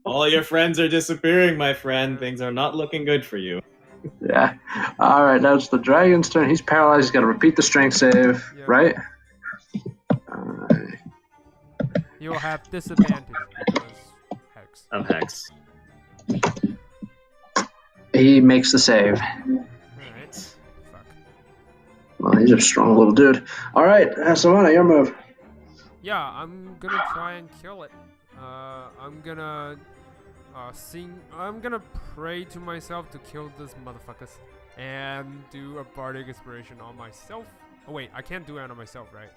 All your friends are disappearing, my friend. Things are not looking good for you. Yeah. All right. Now it's the dragon's turn. He's paralyzed. He's got to repeat the strength save, Yeah. right? You'll have disadvantage because Hex. Of Hex. He makes the save. Alright. Fuck. Well, he's a strong little dude. All right, Savannah, your move. Yeah, I'm gonna try and kill it. I'm gonna I'm gonna pray to myself to kill this motherfuckers and do a bardic inspiration on myself. Oh wait, I can't do it on myself, right?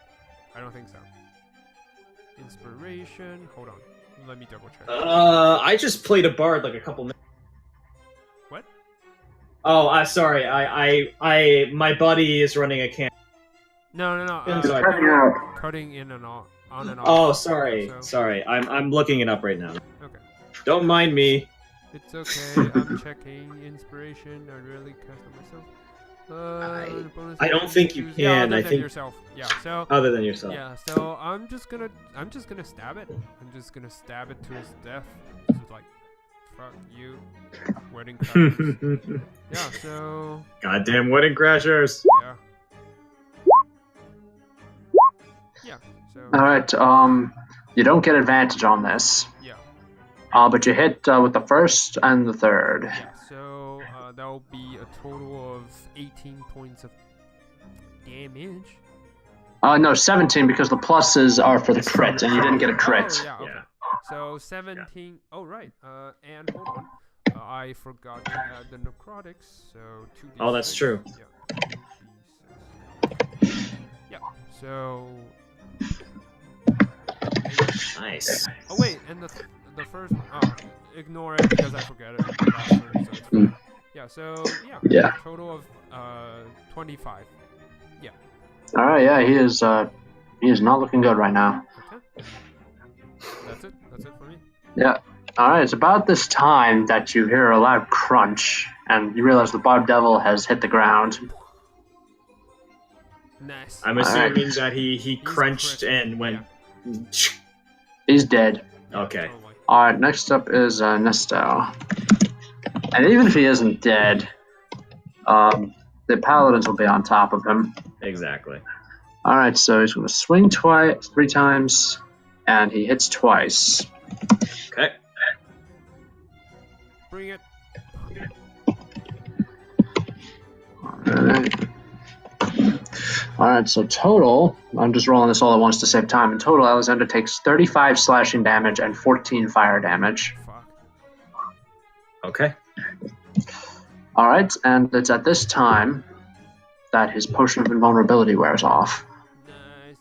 I don't think so. Inspiration. Hold on. Let me double check. I just played a bard like a couple minutes. What? Oh, sorry. I my buddy is running a camp. No. Sorry. Cutting in and on and off. Oh, sorry. So- Sorry. I'm looking it up right now. Okay. Don't mind me. It's okay. I'm checking inspiration. I really cast on myself. Bonus I don't think you choose- can. Yeah, other I than think- yourself. Yeah. So. Other than yourself. Yeah. So I'm just gonna stab it. I'm just gonna stab it to his death. Just like, fuck you, wedding crashers. Yeah. So. Goddamn wedding crashers. Yeah. Yeah. So. All right. You don't get advantage on this. Yeah. But you hit with the first and the third. Yeah. So that will be a total of 18 points of damage. No, 17 because the pluses are for the crit, and you didn't get a crit. Oh, yeah, okay. Yeah. So 17. Oh, right. And hold on. I forgot to add the necrotics. So 2d6. Oh, that's true. Yeah. 2d6. Yeah. So. Nice. Oh wait, and the first. Oh, ignore it because I forgot it. Last turn, so it's fine. Yeah. So yeah. Yeah. Total of 25. All right. Yeah, he is not looking good right now. Okay. That's it. That's it for me. Yeah. All right. It's about this time that you hear a loud crunch, and you realize the Barb Devil has hit the ground. Nice. I'm assuming that he crunched crit. and went. He's dead. Okay. Totally. All right. Next up is Nesto, and even if he isn't dead, the Paladins will be on top of him. Exactly. All right. So he's going to swing three times, and he hits twice. Okay. Bring it. All right, so total, I'm just rolling this all at once to save time. In total, Alexander takes 35 slashing damage and 14 fire damage. Fuck. Okay. All right, and it's at this time that his potion of invulnerability wears off. Nice.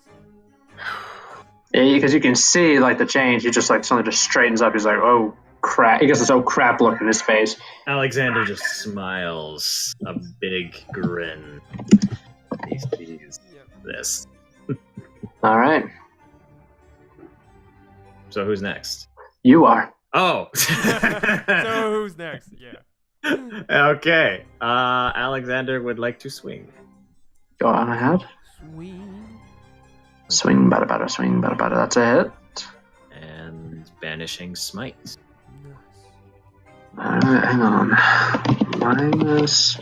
Yeah, because you can see like the change. He just like suddenly just straightens up. He's like, oh crap! He gets this oh crap look in his face. Alexander just smiles a big grin. He sees Yep. this. All right, So who's next? you are. Oh. So who's next? Yeah. Okay. Alexander would like to swing. Go on ahead. Swing. Swing, better, swing, better. That's a hit. And banishing smite. Nice. Alright, hang on. Minus.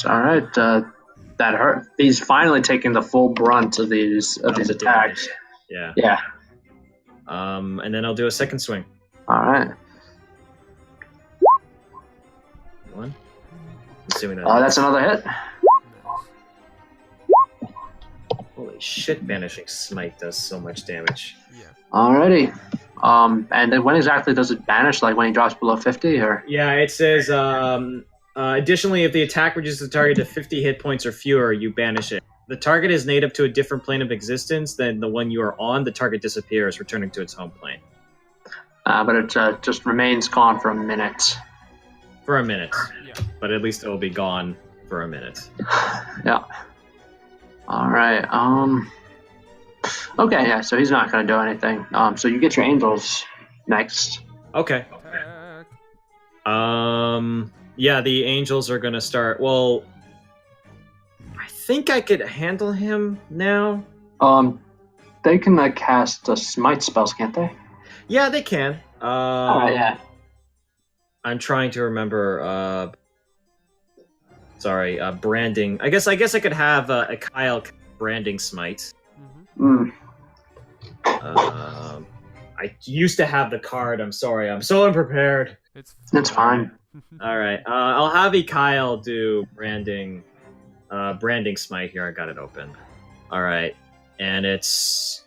Alright, that hurt. He's finally taking the full brunt of these attacks. Yeah. Yeah. And then I'll do a second swing. Alright. One. Assuming that. That's another hit. Holy shit! Vanishing Smite does so much damage. Yeah. Alrighty. And then when exactly does it banish? Like when he drops below 50, or? Yeah, it says. Additionally, if the attack reduces the target to 50 hit points or fewer, you banish it. The target is native to a different plane of existence than the one you are on. The target disappears, returning to its home plane. But it just remains gone for a minute. For a minute. Yeah. But at least it will be gone for a minute. Yeah. Alright, okay, yeah, so he's not gonna do anything. So you get your angels next. Okay. Attack. Yeah, the angels are gonna start. Well, I think I could handle him now. They can cast smite spells, can't they? Yeah, they can. Alright, yeah. I'm trying to remember. Branding. I guess I could have a Kyle branding smite. Mm-hmm. I used to have the card. I'm sorry. I'm so unprepared. It's fine. All right. I'll have Kyle do branding smite here. I got it open. All right, and it's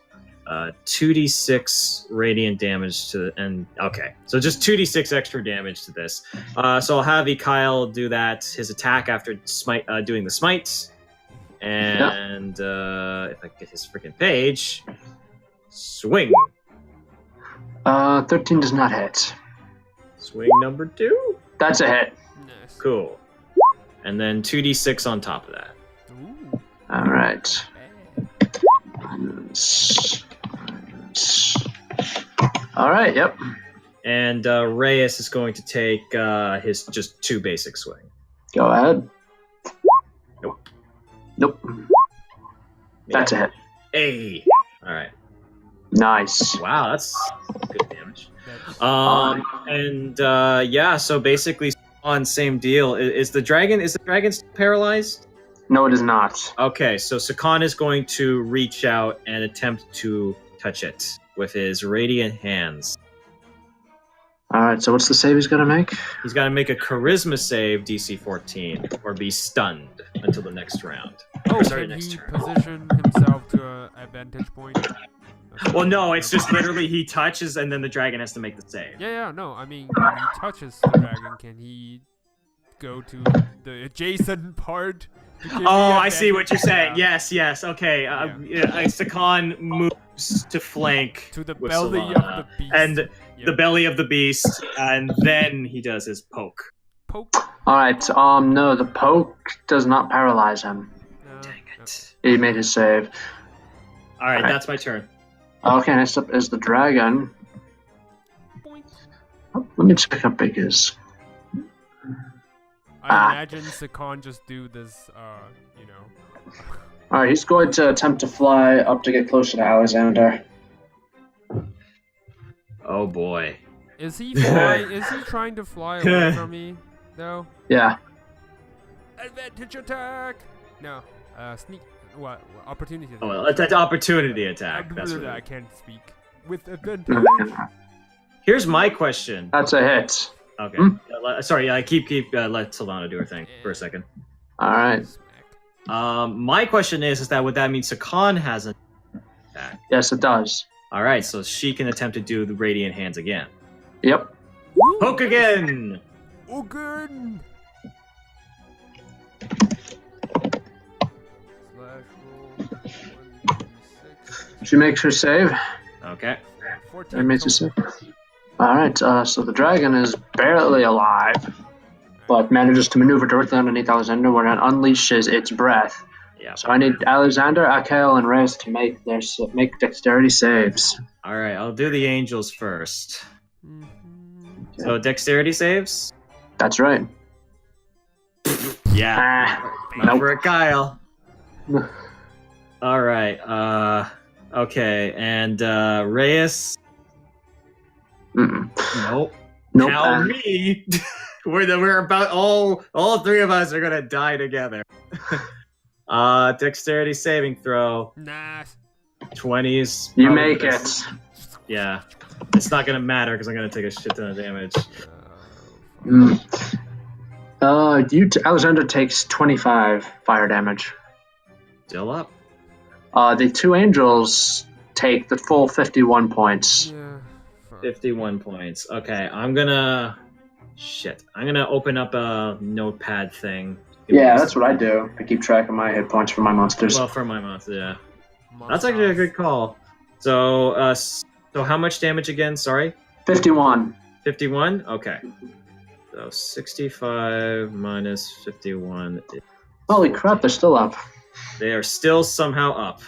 2d6 radiant damage okay, so just 2d6 extra damage to this. So I'll have Kyle do that, his attack after smite, doing the smite, and if I get his freaking page, swing. 13 does not hit. Swing number 2. That's a hit. Nice. Cool. And then 2d6 on top of that. Ooh. Alright. Alright, yep. And Reyes is going to take his just 2 basic swing. Go ahead. Nope. Nope. That's a hit. Hey. All right. Nice. Wow, that's good damage. That's Yeah. So basically, on same deal. Is the dragon still paralyzed? No, it is not. Okay, so Sakan is going to reach out and attempt to touch it with his radiant hands. Alright, so what's the save he's gonna make? He's got to make a charisma save, DC 14, or be stunned until the next round. Sorry, can next he turn. position himself to an advantage point? Well, no, it's just literally he touches and then the dragon has to make the save. Yeah, no, I mean, when he touches the dragon, can he go to the adjacent part? to give me Oh, I see what you're advantage? saying. Yeah. Yes, okay. Sakan moves to flank To the with belly Solana, of the beast. and Yep. the belly of the beast, and then he does his poke. Poke. Alright, no, the poke does not paralyze him. No, Dang no. it. He made his save. All right, Alright. that's my turn. Okay, next up is the dragon. Boink. Oh, let me check how big it is. I imagine Sakan just do this, you know. Alright, he's going to attempt to fly up to get closer to Alexander. Oh boy. Is he trying to fly away from me, though? Yeah. Advantage attack! No. Sneak. What? Opportunity attack. Oh, well, that's an opportunity attack. That's what I it is. can't speak. With advantage. Here's my question. That's a hit. Okay. Hmm? Sorry, I keep let Solana do her thing for a second. Alright. Smack. My question is that would that mean Sakan has an attack? Yes, it does. All right, so she can attempt to do the radiant hands again. Yep. Ooh, Poke nice. again. Again. Slash roll 1d6. She makes her save. Okay. 14 It makes her total. save. Alright, so the dragon is barely alive, but manages to maneuver directly underneath Alexander when it unleashes its breath. Yeah. So I need Alexander, Akael, and Reyes to make dexterity saves. All right, I'll do the angels first. Mhm. So dexterity saves. That's right. Yeah. Nope. Over at Kyle. All right. Okay, and Reyes. Mm-mm. Nope. Nope. How me? we're about all three of us are gonna die together. Dexterity saving throw. Nice. 20s. You probably make miss. it. Yeah. It's not gonna matter because I'm gonna take a shit ton of damage. Alexander takes 25 fire damage. Still up. The two angels take the full 51 points. Yeah. Fuck. 51 points. Okay, I'm gonna open up a notepad thing. Yeah, that's what I do. I keep track of my hit points for my monsters. Well, for my monster, yeah. That's actually a good call. So, so how much damage again? Sorry? 51. 51? Okay. So 65 minus 51. Holy crap, they're still up. They are still somehow up.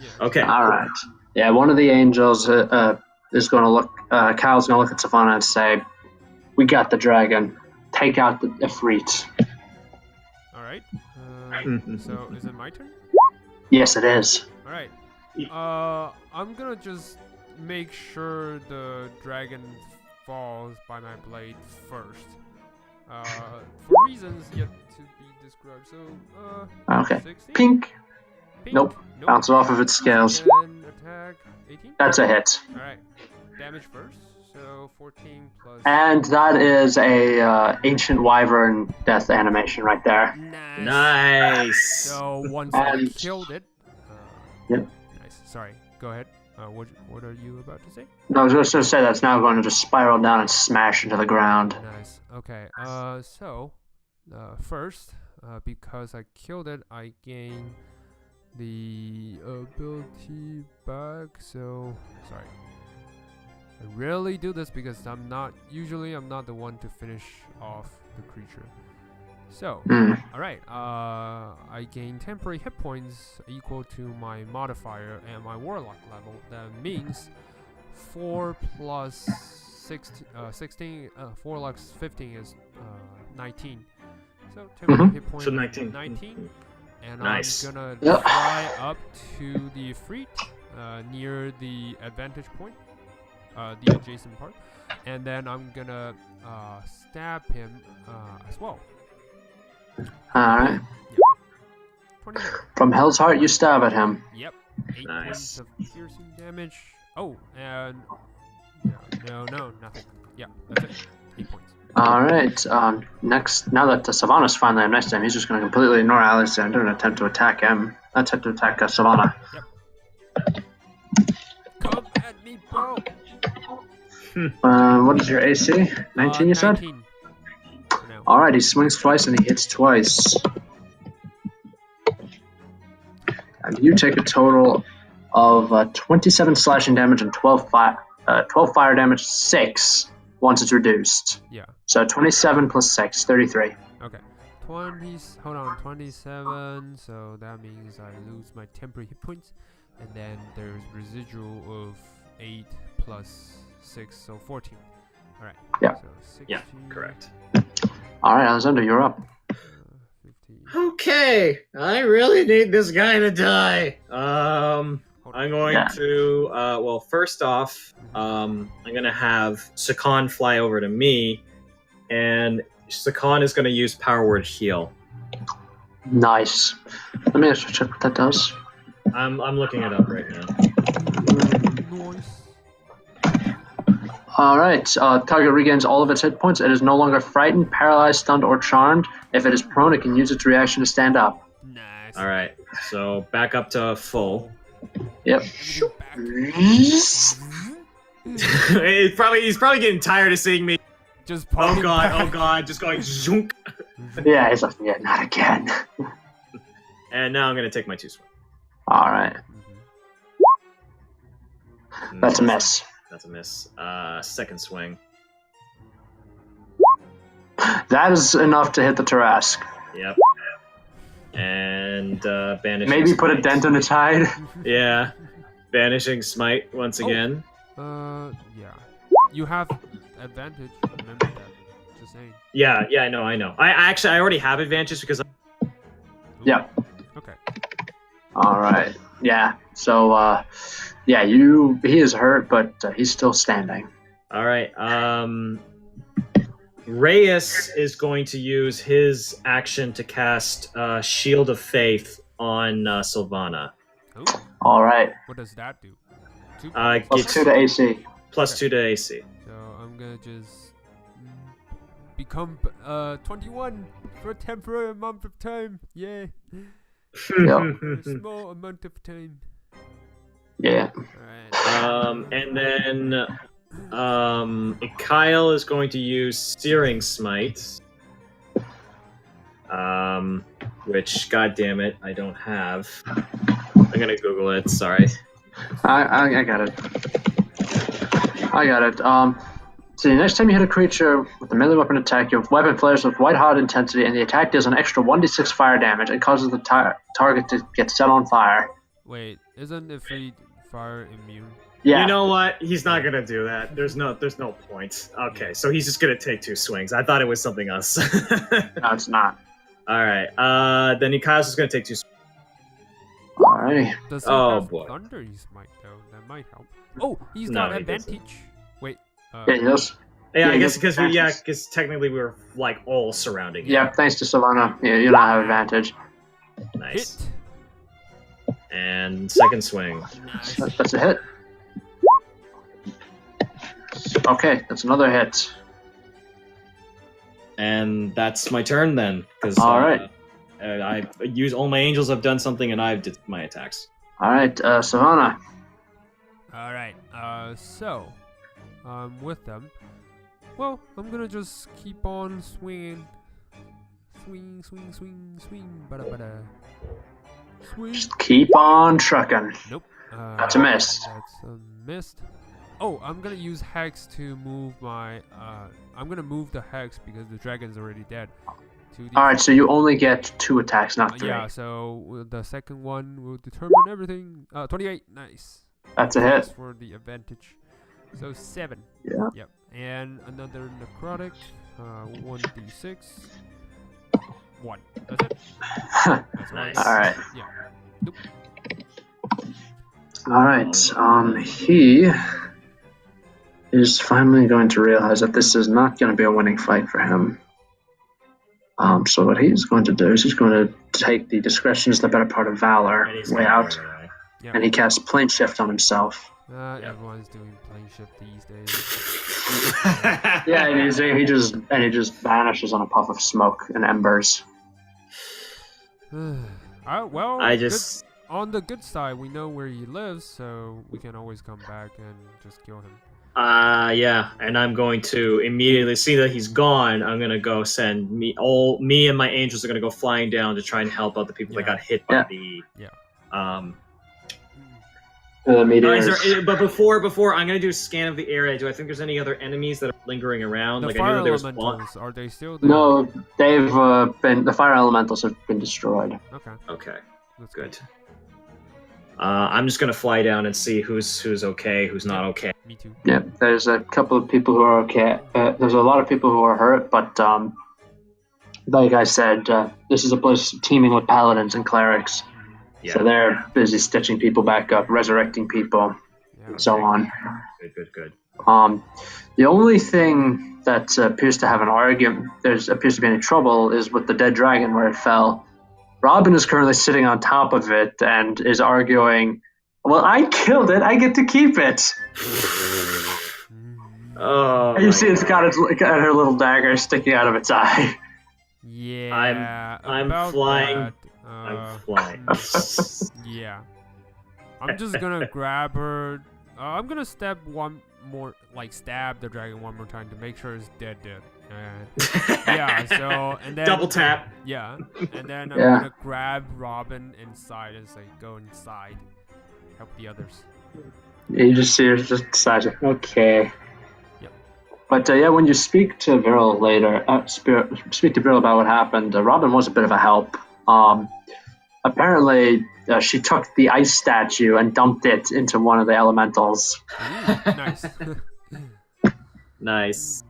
Yeah. Okay. All right. Yeah, one of the angels is going to look. Kyle's going to look at Savannah and say, "We got the dragon. Take out the Ifrit." All right. So is it my turn? Yes, it is. All right. I'm gonna just make sure the dragon falls by my blade first. For reasons yet to be described. So, Okay. 16? Pink. Nope. Bounce it off of its scales. And attack 18. That's a hit. All right. Damage first. So 14 plus. And that is a ancient wyvern death animation right there. Nice. So once I killed it. Yep. Nice. Sorry. Go ahead. What are you about to say? No, I was just going to say that's now going to just spiral down and smash into the ground. Nice. Okay. So first, because I killed it, I gain the ability back. So sorry. I rarely do this because I'm not the one to finish off the creature. So, alright, I gain temporary hit points equal to my modifier and my warlock level. That means 4 plus 16, 4 plus 15 is 19. So, temporary hit points So 19. 19. And Nice. I'm gonna fly up to the Ifrit near the advantage point, the adjacent part. And then I'm gonna stab him as well. Alright. 29. From Hell's Heart, you stab at him. Yep. 8 Nice. points of piercing damage. Oh, and no, nothing. Yeah, that's it. 8 points. Alright, next, now that Savannah's finally up next to him, he's just going to completely ignore Alexander and attempt to attack him. Attempt to attack Savannah. Yep. Come at me, bro. What is your AC? 19, you said? 19. No. Alright, he swings twice and he hits twice. And you take a total of 27 slashing damage and 12 fire damage, 6 once it's reduced. Yeah. So 27 plus 6, 33. Okay. 27. So that means I lose my temporary hit points, and then there's residual of 8 plus 6, so 14. All right. Yeah. So 16, Yeah, correct. Alright, Alexander, you're up. 50. Okay, I really need this guy to die. Hold on. I'm going Yeah. to, well, first off, I'm going to have Sakan fly over to me, and Sakan is going to use Power Word Heal. Nice. Let me just check what that does. I'm looking it up right now. Noise. Alright, target regains all of its hit points. It is no longer frightened, paralyzed, stunned, or charmed. If it is prone, it can use its reaction to stand up. Nice. All right, so back up to full. Yep. Everything back. He's probably getting tired of seeing me. Just Oh popping god, back. oh god, just going zounk. Yeah, he's like, yeah, not again. And now I'm going to take my 2 swing. Alright, that's a miss. That's a miss. Second swing. That is enough to hit the Tarrasque. Yep. And banishing. Maybe put a smite. dent in its hide. Yeah. Banishing smite once again. Yeah. You have advantage. Remember that. Just saying. Yeah, I know. I already have advantage because Yeah. Okay. Alright. Yeah. So, he is hurt, but he's still standing. All right. Reyes is going to use his action to cast Shield of Faith on Sylvana. Oh, All right. what does that do? Two Plus Plus Gets- 2 to AC. Plus 2 to AC. So I'm gonna just become 21 for a temporary amount of time. Yeah, for a small amount of time. Yeah. Alright. And then Kyle is going to use Searing Smite. Which, god damn it, I don't have. I'm gonna Google it, sorry. I got it. I got it. So the next time you hit a creature with a melee weapon attack, your weapon flares with white hot intensity, and the attack does an extra 1d6 fire damage and causes the target to get set on fire. Wait, isn't it free fire immune? Yeah. You know what? He's not gonna do that. There's no point. Okay, so he's just gonna take 2 swings. I thought it was something else. No, it's not. Alright, then Kyle's just gonna take 2 swings. Alrighty. Does he Oh, have boy. thunder smite though? That might help. Oh, he's No, got he doesn't. advantage. Wait. Yeah, yes. Yeah, I Yeah, guess he because has technically we were like all surrounding him. Yeah, thanks to Sylvana. Yeah, you don't have advantage. Nice. Hit. And second swing. Nice. That's a hit. Okay, that's another hit. And that's my turn then. Because All right. I use all my angels have done something and I've did my attacks. Alright, Sylvana. All right. So, with them, well, I'm gonna just keep on swinging. Swing, swing, swing, swing, bada bada. Swing. Just keep on trucking. Nope. That's a miss. That's a miss. Oh, I'm gonna use Hex to move my. I'm gonna move the Hex because the dragon's already dead. Alright, so you only get 2 attacks, not 3. Yeah, so the second one will determine everything. 28, nice. That's a Thanks hit. for the advantage. So 7. Yeah. Yep. And another necrotic. 1d6. 1. That's it. That's all. Nice. Alright. Yeah. Nope. Alright, he is finally going to realize that this is not going to be a winning fight for him. So what he's going to do is he's going to take the discretion is the better part of valor And he's way gonna out, run away. Yeah. and he casts plane shift on himself. Yep. Everyone's doing plane shift these days. Yeah, and he just vanishes on a puff of smoke and embers. Well, I good- just on the good side, we know where he lives, so we can always come back and just kill him. yeah, and I'm going to immediately see that he's gone. I'm gonna go send me and my angels are gonna go flying down to try and help out the people that Yeah. got hit by Yeah. the Yeah. The Oh, meteors. but before I'm gonna do a scan of the area. Do I think there's any other enemies that are lingering around? The Like I fire knew there was one. elementals, are they still there? No, they've been the fire elementals have been destroyed. Okay, Okay, that's good. I'm just gonna fly down and see who's okay, who's not okay. Me too. Yeah, there's a couple of people who are okay. There's a lot of people who are hurt, but like I said, this is a place teeming with paladins and clerics. Yeah, So they're busy stitching people back up, resurrecting people, Yeah. and so on. good. The only thing that appears to have an argument, appears to be any trouble, is with the dead dragon where it fell. Robin is currently sitting on top of it and is arguing, well, I killed it, I get to keep it. Oh, And you my see it's got her little dagger sticking out of its eye. Yeah. I'm about flying. that, I'm flying. Yeah. I'm just gonna grab her. I'm gonna stab the dragon one more time to make sure it's dead. Yeah, so, and then... Double tap. Yeah, and then I'm Yeah. gonna grab Robin inside and say, go inside. Help the others. You just see her just decides, okay. Yep. But yeah, when you speak to Viral later, speak to Viral about what happened, Robin was a bit of a help. Apparently, she took the ice statue and dumped it into one of the elementals. Ooh, nice. Nice.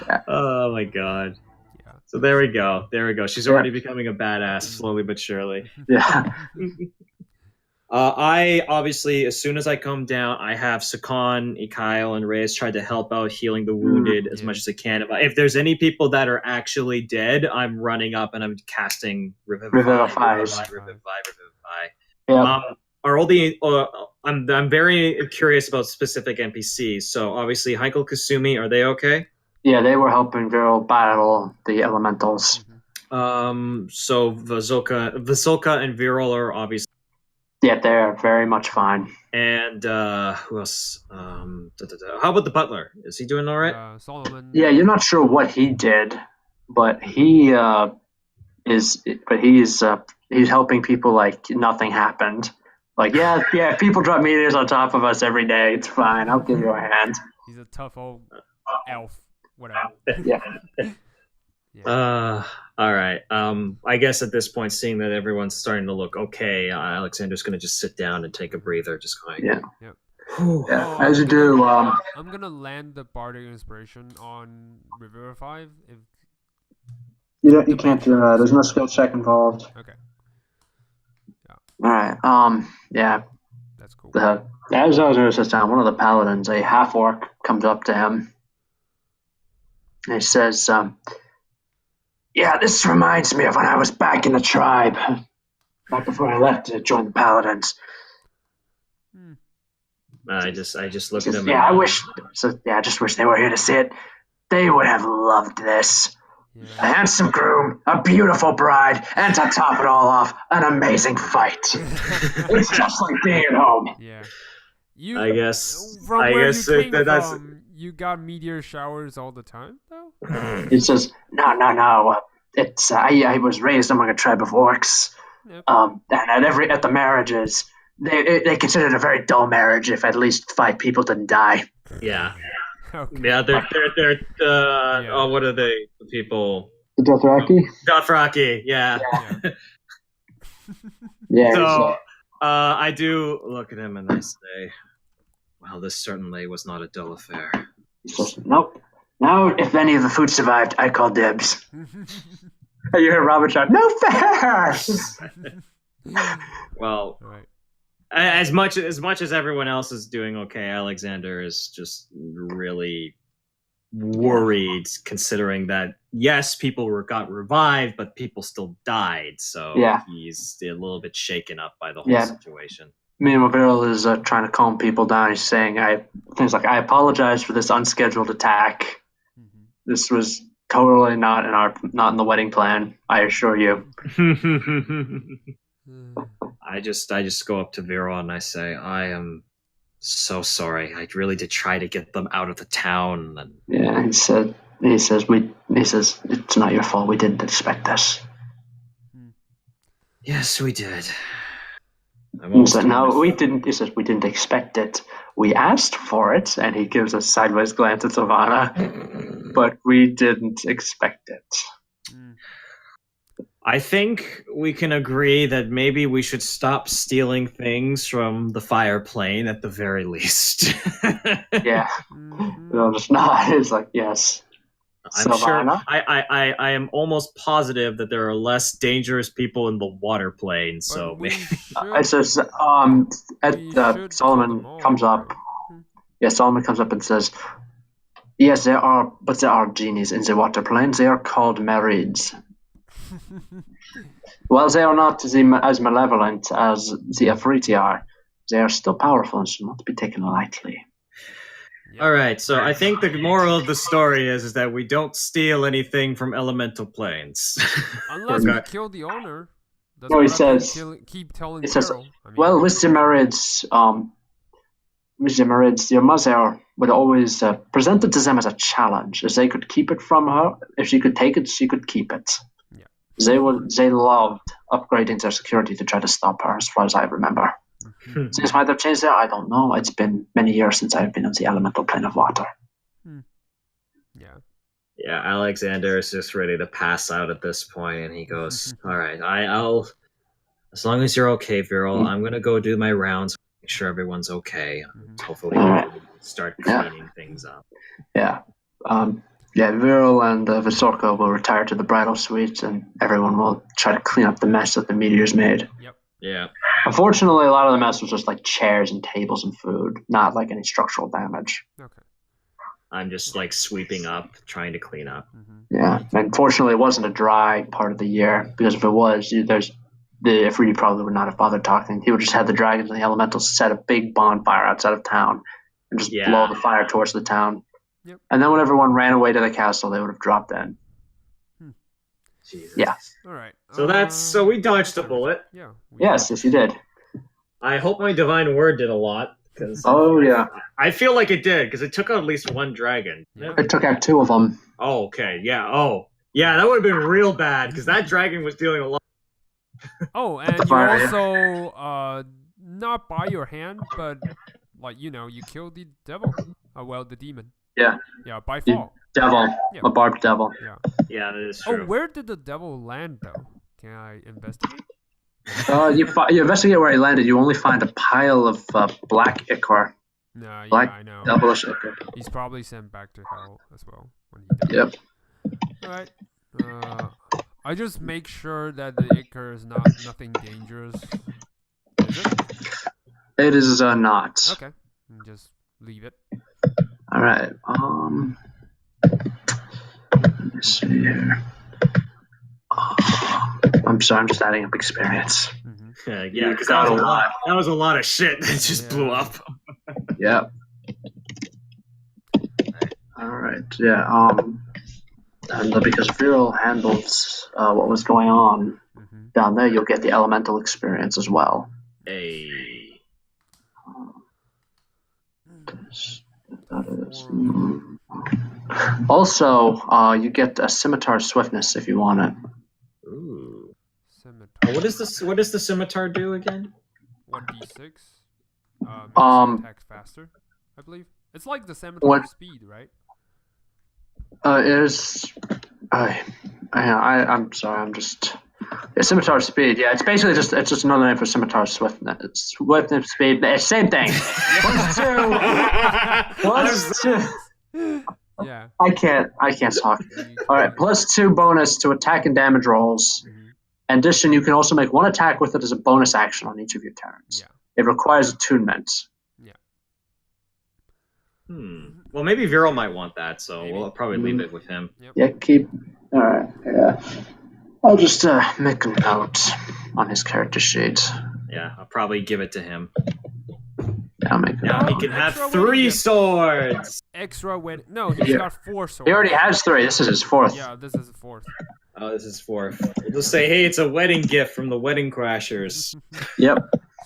Yeah. Oh my god. Yeah. So there we go. She's Yeah. already becoming a badass slowly but surely. Yeah. I obviously, as soon as I come down, I have Sakan, Ikael, and Reyes tried to help out healing the wounded as much as I can. If there's any people that are actually dead, I'm running up and I'm casting Revivify. Yeah. Are all the I'm very curious about specific NPCs. So obviously, Heikel, Kasumi, are they okay? Yeah, they were helping Viral battle the elementals. So Vasilka and Viral are obviously. Yeah, they're very much fine. And who else? How about the butler? Is he doing all right? Solomon. Yeah, you're not sure what he did, but he's helping people like nothing happened. Like, yeah, people drop meteors on top of us every day. It's fine. I'll give you a hand. He's a tough old elf. Whatever. Yeah. All right. I guess at this point, seeing that everyone's starting to look okay, Alexander's going to just sit down and take a breather, just going. Yeah. Yep. Yeah. As you do. I'm gonna land the bardic inspiration on Revivify. If you can't do that. There's no skill check involved. Okay. Yeah. All right. Yeah. That's cool. As Alexander sits down, one of the paladins, a half orc, comes up to him. And he says, yeah, this reminds me of when I was back in the tribe. Back before I left to join the paladins. I just look at him. Yeah, I just wish they were here to see it. They would have loved this. Yeah. A handsome groom, a beautiful bride, and to top it all off, an amazing fight. It's just like being at home. Yeah. I guess you got meteor showers all the time, though? He says, no. It's I was raised among a tribe of orcs. Yep. And at the marriages, they considered it a very dull marriage if at least 5 people didn't die. Yeah. Okay. Yeah, they're oh, what are they? The people. The Dothraki? Dothraki, yeah. Yeah. So I do look at him and I say, well, this certainly was not a dull affair. He says, nope. Now, if any of the food survived, I call dibs. You hear Robert shout, no fair! Well, right. As much as everyone else is doing okay, Alexander is just really worried, considering that, yes, people got revived, but people still died, so he's a little bit shaken up by the whole situation. Meanwhile, Viral is trying to calm people down. He's saying things like, I apologize for this unscheduled attack. Mm-hmm. This was totally not in the wedding plan, I assure you. I just go up to Viral and I say, I am so sorry. I really did try to get them out of the town. And... Yeah, he says it's not your fault. We didn't expect this. Yes, we did. He said, no, we didn't. He says we didn't expect it. We asked for it, and he gives a sideways glance at Savannah, but we didn't expect it. I think we can agree that maybe we should stop stealing things from the fire plane at the very least. Yeah. No, just not. It's like, yes. I'm Savannah? Sure. I am almost positive that there are less dangerous people in the water plane. So maybe. I says, Solomon comes up. Yeah, Solomon comes up and says, yes, there are genies in the water planes. They are called Marids. While they are not as malevolent as the Afriti are, they are still powerful and should not be taken lightly. All right, so I think the moral of the story is that we don't steal anything from elemental planes. Unless we kill the owner. That's no, he says. Keep telling it says, well, with the Marids, your mother would always present it to them as a challenge. If they could keep it from her, if she could take it, she could keep it. Yeah. They loved upgrading their security to try to stop her, as far as I remember. Since why they've changed that, I don't know. It's been many years since I've been on the elemental plane of water. Yeah, Alexander is just ready to pass out at this point, and he goes, all right, I'll as long as you're okay, Viral, I'm going to go do my rounds, make sure everyone's okay. Hopefully we can start cleaning things up. Yeah. Viral and Vasilka will retire to the bridal suite, and everyone will try to clean up the mess that the meteors made. Yep. Yeah. Unfortunately, a lot of the mess was just like chairs and tables and food, not like any structural damage. Okay. I'm just like sweeping up, trying to clean up. Yeah, unfortunately, it wasn't a dry part of the year because if it was, the Ifriti probably would not have bothered talking. He would just have the dragons and the elementals set a big bonfire outside of town and just blow the fire towards the town. Yep. And then when everyone ran away to the castle, they would have dropped in. Jesus. Yeah. All right. So we dodged a bullet. Yeah. Yes, you did. I hope my divine word did a lot because Oh yeah, I feel like it did because it took out at least one dragon. Yeah. it took out 2 of them. Oh, okay. Yeah. Oh, yeah. That would have been real bad because that dragon was dealing a lot. Oh, and you fire, yeah. also not by your hand, but like you killed the devil. Well, the demon. Yeah. Yeah, by fall. Devil, Yeah. a barbed devil. Yeah. Yeah, that is Oh, true. where did the devil land though? Can I investigate? You investigate where he landed. You only find a pile of black ichor. No, yeah, Black I know. devilish ichor. He's probably sent back to hell as well when he died. Yep. All right. I just make sure that the ichor is nothing dangerous. Is it? It is not. Okay. Just leave it. All right. Let me see here. I'm sorry. I'm just adding up experience. Yeah, because that was a lot. That was a lot of shit that just blew Yeah. up. Yep. All right. Yeah. And because Viral handles what was going on down there, you'll get the elemental experience as well. Hey. Also, you get a scimitar swiftness if you want it. Ooh. Scimitar. What does the scimitar do again? 1d6. Makes you attack faster, I believe. It's like the scimitar speed, right? I'm sorry. I'm just. Scimitar speed. Yeah, it's basically just another name for scimitar swiftness. It's swiftness speed. It's same thing. +2. Yeah. I can't talk. All right, +2 bonus to attack and damage rolls. In addition, you can also make 1 attack with it as a bonus action on each of your turns. Yeah. It requires attunement. Yeah. Well, maybe Viral might want that, so we'll probably leave it with him. Yep. Yeah, keep. All right. Yeah. I'll just make a note on his character sheet. Yeah, I'll probably give it to him. Yeah, I'll make a Now note. he can have 3 swords. Extra wedding. No, he's got 4 swords. He already has 3. This is his 4th. Yeah, this is the 4th. Oh, this is 4th. We'll just say, hey, it's a wedding gift from the Wedding Crashers. Yep.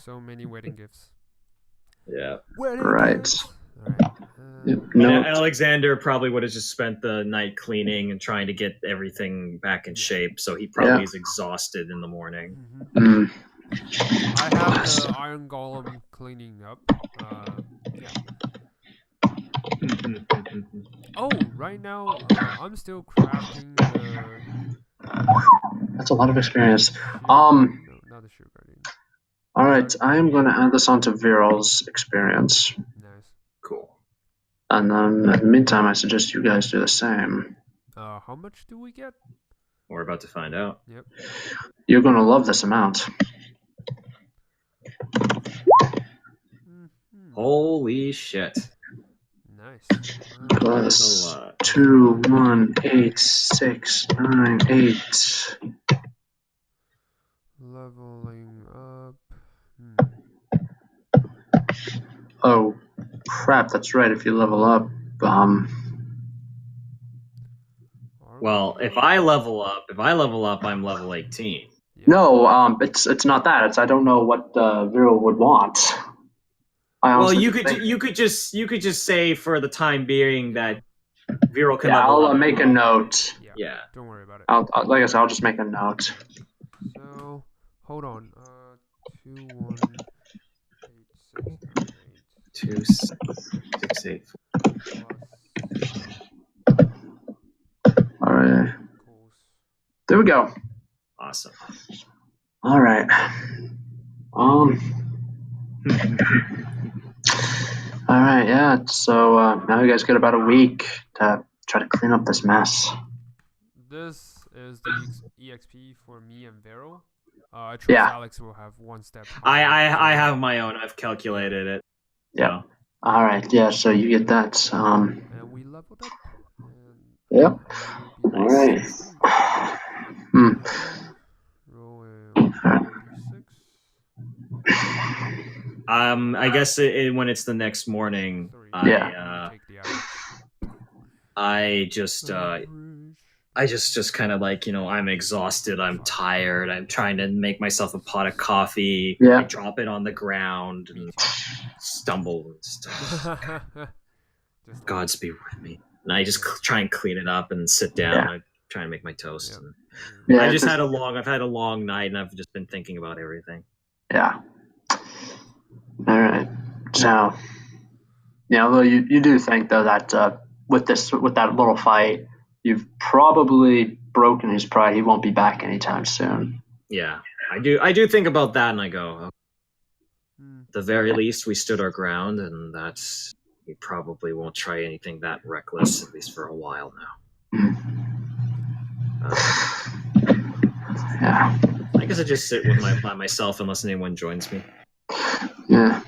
So many wedding gifts. Yeah. Wedding Right. gifts. All right. Yep. No. No. Alexander probably would have just spent the night cleaning and trying to get everything back in shape, so he probably is exhausted in the morning. Mm. I have the iron golem cleaning up. Yeah. Oh, right now I'm still crafting the. That's a lot of experience. No, not the sugar guardian. All right, I am going to add this onto Viral's experience, Nice. Cool. and then in the meantime, I suggest you guys do the same. How much do we get? We're about to find out. Yep. You're going to love this amount. Holy shit. Nice. Plus 2, 1, 8, 6, 9, 8. Leveling up. Oh, crap! That's right. If you level up, Well, if I level up, I'm level 18. Yeah. no, it's not that. It's I don't know what Viral would want. Well, you could just say for the time being that Viral can level I'll up. make a note. Yeah. Don't worry about it. Like I said, I'll just make a note. So, hold on. 2, 1, 8, 6, 2, 6, 8, 4. All right, Cool. there we go. Awesome. All right. All right, yeah. So now you guys get about a week to try to clean up this mess. This is the EXP for me and Vero. I trust Yeah. Alex will have one step. I higher, so- have my own. I've calculated it. Yeah. So. All right. Yeah. So you get that. And we leveled up. And Yep. I will be All level right. 16. Hmm. Roll a 36. I guess when it's the next morning, 3. Yeah. Take the average. I just kind of like, I'm exhausted, I'm tired, I'm trying to make myself a pot of coffee, Yeah. I drop it on the ground Me and too. stumble and stuff. Just like, Gods be with me. And I just try and clean it up and sit down. Yeah. I try and make my toast. Yeah. And Yeah. I've had a long night and I've just been thinking about everything. Yeah. All right. So, yeah, although you do think though that with that little fight, you've probably broken his pride. He won't be back anytime soon. Yeah. I do think about that and I go, oh, hmm. at the very least we stood our ground and that's we probably won't try anything that reckless, at least for a while now. Yeah. I guess I just sit by myself unless anyone joins me. Yeah.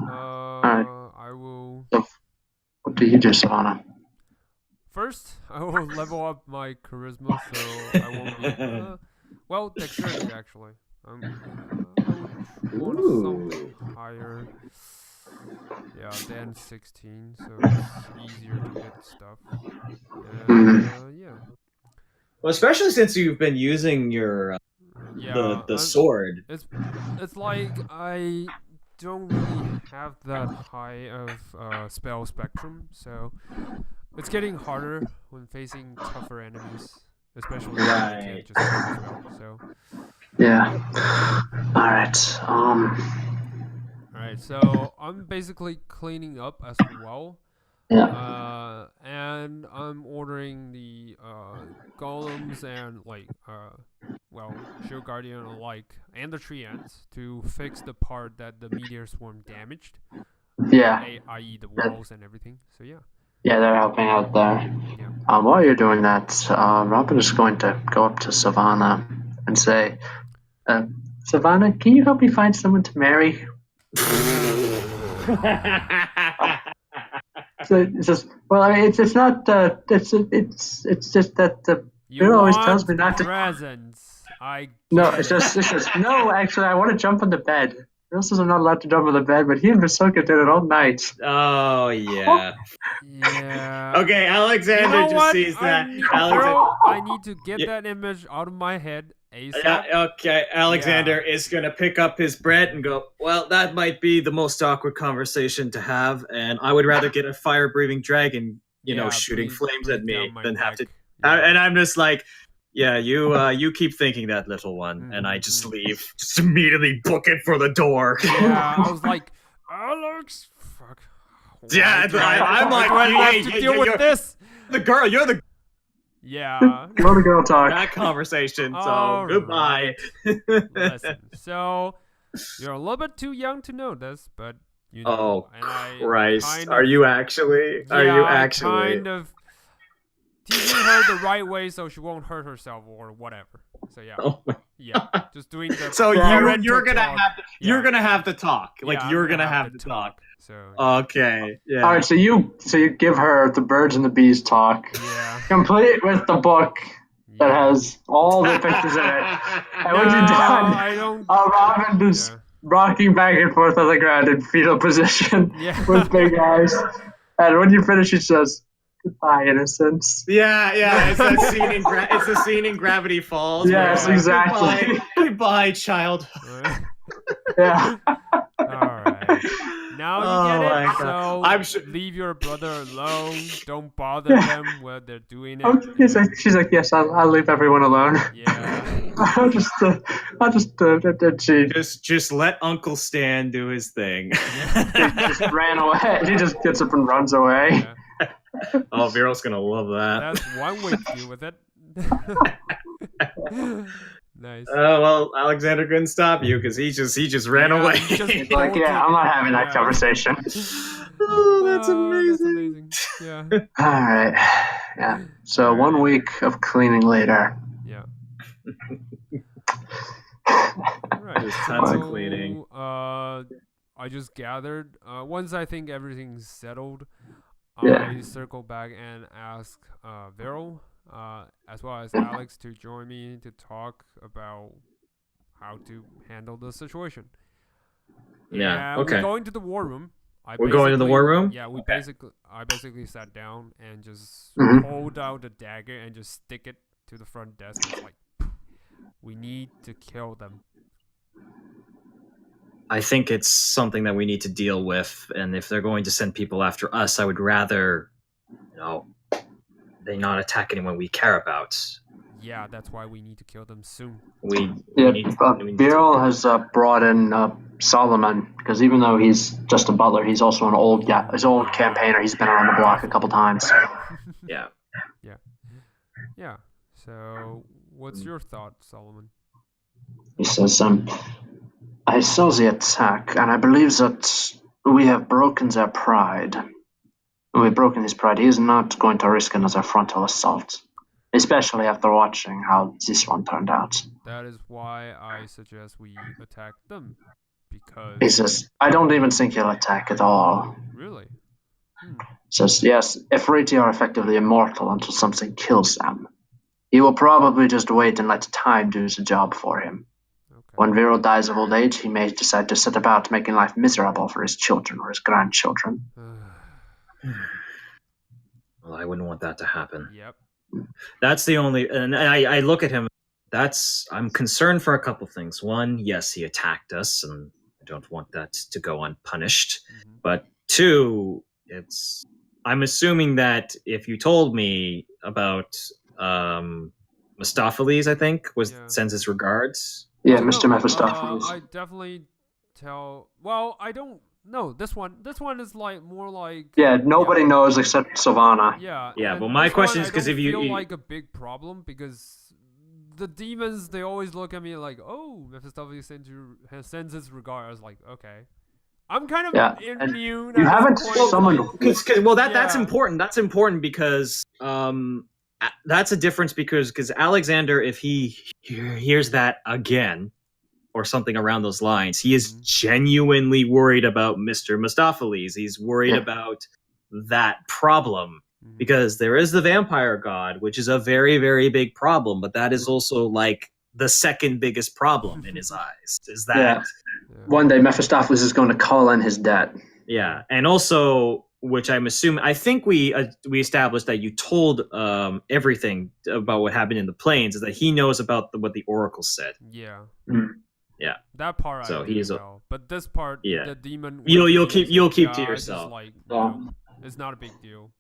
I will. What do you do, Savannah? First, I will level up my charisma, so I won't be. Well, dexterity actually. I would want something higher. Yeah, than 16, so it's easier to hit stuff. And yeah. Well, especially since you've been using your Yeah, the sword. It's like I don't really have that high of spell spectrum, so it's getting harder when facing tougher enemies, especially when I can't just cast spell. So Yeah. All right. alright, so I'm basically cleaning up as well. Yeah. And I'm ordering the golems and Shield Guardian alike, and the tree ants to fix the part that the meteor swarm damaged. Yeah. I.e. the walls and everything. So yeah. Yeah, they're helping out there. Yeah. While you're doing that, Robin is going to go up to Savannah and say, Savannah, can you help me find someone to marry? So it's just, well, I mean, it's not, it's just that the You always want tells me not to. presents. No, it's just, no, actually, I want to jump on the bed. Bill says I'm not allowed to jump on the bed, but he and Vasilka did it all night. Oh yeah. Yeah. Okay, Alexander You know just what? sees that. I need to get Yeah. that image out of my head ASAP. Yeah, okay, Alexander is going to pick up his bread and go, well, that might be the most awkward conversation to have, and I would rather get a fire-breathing dragon, shooting flames at me than have to... And I'm just like, yeah, you keep thinking that, little one, and I just leave. Just immediately book it for the door. Yeah, I was like, Alex, fuck. Yeah, I'm like, do I have to deal with this? The girl, you're the... Yeah. Let the girl talk. That conversation, so All goodbye. Listen, so you're a little bit too young to know this, but you know. Oh, and I Christ. Are you actually? Yeah, Are you I actually? kind of teaching her the right way so she won't hurt herself or whatever. So yeah. Oh my Yeah. Just doing the So parental you're gonna talk. have to, you're gonna have to talk. Like Yeah, you're I'm gonna have to talk. So Okay. Yeah. All right, so you give her the birds and the bees talk, yeah. complete with the book that has all the pictures in it. And when you're done, I don't. Robin is rocking back and forth on the ground in fetal position Yeah. with big eyes. And when you finish, she says, "Goodbye, innocence." Yeah. It's that scene in it's the scene in Gravity Falls. Yes, where, exactly. Goodbye, child. Yeah. All right. Now you get my it. God. So leave your brother alone. Don't bother them while they're doing it. Oh, she's like, yes, I'll leave everyone alone. Yeah. I'll just she Just let Uncle Stan do his thing. just ran away. She just gets up and runs away. Yeah. Oh, Vero's gonna love that. That's one way to deal with it. Nice. Oh well, Alexander couldn't stop you because he just ran Yeah, away. he just He's like, yeah, I'm not having that Yeah. conversation. Oh, that's amazing. Yeah. All right. Yeah. So 1 week of cleaning later. Yeah. Right. There's tons of So, cleaning. I just gathered. Once I think everything's settled, Yeah. I circle back and ask Viral, as well as Alex, to join me to talk about how to handle the situation. Yeah. And we Okay. go into the war room. We're going to the war room? Yeah, Okay. I basically sat down and just Mhm. pulled out the dagger and just stick it to the front desk. It's like, we need to kill them. I think it's something that we need to deal with, and if they're going to send people after us, I would rather, they not attack anyone we care about. Yeah, that's why we need to kill them soon. We Yeah, need to, Viral has brought in Solomon because even though he's just a butler, he's also an old campaigner. He's been around the block a couple times. Yeah. Yeah. So, what's your thought, Solomon? He says, I saw the attack, and I believe that we have broken their pride. We've broken his pride. He is not going to risk another frontal assault, especially after watching how this one turned out. That is why I suggest we attack them. Because. He says, I don't even think he'll attack at all. Really? Says, yes, Efreeti are effectively immortal until something kills them. He will probably just wait and let time do the job for him. Okay. When Vero dies of old age, he may decide to set about making life miserable for his children or his grandchildren. Well, I wouldn't want that to happen. Yep. That's the only, and I look at him. I'm concerned for a couple things. One, yes, he attacked us, and I don't want that to go unpunished. Mm-hmm. But two, I'm assuming that if you told me about Mustapheles, I think, sends his regards. Yeah, Mr. Mephistopheles. I definitely tell. Well, I don't know this one. This one is like more like. Yeah, nobody knows except Savannah. Yeah. Yeah, but my question is because if you feel like a big problem because the demons, they always look at me like, oh, Mephistopheles sends his regard. I was like, okay. I'm kind of immune. You haven't summoned. That's important. That's important because that's a difference because Alexander, if he hears that again or something around those lines, he is genuinely worried about Mr. Mustapheles. He's worried about that problem because there is the vampire god, which is a very, very big problem, but that is also like the second biggest problem in his eyes. Is that one day Mephistopheles is going to call in his debt. Yeah, and also, which I'm assuming, I think we established that you told everything about what happened in the plains, is that he knows about what the oracle said. Yeah. Yeah. That part so I didn't know. But this part, the demon, you'll keep to yourself. Like, it's not a big deal.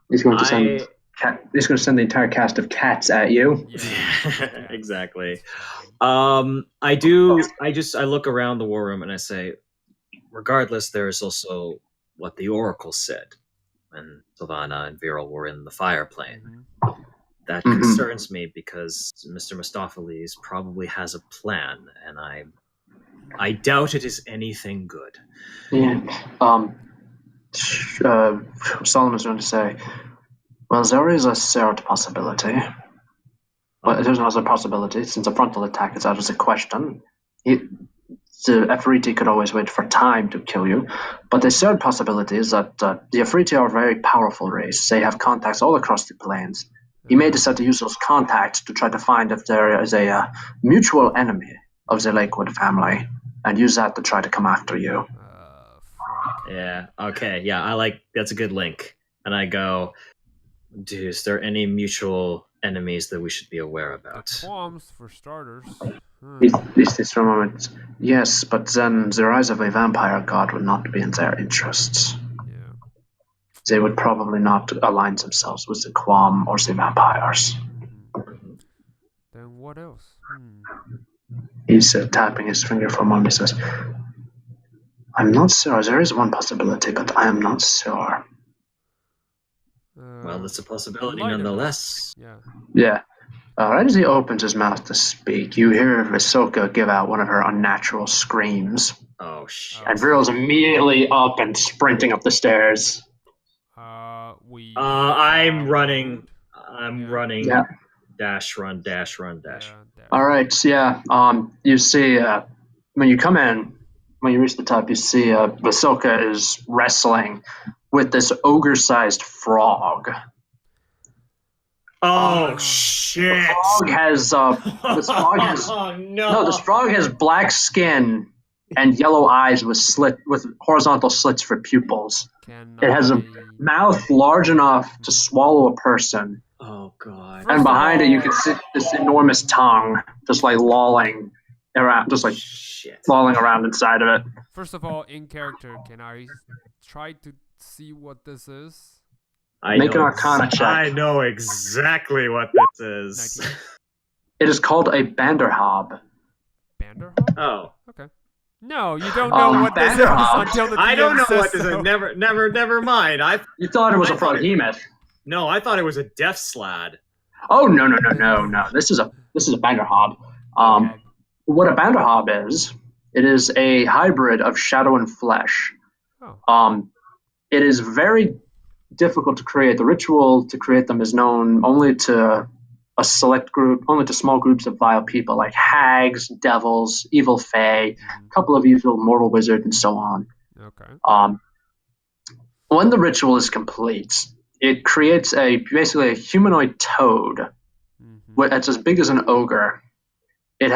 He's going to send. He's going to send the entire cast of cats at you. Yeah. Exactly. I look around the war room and I say, regardless, there is also what the oracle said when Savannah and Viral were in the fire plane. Mm-hmm. That concerns me because Mr. Mustapheles probably has a plan, and I doubt it is anything good. Yeah. Solomon's going to say, well, there is a third possibility. Well, there's another possibility. Since a frontal attack is out of the question, the Efreeti could always wait for time to kill you. But the third possibility is that the Efreeti are a very powerful race. They have contacts all across the plains. He may decide to use those contacts to try to find if there is a mutual enemy of the Lakewood family and use that to try to come after you. Yeah, okay, yeah, that's a good link. And I go, dude, is there any mutual enemies that we should be aware about? The qualms, for starters. He states for a moment, yes, but then the rise of a vampire god would not be in their interests. They would probably not align themselves with the Quam or the vampires. Then what else? He's tapping his finger for a moment. He says, I'm not sure. There is one possibility, but I am not sure. Well, it's a possibility nonetheless. Yeah. Right as he opens his mouth to speak, you hear Vasilka give out one of her unnatural screams. Oh, shit. And Viral's immediately up and sprinting up the stairs. I'm running. Yeah. dash, run, dash, run, dash. Yeah, dash. All right, so yeah, you see, when you come in, when you reach the top, you see Vasilka is wrestling with this ogre-sized frog. Oh shit! Frog has this frog has Oh no! no, this frog has black skin and yellow eyes with horizontal slits for pupils. Can It has a I- mouth large enough to swallow a person, Oh god! First and of behind it you all- can see this enormous tongue just like lolling around, Shit! lolling around inside of it. First of all, in character, can I try to see what this is? Make an Arcana check. I know exactly what this is. 19. It is called a Banderhob. Banderhog? Oh, Okay. No, you don't know what this is Banderhog. until the I don't DM know says what this so. is. Never mind. You thought it was I a thought froghemoth. No, I thought it was a death slad. Oh no! This is a Banderhob. What a Banderhob is? It is a hybrid of shadow and flesh. Oh. It is very difficult to create. The ritual to create them is known only to a select group, only to small groups of vile people like hags, devils, evil fae, a couple of evil mortal wizards, and so on. Okay. When the ritual is complete, it creates basically a humanoid toad. Mm-hmm. It's as big as an ogre. It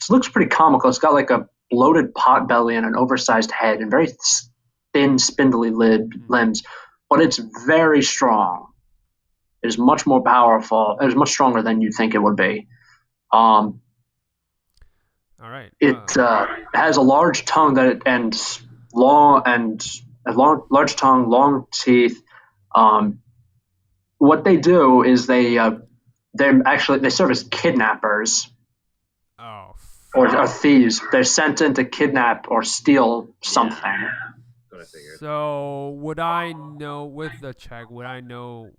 looks pretty comical. It's got like a bloated pot belly and an oversized head and very thin, spindly limbs, but it's very strong. It is much more powerful. It is much stronger than you'd think it would be. All right. It has a large tongue large tongue, long teeth. What they do is they serve as kidnappers. Oh. Or thieves. They're sent in to kidnap or steal something. Yeah, that's what I figured. So would I know with the check? Would I know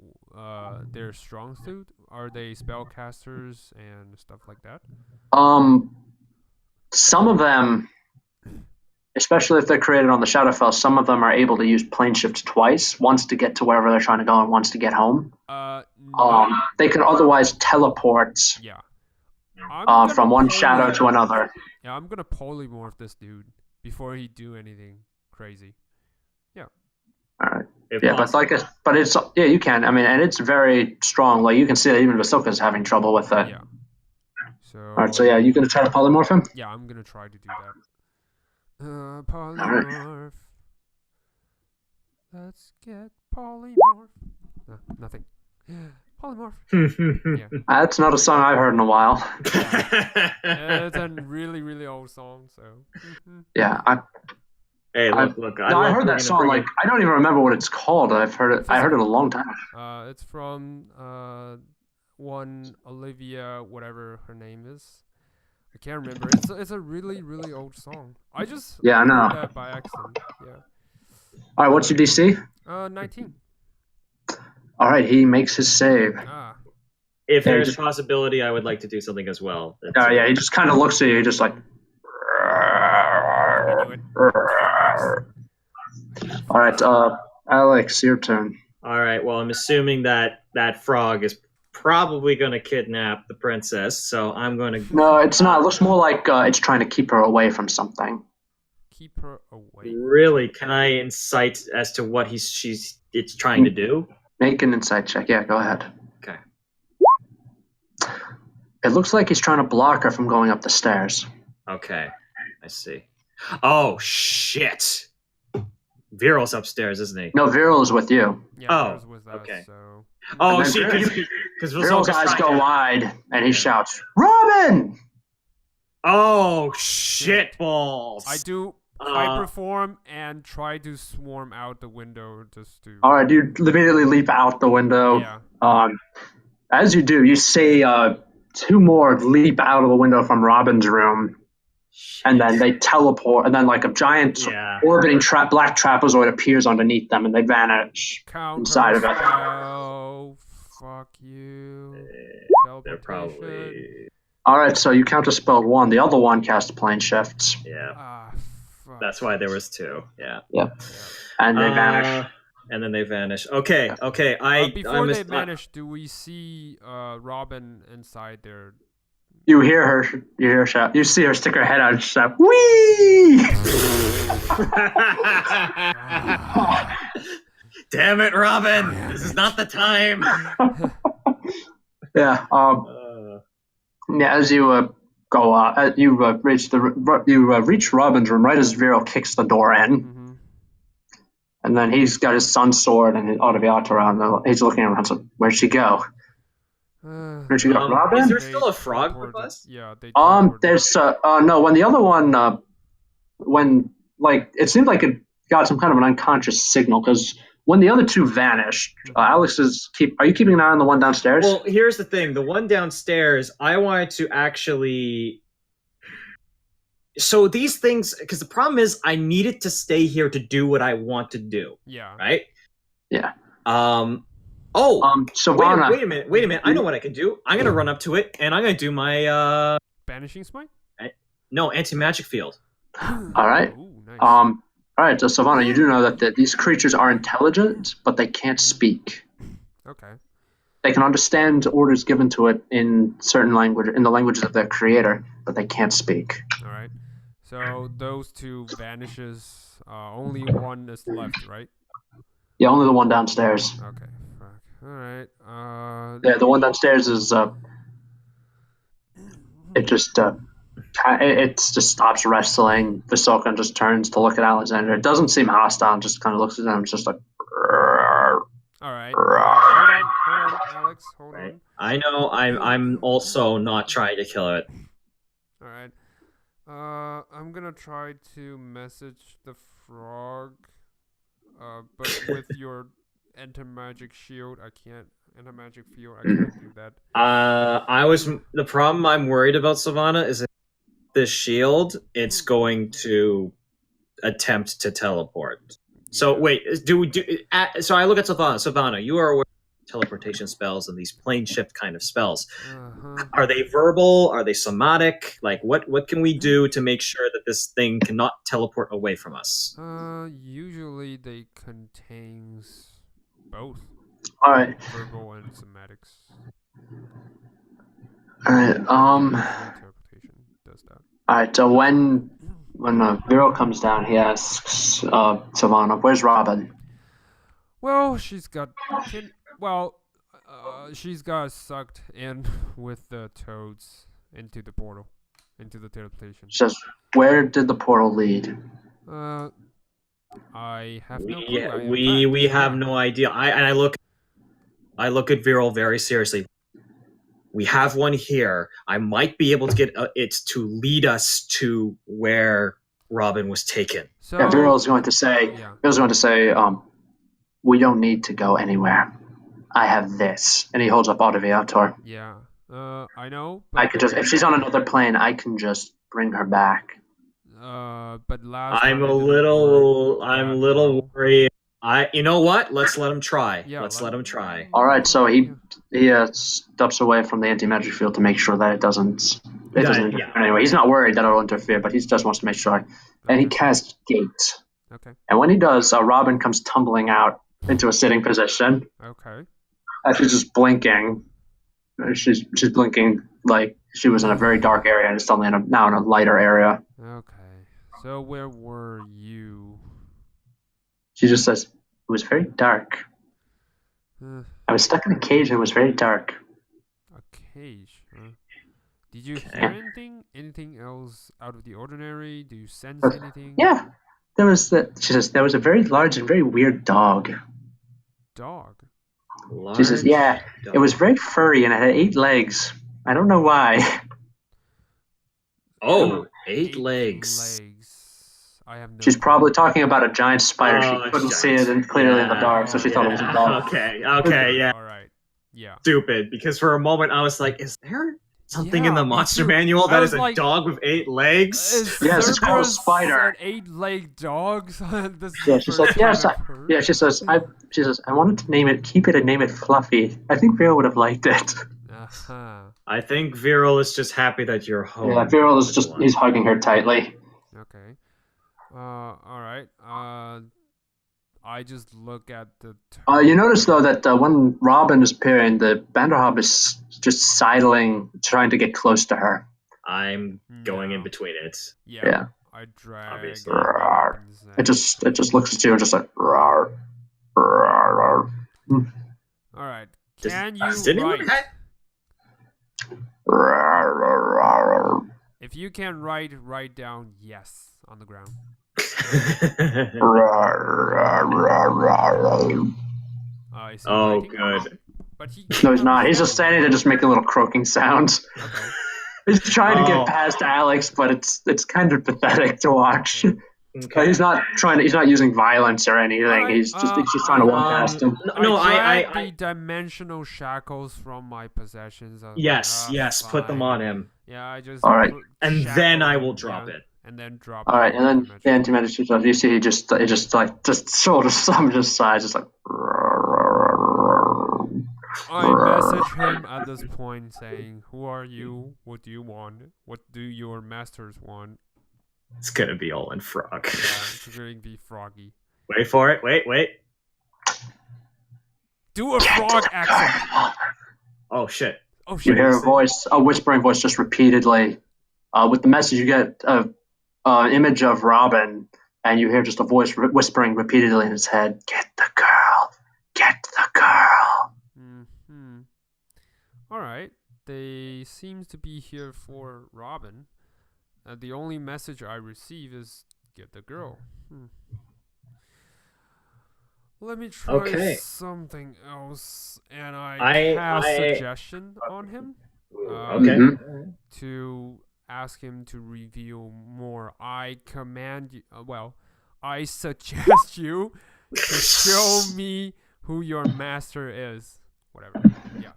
their strong suit? Are they spellcasters and stuff like that? Some of them, especially if they're created on the Shadowfell, some of them are able to use plane shift twice. Once to get to wherever they're trying to go, and once to get home. They can otherwise teleport. Yeah. From one shadow to another. Yeah, I'm gonna polymorph this dude before he do anything crazy. Yeah. All right. You can. I mean, and it's very strong. Like you can see that even Vasilka's having trouble with it. Yeah. So. All right. So yeah, you gonna try to polymorph him? Yeah, I'm gonna try to do that. Polymorph. Let's get polymorph. Nothing. Polymorph. Yeah. That's not a song I've heard in a while. It's a really, really old song, so. Yeah. Hey, look. I heard that song. Like I don't even remember what it's called. I heard it a long time. It's from one Olivia, whatever her name is. I can't remember. It's a really, really old song. I just I know. heard that by accident. Yeah. All right. What's your DC? 19. All right. He makes his save. If there's a possibility, I would like to do something as well. Yeah. He just kind of looks at you. Just like. All right, Alex, your turn. All right. Well, I'm assuming that frog is probably going to kidnap the princess, so I'm going to. No, it's not. It looks more like it's trying to keep her away from something. Keep her away. Really? Can I insight as to what it's trying to do? Make an insight check. Yeah, go ahead. Okay. It looks like he's trying to block her from going up the stairs. Okay, I see. Oh shit! Viral's upstairs, isn't he? No, Viral is with you. Yeah, with us, okay. So. Oh, because Viral's eyes go wide, and he shouts, "Robin!" Oh shit balls! I do hyper form and try to swarm out the window just to. All right, you immediately leap out the window. Yeah. As you do, you see two more leap out of the window from Robin's room. And then they teleport, and then like a giant orbiting black trapezoid appears underneath them, and they vanish inside of it. Oh, fuck you. They're probably... All right, so you counterspelled one. The other one cast plane shifts. Yeah. Fuck. That's why there was two. Yeah. Yep. And they vanish. and then they vanish. Okay. Before they vanish, do we see Robin inside there? You hear her. You hear her shout. You see her stick her head out and shout, "Wee!" Damn it, Robin! This is not the time. Yeah. Yeah. As you go out, you reach Robin's room right as Vero kicks the door in, and then he's got his son's sword and his autoviator around. He's looking around. So, where'd she go? Where'd she go, Robin? Is there still a frog with us? Yeah. They There's no. When the other one, when it seemed like it got some kind of an unconscious signal because when the other two vanished, Alex are you keeping an eye on the one downstairs? Well, here's the thing. The one downstairs, I wanted to actually. So these things, because the problem is, I needed to stay here to do what I want to do. Yeah. Right. Yeah. Savannah. Wait a minute. I know what I can do. I'm gonna run up to it and I'm gonna do my Banishing Smite? No, anti-magic field. All right. Ooh, nice. All right. So Savannah, you do know that these creatures are intelligent, but they can't speak. Okay. They can understand orders given to it in certain language, in the languages of their creator, but they can't speak. All right. So those two vanishes. Only one is left, right? Yeah, only the one downstairs. Okay. Fuck. All right. Yeah, the one downstairs is it just stops wrestling. Vasilka just turns to look at Alexander. It doesn't seem hostile. Just kind of looks at him. It's just like. All right. Hold on, Alex. Hold on. I know. I'm also not trying to kill it. All right. I'm gonna try to message the frog. But with your anti-magic shield, I can't. Anti-magic field, I can't do that. The problem I'm worried about, Savannah, is that this shield, it's going to attempt to teleport. So wait, so I look at Savannah. Savannah, you are aware of teleportation spells and these plane shift kind of spells. Are they verbal? Are they somatic? Like, what can we do to make sure that this thing cannot teleport away from us? Usually they contains both. All right. Verbal and somatics. All right. Teleportation does that. All right. So when Vero comes down, he asks Savannah, "Where's Robin?" Well, she's got sucked in with the toads into the portal, into the teleportation. She says, "Where did the portal lead?" I have no clue. Yeah, we have no idea. I look at Vero very seriously. We have one here. I might be able to get it to lead us to where Robin was taken. So yeah, Vero's going to say, "We don't need to go anywhere. I have this," and he holds up autoviator. Yeah, I know. I could just, if she's on another plane, I can just bring her back. But last I'm a little worried. You know what? Let's let him try. Yeah, let's let him try. All right, so he steps away from the anti-magic field to make sure that it doesn't interfere. Anyway, he's not worried that it'll interfere, but he just wants to make sure. And he casts Gate. Okay. And when he does, Robin comes tumbling out into a sitting position. Okay. She's just blinking. She's blinking like she was in a very dark area and is suddenly now in a lighter area. Okay. So where were you? She just says, "It was very dark. I was stuck in a cage and it was very dark." A cage? Huh? Did you hear anything? Anything else out of the ordinary? Do you sense anything? Yeah. She says, "There was a very large and very weird dog." Dog? She says, "Yeah, it was very furry and it had 8 legs. I don't know why." Oh, 8 legs. I have no She's probably talking about a giant spider. She couldn't see it clearly in the dark, so she thought it was a dog. Okay, yeah. All right. Yeah. Stupid, because for a moment I was like, is there something in the monster manual that is a dog with 8 legs? Yes, it's called a spider. 8-legged dogs. She's like, yes. She says, I wanted to keep it and name it Fluffy. I think Vero would have liked it. I think Viral is just happy that you're home. Yeah, Viral is he's hugging her tightly. Okay. All right. I just look at the. You notice though that when Robin is peering, the Vanderhop is just sidling, trying to get close to her. I'm going No. in between it. Yeah. I drag. Obviously. Rawr. It just looks at you and just like rawr, rawr, rawr, All right. Does- Can does you anyone write? ha- rawr, rawr, rawr, If you can write down yes on the ground. rawr, rawr, rawr. Is he Oh, writing? good. But he No, he's not. He's understand. just standing there, just making little croaking sounds. Okay. He's trying to Oh. get past Alex, but it's kind of pathetic to watch. Okay. He's not using violence or anything. Alright, He's just trying to walk past him. No, I drag I the dimensional shackles from my possessions. I was like, yes, "Ah, yes, put them fine." on him. Yeah, I just. Alright. put And shackle then I him, will drop yeah, it. And then drop. All right, and then the dimensional. anti-magic stuff. You see, he just sort of some just sighs, just like. I message him at this point saying, "Who are you? What do you want? What do your masters want?" It's gonna be all in frog. Yeah, it's going to be froggy. Wait for it. Wait. Do a frog accent. Oh shit. Oh You shit. hear a whispering voice, just repeatedly. With the message, you get an image of Robin, and you hear just a voice whispering repeatedly in his head, "Get the girl, get the girl." Hmm. All right. They seems to be here for Robin. The only message I receive is "Get the girl." Let me try Okay. something else, and I cast suggestion on him. Okay. Mhm. To ask him to reveal more. I command you. I suggest you to show me who your master is. Whatever. Yeah.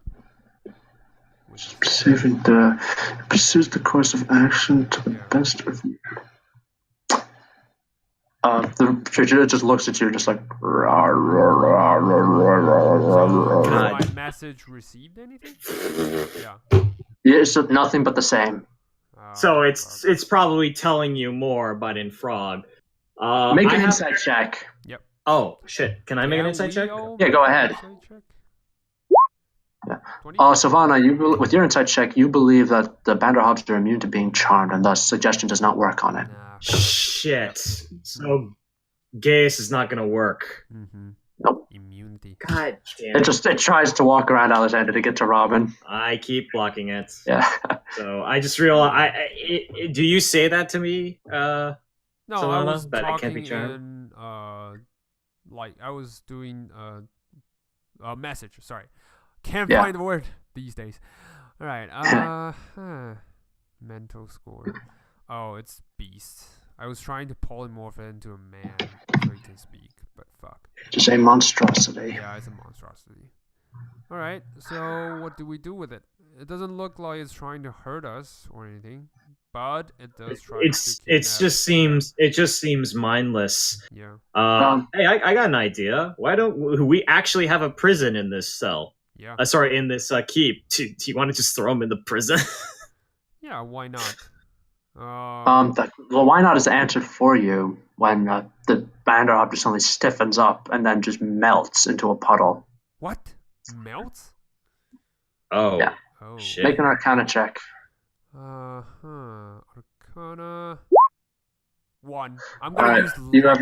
Pursues the course of action to the Yeah. best of you. The creature just looks at you, just like. So, God. my message received anything? Yeah. Yeah, it's nothing but the same. So it's probably telling you more, but in frog. Make I an have- insight check. Oh shit! Can I make an insight check? Yeah, go ahead. Yeah. 20? Savannah, with your insight check, you believe that the Banderhobbs are immune to being charmed, and thus suggestion does not work on it. Nah. Shit. So Gaius is not gonna work. Mm-hmm. Nope. Immunity. God damn. It tries to walk around Alexander to get to Robin. I keep blocking it. Yeah. So I just realized. Do you say that to me? No, I Savannah, was that it can't be talking charmed? in I was doing a message. Sorry, can't Yeah. find the word these days. All right. Mental score. Oh, it's beast. I was trying to polymorph it into a man so he can speak, but fuck. Just a monstrosity. Yeah, it's a monstrosity. All right. So what do we do with it? It doesn't look like it's trying to hurt us or anything, but it does try to It just seems mindless. Yeah. Hey, I got an idea. Why don't we actually have a prison in this cell? Yeah. Sorry, in this keep. Do you want to just throw him in the prison? Yeah, why not? The why not is answered for you when the Banderhobb just suddenly stiffens up and then just melts into a puddle. What? Melts? Oh, Yeah. Oh. shit. Make an Arcana check. Arcana 1. I'm All gonna right, use you have.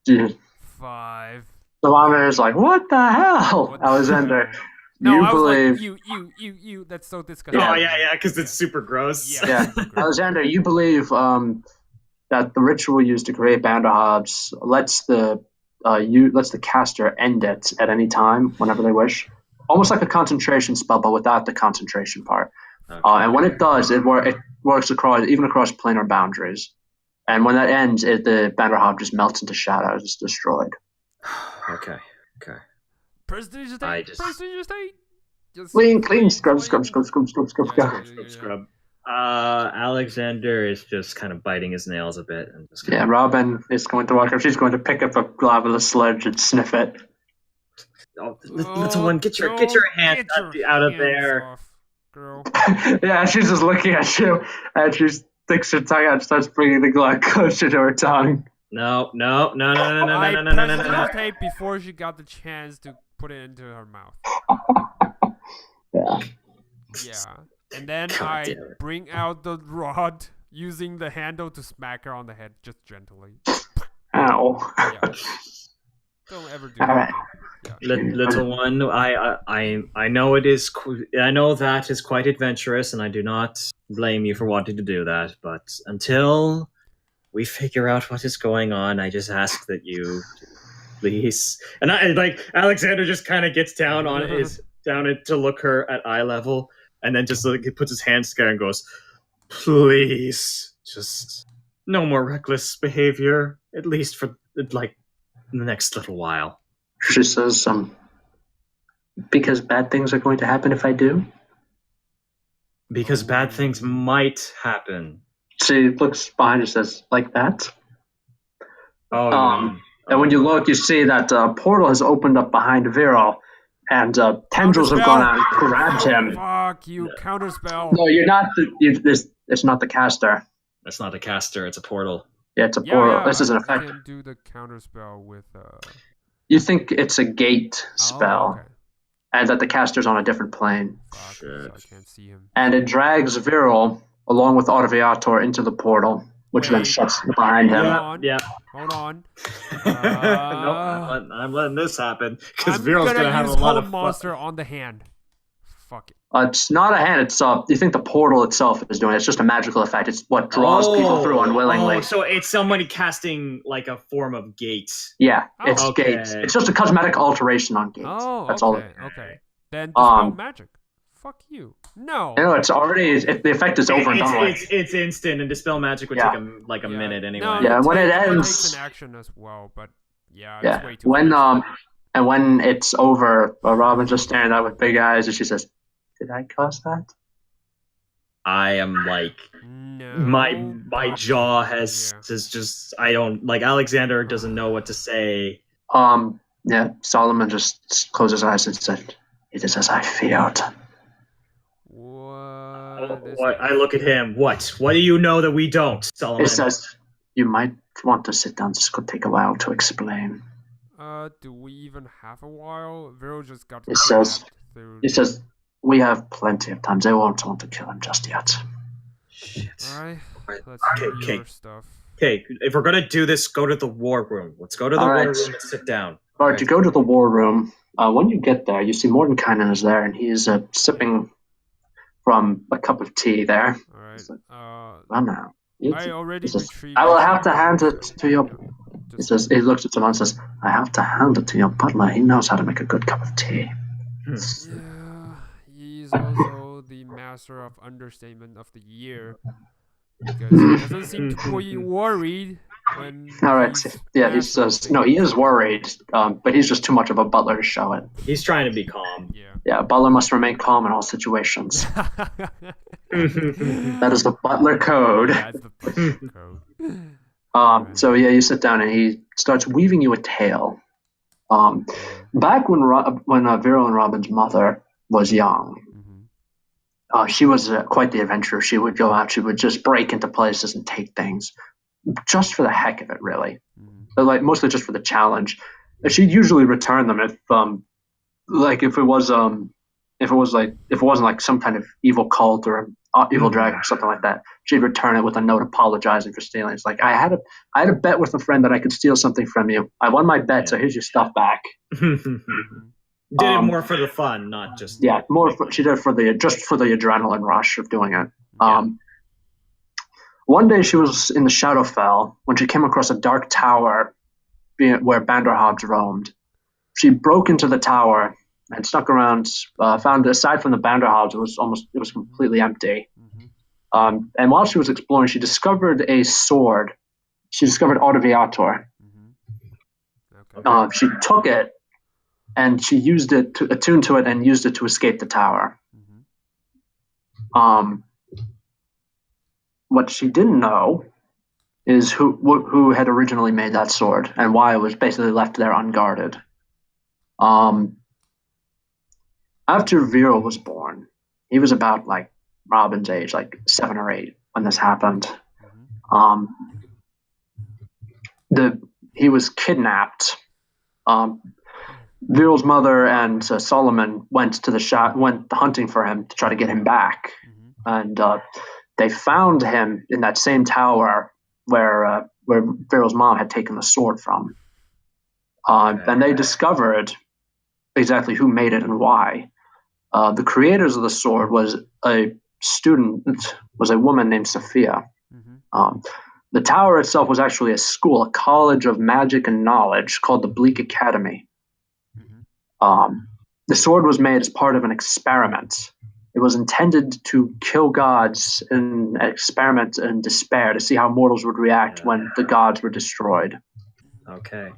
Dude, 5. Savannah is like, what the hell, What the Alexander? hell? No, you I was believe? like, you. That's so disgusting. Oh yeah, because it's super gross. Yeah. Yeah, Alexander, you believe that the ritual used to create Banderhobbs lets the caster end it at any time, whenever they wish, almost like a concentration spell, but without the concentration part. Okay. And when it does, it works across planar boundaries. And when that ends, the Banderhobb just melts into shadows, it's destroyed. Okay. Prestige I state. just- Prestige state. Just Clean, scrub. Yeah. Alexander is just kind of biting his nails a bit and just. Yeah, Robin is going to walk up. She's going to pick up a glob of the sludge and sniff it. Oh, little one, get your hand out of there. Off, girl. Yeah, she's just looking at you, and she sticks her tongue out and starts bringing the glob closer to her tongue. No, no, no, no, no, no, I no, no, no, no, pressed no, no. the tape before she got the chance to put it into her mouth. Yeah. Yeah. And then God I damn it. bring out the rod using the handle to smack her on the head just gently. Ow. Yeah. Don't ever do All that right. again. Yeah. Little one, I know it is. I know that is quite adventurous, and I do not blame you for wanting to do that. But until we figure out what is going on, I just ask that you, please. And I like Alexander just kind of gets down to look her at eye level, and then just like he puts his hands together and goes, "Please, just no more reckless behavior. At least for like the next little while." She says, because bad things are going to happen if I do. Because bad things might happen. She looks behind and says, like that. Oh, And when you look, you see that portal has opened up behind Vero, and tendrils have Counterspell. gone out and grabbed him. Fuck you, counterspell. No, you're not. It's not the caster. that's not a caster; it's a portal. Yeah, it's a portal. This is an I effect. can do the counterspell with. You think it's a gate spell, Oh, okay. and that the caster's on a different plane. Fuck, Shit. so I can't see him. And it drags Viral along with Arviator into the portal, which then Wait. shuts behind him. Yeah. Hold on. No, I'm letting this happen because I'm Viro's gonna gonna have a use lot Home of Monster on the hand. Fuck it. It's not a hand. It's you think the portal itself is doing it. It's just a magical effect. It's what draws people through unwillingly. Oh, so it's somebody casting like a form of gate. Yeah, it's Oh. Okay. gates. It's just a cosmetic alteration on gates. Oh, That's okay, all. okay. Then dispel Um, magic. Fuck you. No. You know, it's already the effect is over and done with. It's instant, and dispel magic would Yeah. take a minute anyway. No, Yeah, when it takes ends- an action as well, but yeah, it's Yeah, way too when fast. and when it's over, Robin's just staring at it with big eyes, and she says, "Did I cause that?" I am like No. my jaw has just I don't like Alexander doesn't know what to say. Yeah, Solomon just closed his eyes and said, "It is as I feared." What? I look at him. What do you know that we don't, Solomon? It says, "You might want to sit down. This could take a while to explain." Do we even have a while? Vero just got It says- kidnapped through. He says, "We have plenty of time. They won't want to kill him just yet." Shit. Alright, let's Okay, do okay. your stuff. Okay, if we're gonna do this, go to the war room. Let's go to the All war right. room and sit down. All right, you go to the war room. When you get there, you see Mordenkainen is there, and he's sipping from a cup of tea there. Alright. Well, now, I already he says, retrieved. "I will the have to shotgun, hand it so, to your." yeah, He just- says, he looks at someone and says, "I have to hand it to your butler. He knows how to make a good cup of tea." Yeah, he's also the master of understatement of the year. Because he doesn't seem to be worried when. All right. he's Yeah, he says, no, he is worried, but he's just too much of a butler to show it. He's trying to be calm. Yeah. Yeah, a butler must remain calm in all situations. That is the butler code. That's the butler code. So yeah, you sit down and he starts weaving you a tale. Back when Vero and Robin's mother was young, she was quite the adventurer. She would go out, she would just break into places and take things, just for the heck of it, really. But like mostly just for the challenge. And she'd usually return them if it wasn't like some kind of evil cult or evil dragon or something like that. She'd return it with a note apologizing for stealing. It's like, I had a bet with a friend that I could steal something from you. I won my bet, so here's your stuff back. Did it more for the fun, not just She did it for the adrenaline rush of doing it. Yeah. One day she was in the Shadowfell when she came across a dark tower where Banderhobbs roamed. She broke into the tower and snuck around. Found aside from the Banderhobbs, it was completely empty. And while she was exploring, she discovered a sword. She discovered Arviator. Okay. She took it and she used it to attune to it and used it to escape the tower. What she didn't know is who had originally made that sword and why it was basically left there unguarded. After Vero was born, he was about like Robin's age, like 7 or 8 when this happened. he was kidnapped. Viral's mother and Solomon went hunting for him to try to get him back, and they found him in that same tower where Viral's mom had taken the sword from. And they discovered exactly who made it and why. The creators of the sword was a woman named Sophia. The tower itself was actually a school, a college of magic and knowledge called the Bleak Academy. The sword was made as part of an experiment. It was intended to kill gods in an experiment in despair to see how mortals would react when the gods were destroyed. Okay.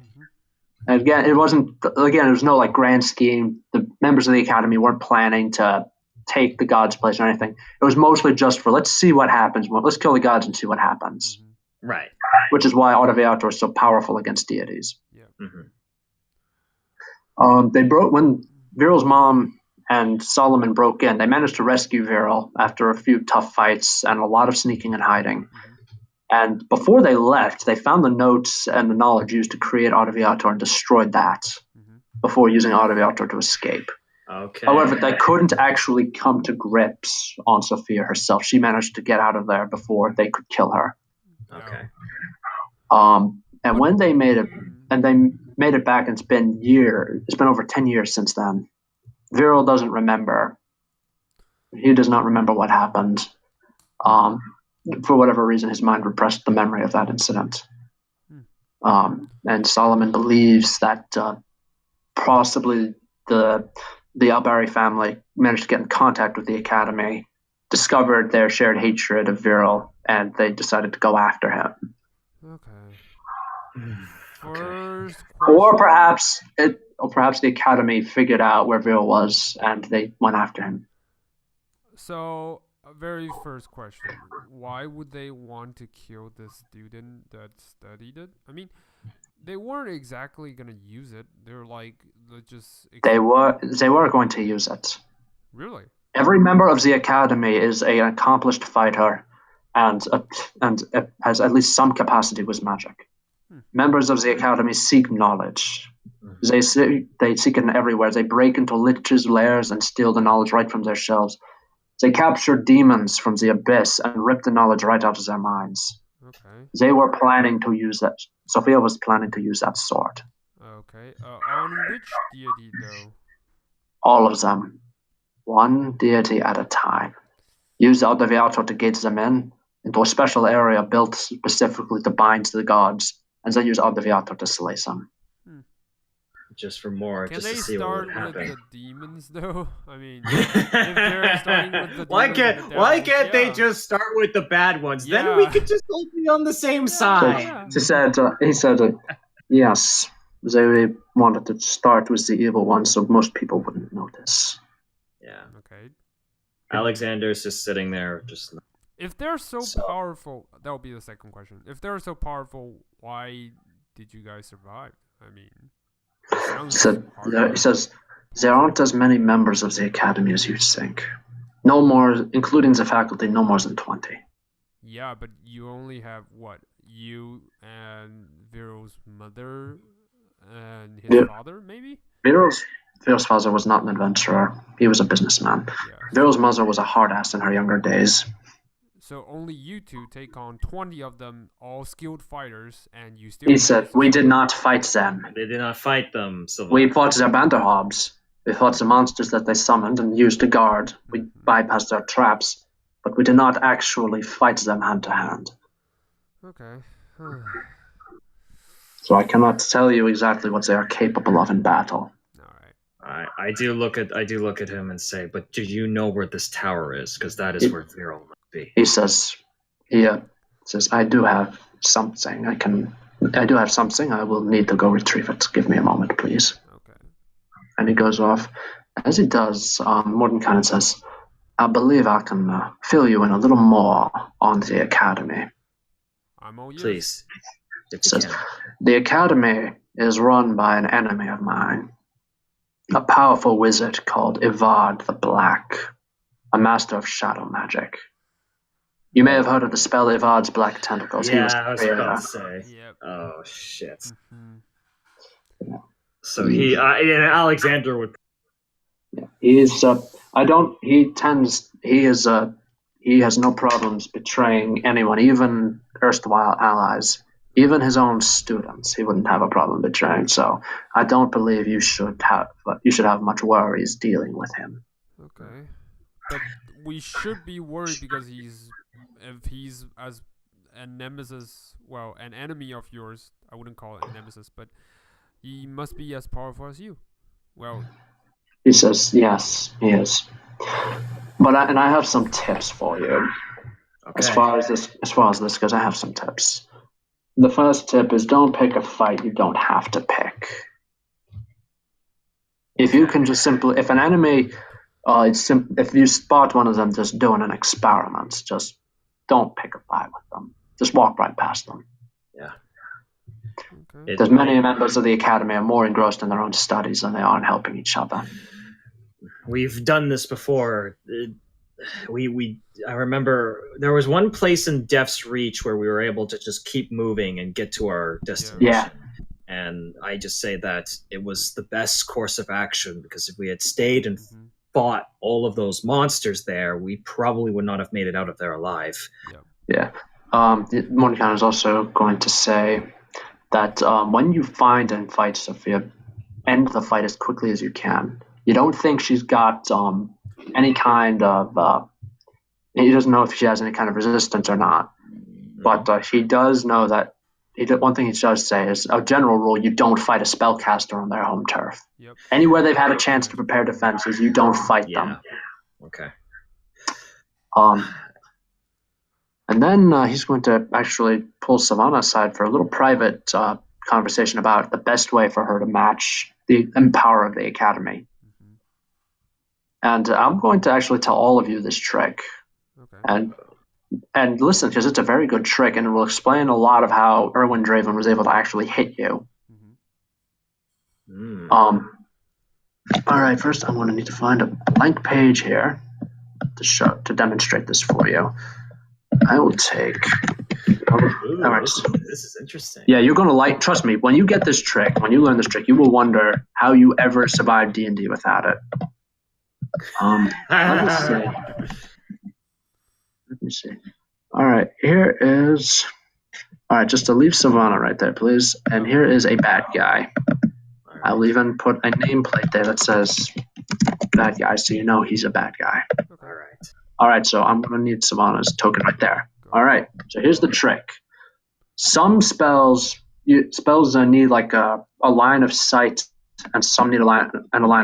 And again, it was no like grand scheme. The members of the academy weren't planning to take the gods' place or anything. It was mostly just for let's see what happens. Let's kill the gods and see what happens. Right. Which is why Autoviator is so powerful against deities. Yeah. When Viral's mom and Solomon broke in, they managed to rescue Viral after a few tough fights and a lot of sneaking and hiding. And before they left, they found the notes and the knowledge used to create Autoviator and destroyed that before using Autoviator to escape. Okay. However, they couldn't actually come to grips on Sophia herself. She managed to get out of there before they could kill her. Okay. And when they made it, back, and it's been over 10 years since then. Viral doesn't remember. He does not remember what happened. For whatever reason, his mind repressed the memory of that incident. And Solomon believes that possibly the Albari family managed to get in contact with the Academy, discovered their shared hatred of Viral, and they decided to go after him. Okay. Or perhaps the Academy figured out where Viral was and they went after him. So, very first question: why would they want to kill the student that studied it? I mean, they weren't exactly gonna use it. They're like They were going to use it. Really? Every member of the Academy is an accomplished fighter, and has at least some capacity with magic. Members of the Academy seek knowledge. They seek it everywhere. They break into liches' lairs and steal the knowledge right from their shelves. They capture demons from the abyss and rip the knowledge right out of their minds. Okay. They were planning to use that. Sophia was planning to use that sword. Okay. On which deity, though? All of them. One deity at a time. Use Autoviator to gate them into a special area built specifically to bind the gods, and then use Autoviator to slay them. Just for more, Can just they to see what would start happen. with the demons, though? I mean, if they're starting with the demons, why can't they just start with the bad ones? Yeah. Then we could just all be on the same side. Yeah. He said, yes, they wanted to start with the evil ones so most people wouldn't notice. Yeah. Okay. Alexander's just sitting there, just. If they're so powerful, that would be the second question. If they're so powerful, why did you guys survive? I mean, it sounds hard. He says, there aren't as many members of the Academy as you think. No more, including the faculty, no more than 20. Yeah, but you only have, what, you and Viral's mother and his father, maybe? Viral's father was not an adventurer. He was a businessman. Yeah. Viral's mother was a hard ass in her younger days. So only you two take on 20 of them, all skilled fighters, and you still... He said, we did not fight them. They did not fight them. So We fought their banderhobs. We fought the monsters that they summoned and used to guard. We bypassed their traps, but we did not actually fight them hand to hand. Okay. So I cannot tell you exactly what they are capable of in battle. Alright. I do look at him and say, but do you know where this tower is? Because that is where Viral must be. He says, I do have something. I will need to go retrieve it. Give me a moment, please. Okay. And he goes off. As he does, Mordenkainen says, I believe I can fill you in a little more on the Academy. I'm all ears. Please. If you Says, can. the Academy is run by an enemy of mine, a powerful wizard called Ivad the Black, a master of shadow magic. You may have heard of the spell Evad's Black Tentacles. He was Yeah, the I was creator. about to say. Yep. Oh shit. Mm-hmm. So he and Alexander would. He is. I don't. He tends. He is. He has no problems betraying anyone, even erstwhile allies, even his own students. He wouldn't have a problem betraying. So I don't believe you should have. You should have much worries dealing with him. Okay. But we should be worried because if he's as a nemesis, well, an enemy of yours, I wouldn't call it a nemesis, but he must be as powerful as you. Well, He says, yes, he is. But I have some tips for you. Okay. As far as this goes, I have some tips. The first tip is don't pick a fight you don't have to pick. If you can just simply, if an enemy, if you spot one of them just doing an experiment, just don't pick a fight with them. Just walk right past them. Yeah. okay. Because many members of the academy are more engrossed in their own studies than they are in helping each other. We've done this before. I remember there was one place in Death's Reach where we were able to just keep moving and get to our destination. Yeah. And I just say that it was the best course of action, because if we had stayed and fought all of those monsters there, we probably would not have made it out of there alive. Yeah. Mordecai is also going to say that when you find and fight Sophia, end the fight as quickly as you can. You don't think she's got any kind of... he doesn't know if she has any kind of resistance or not. But he does know that... one thing he does say is, a general rule, you don't fight a spellcaster on their home turf. Yep. Anywhere they've had a chance to prepare defenses, you don't fight them. Okay. And then he's going to actually pull Savannah aside for a little private conversation about the best way for her to match the power of the academy. And I'm going to actually tell all of you this trick. Okay. And listen, because it's a very good trick, and it will explain a lot of how Erwin Draven was able to actually hit you. All right, first I'm going to need to find a blank page here to demonstrate this for you. I will take... Ooh, all right. This is interesting. Yeah, you're going to trust me, when you get this trick, when you learn this trick, you will wonder how you ever survived D&D without it. Let me see. All right, here is... All right, just to leave Savannah right there, please. And here is a bad guy. I'll even put a nameplate there that says bad guy, so you know he's a bad guy. All right. All right, so I'm going to need Savannah's token right there. All right, so here's the trick. Some spells need like a line of sight, and some need a line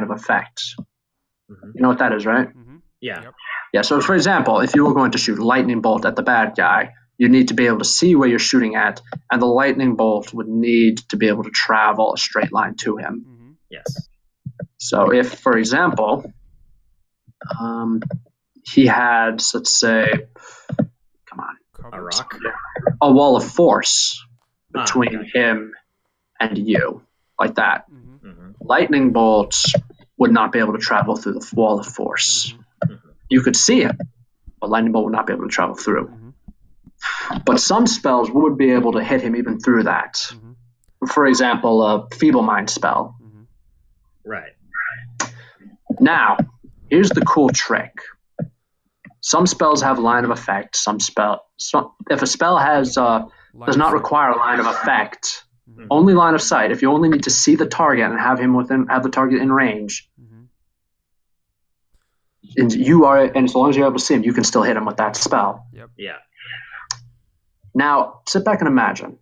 of effect. You know what that is, right? Yeah. Yep. Yeah, so for example, if you were going to shoot lightning bolt at the bad guy, you need to be able to see where you're shooting at, and the lightning bolt would need to be able to travel a straight line to him. Yes. So if, for example, he had, let's say, A rock. a wall of force between him and you, like that. Lightning bolts would not be able to travel through the wall of force. You could see it, but lightning bolt would not be able to travel through. But some spells would be able to hit him even through that. For example, a feeble mind spell. Right. Now, here's the cool trick. Some spells have line of effect. If a spell has does not require a line of effect, only line of sight. If you only need to see the target and have the target in range, and as long as you're able to see him, you can still hit him with that spell. Yep. Yeah. Now, sit back and imagine.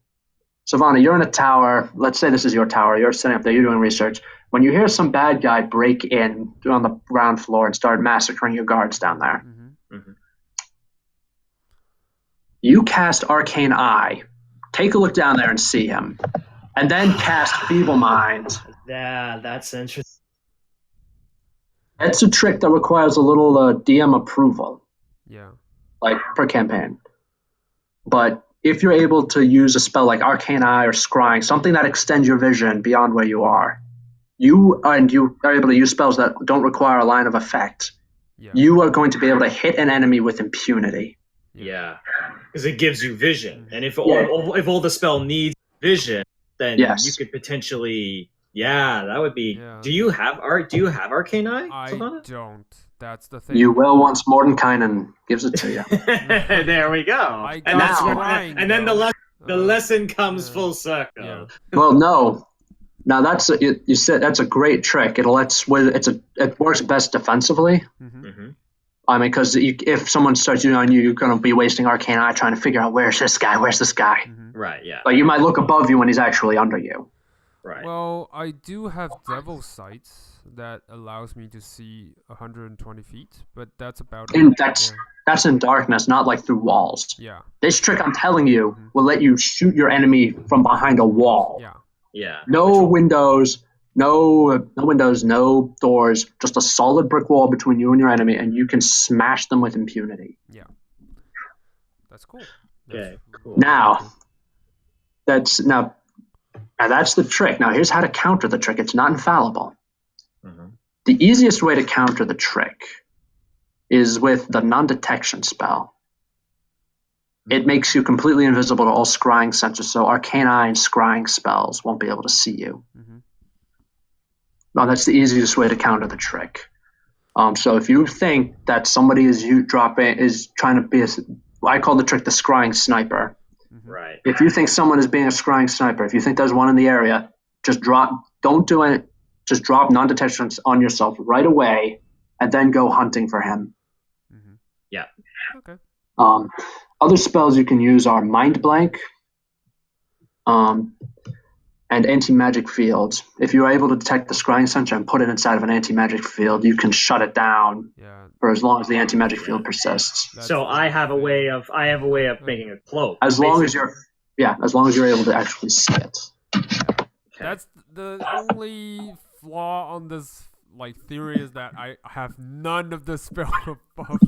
Savannah, you're in a tower. Let's say this is your tower. You're sitting up there. You're doing research. When you hear some bad guy break in on the ground floor and start massacring your guards down there, you cast Arcane Eye. Take a look down there and see him. And then cast Feeble Mind. Yeah, that's interesting. It's a trick that requires a little DM approval. Yeah. Like, per campaign. But if you're able to use a spell like Arcane Eye or Scrying, something that extends your vision beyond where you are, you are able to use spells that don't require a line of effect, you are going to be able to hit an enemy with impunity. Yeah, because it gives you vision, and if Yeah. if all the spell needs vision, then Yes. you could potentially. Yeah, that would be. Yeah. Do you have Arcane Eye, I Savannah? don't. That's the thing. You will once Mordenkainen gives it to you. There we go. I And got that's when, scrying, and then the though. lesson comes yeah. full circle. Yeah. Well, no. Now you said that's a great trick. It works best defensively. Mm-hmm. Mm-hmm. I mean, because if someone starts using on you, you're going to be wasting Arcane Eye trying to figure out where's this guy. Mm-hmm. Right. Yeah. Like you might look above you when he's actually under you. Right. Well, I do have Devil Sights that allows me to see 120 feet, but that's about And it. that's in darkness, not like through walls. Yeah. This trick, I'm telling you, Mhm. will let you shoot your enemy from behind a wall. Yeah. Yeah. No windows, no doors, just a solid brick wall between you and your enemy, and you can smash them with impunity. That's cool. Okay, cool. Now, that's the trick. Now, here's how to counter the trick. It's not infallible. Mhm. The easiest way to counter the trick is with the non-detection spell. It makes you completely invisible to all scrying sensors, so Arcane Eye and scrying spells won't be able to see you. Mm-hmm. Now, that's the easiest way to counter the trick. So if you think that somebody is trying to be I call the trick the scrying sniper. Mm-hmm. Right. If you think someone is being a scrying sniper, if you think there's one in the area, just drop non-detection on yourself right away, and then go hunting for him. Mm-hmm. Yeah. Okay. Other spells you can use are Mind Blank, and Anti-Magic Fields. If you are able to detect the scrying sensor and put it inside of an anti-magic field, you can shut it down for as long as the anti-magic field persists. So I have a way of making a cloak. As long as you're able to actually see it. That's the only flaw on this theory is that I have none of the spell above.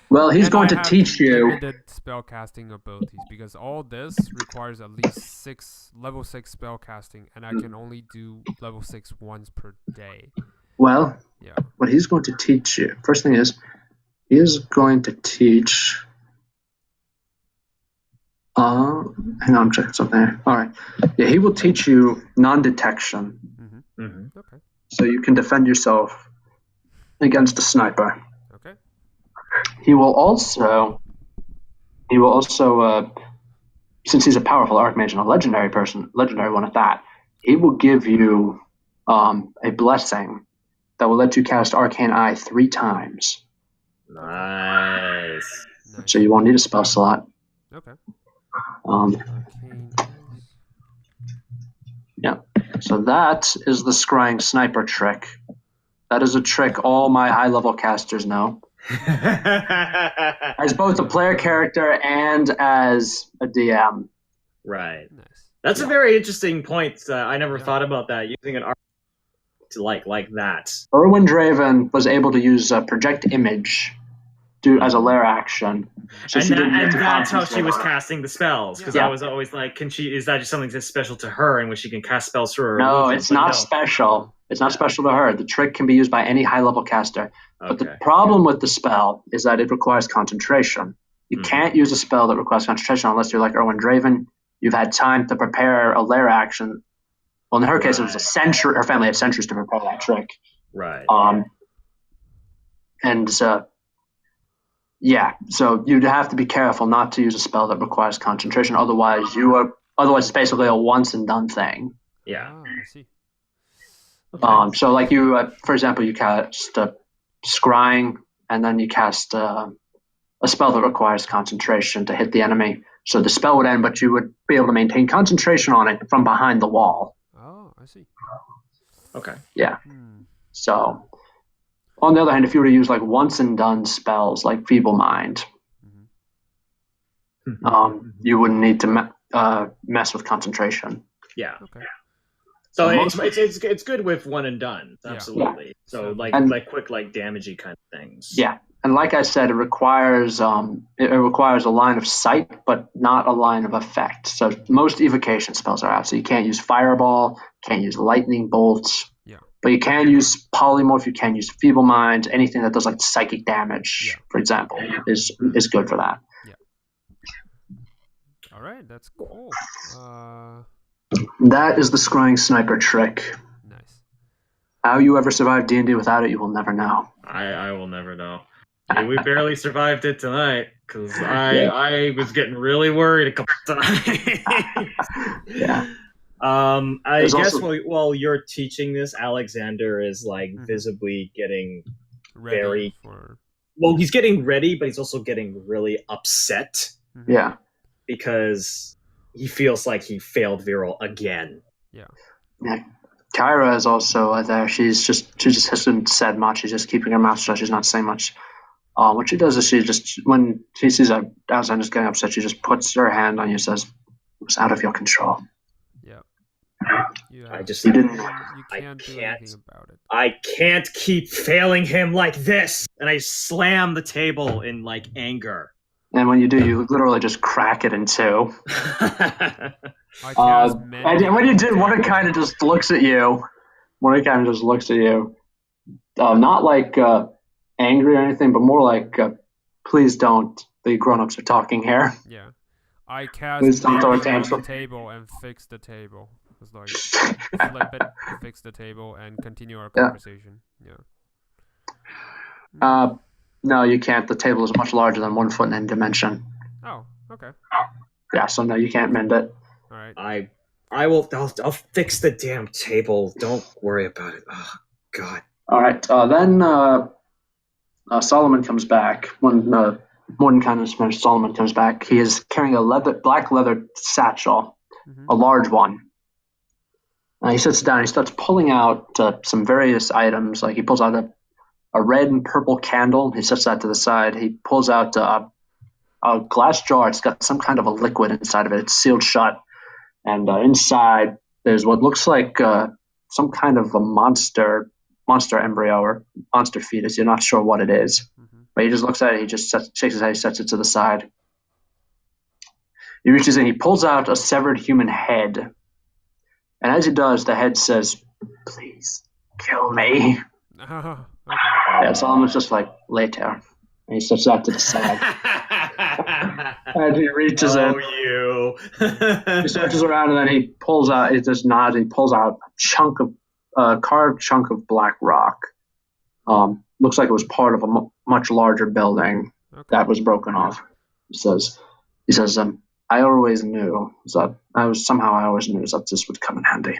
Well, he's And going I to have teach you. limited spellcasting abilities because all this requires at least level 6 spell casting, and I can only do level 6 once per day. Well, Yeah. what he's going to teach you. First thing is, he is going to teach. Hang on, I'm checking something here. All right. Yeah, he will teach you non-detection, Mm-hmm. Mhm. Okay. so you can defend yourself against a sniper. Okay. He will also, since he's a powerful archmage and a legendary one at that, he will give you a blessing that will let you cast Arcane Eye 3 times. Nice. So you won't need a spell slot. Okay. Um, Arcane. so that is the scrying sniper trick. That is a trick all my high-level casters know. As both a player character and as a DM. Right. Nice. That's a very interesting point. I never Yeah. thought about that, using an art to like that. Erwin Draven was able to use Project Image as a lair action. So And, she didn't need and to that's how she concentrate was on it. casting the spells. Because Yeah. I was always like, is that just something that's special to her in which she can cast spells through her? No, illusions? it's But not no. special. It's not special to her. The trick can be used by any high-level caster. But the Okay. problem with the spell is that it requires concentration. You can't use a spell that requires concentration unless you're like Erwin Draven. You've had time to prepare a lair action. Well, in her case, it was a century. Her family had centuries to prepare that trick. Right. So you'd have to be careful not to use a spell that requires concentration. Otherwise, it's basically a once and done thing. Yeah. Ah, I see. Okay. So like you, for example, you cast scrying, and then you cast a spell that requires concentration to hit the enemy. So the spell would end, but you would be able to maintain concentration on it from behind the wall. Oh, I see. Okay. Yeah. Hmm. So, on the other hand, if you were to use like once and done spells like Feeble Mind, you wouldn't need to mess with concentration. Yeah. Okay. So So it's good with one and done. Yeah. Absolutely. So like And- quick damagey kind of things. Yeah, and like I said, it requires a line of sight, but not a line of effect. So most evocation spells are out. So you can't use Fireball, can't use Lightning Bolts. Yeah. But you can use Polymorph. You can use Feeble Mind. Anything that does like psychic damage, Yeah. for example, is good for that. Yeah. right, that's cool. That is the scrying sniper trick. Nice. How you ever survive D&D without it, you will never know. I will never know. I mean, we barely survived it tonight because I was getting really worried a couple times. Yeah. I There's guess also- while you're teaching this, Alexander is like visibly getting very for well. He's getting ready, but he's also getting really upset Yeah. because he feels like he failed Viral again. Yeah. Kyra is also there. She just hasn't said much. She's just keeping her mouth shut. She's not saying much. What she does is she just, when she sees that Alexander's getting upset, she just puts her hand on you and says, "It was out of your control." Yeah. You You didn't. You can't do anything about it. I can't keep failing him like this, and I slam the table in like anger. And when you do, you literally just crack it in two. I cast And when you do, one kind of just looks at you. Not like angry or anything, but more like, please don't. The grown-ups are talking here. Yeah. I cast Please don't throw a on the tantrum. table and fix the table. It's like flip it, fix the table, and continue our conversation. Yeah. No, you can't. The table is much larger than 1 foot in dimension. Oh, okay. Yeah, so no, you can't mend it. All right. I'll fix the damn table. Don't worry about it. Oh God. All right. Then Solomon comes back. When Mordenkainen is finished, Solomon comes back. He is carrying a black leather satchel, a large one. He sits down. He starts pulling out some various items. Like he pulls out a red and purple candle. He sets that to the side. He pulls out a glass jar. It's got some kind of a liquid inside of it. It's sealed shut. And inside, there's what looks like some kind of a monster embryo or monster fetus. You're not sure what it is. But he just looks at it. He just shakes his head. He sets it to the side. He reaches in. He pulls out a severed human head. And as he does, the head says, "Please kill me." Okay. Yeah, Solomon's just like, later. And he sets that to the side. And he reaches in. You. He searches around and then he pulls out, he just nods, and he pulls out a carved chunk of black rock. Looks like it was part of a much larger building that was broken off. He says, I always knew that I always knew that this would come in handy.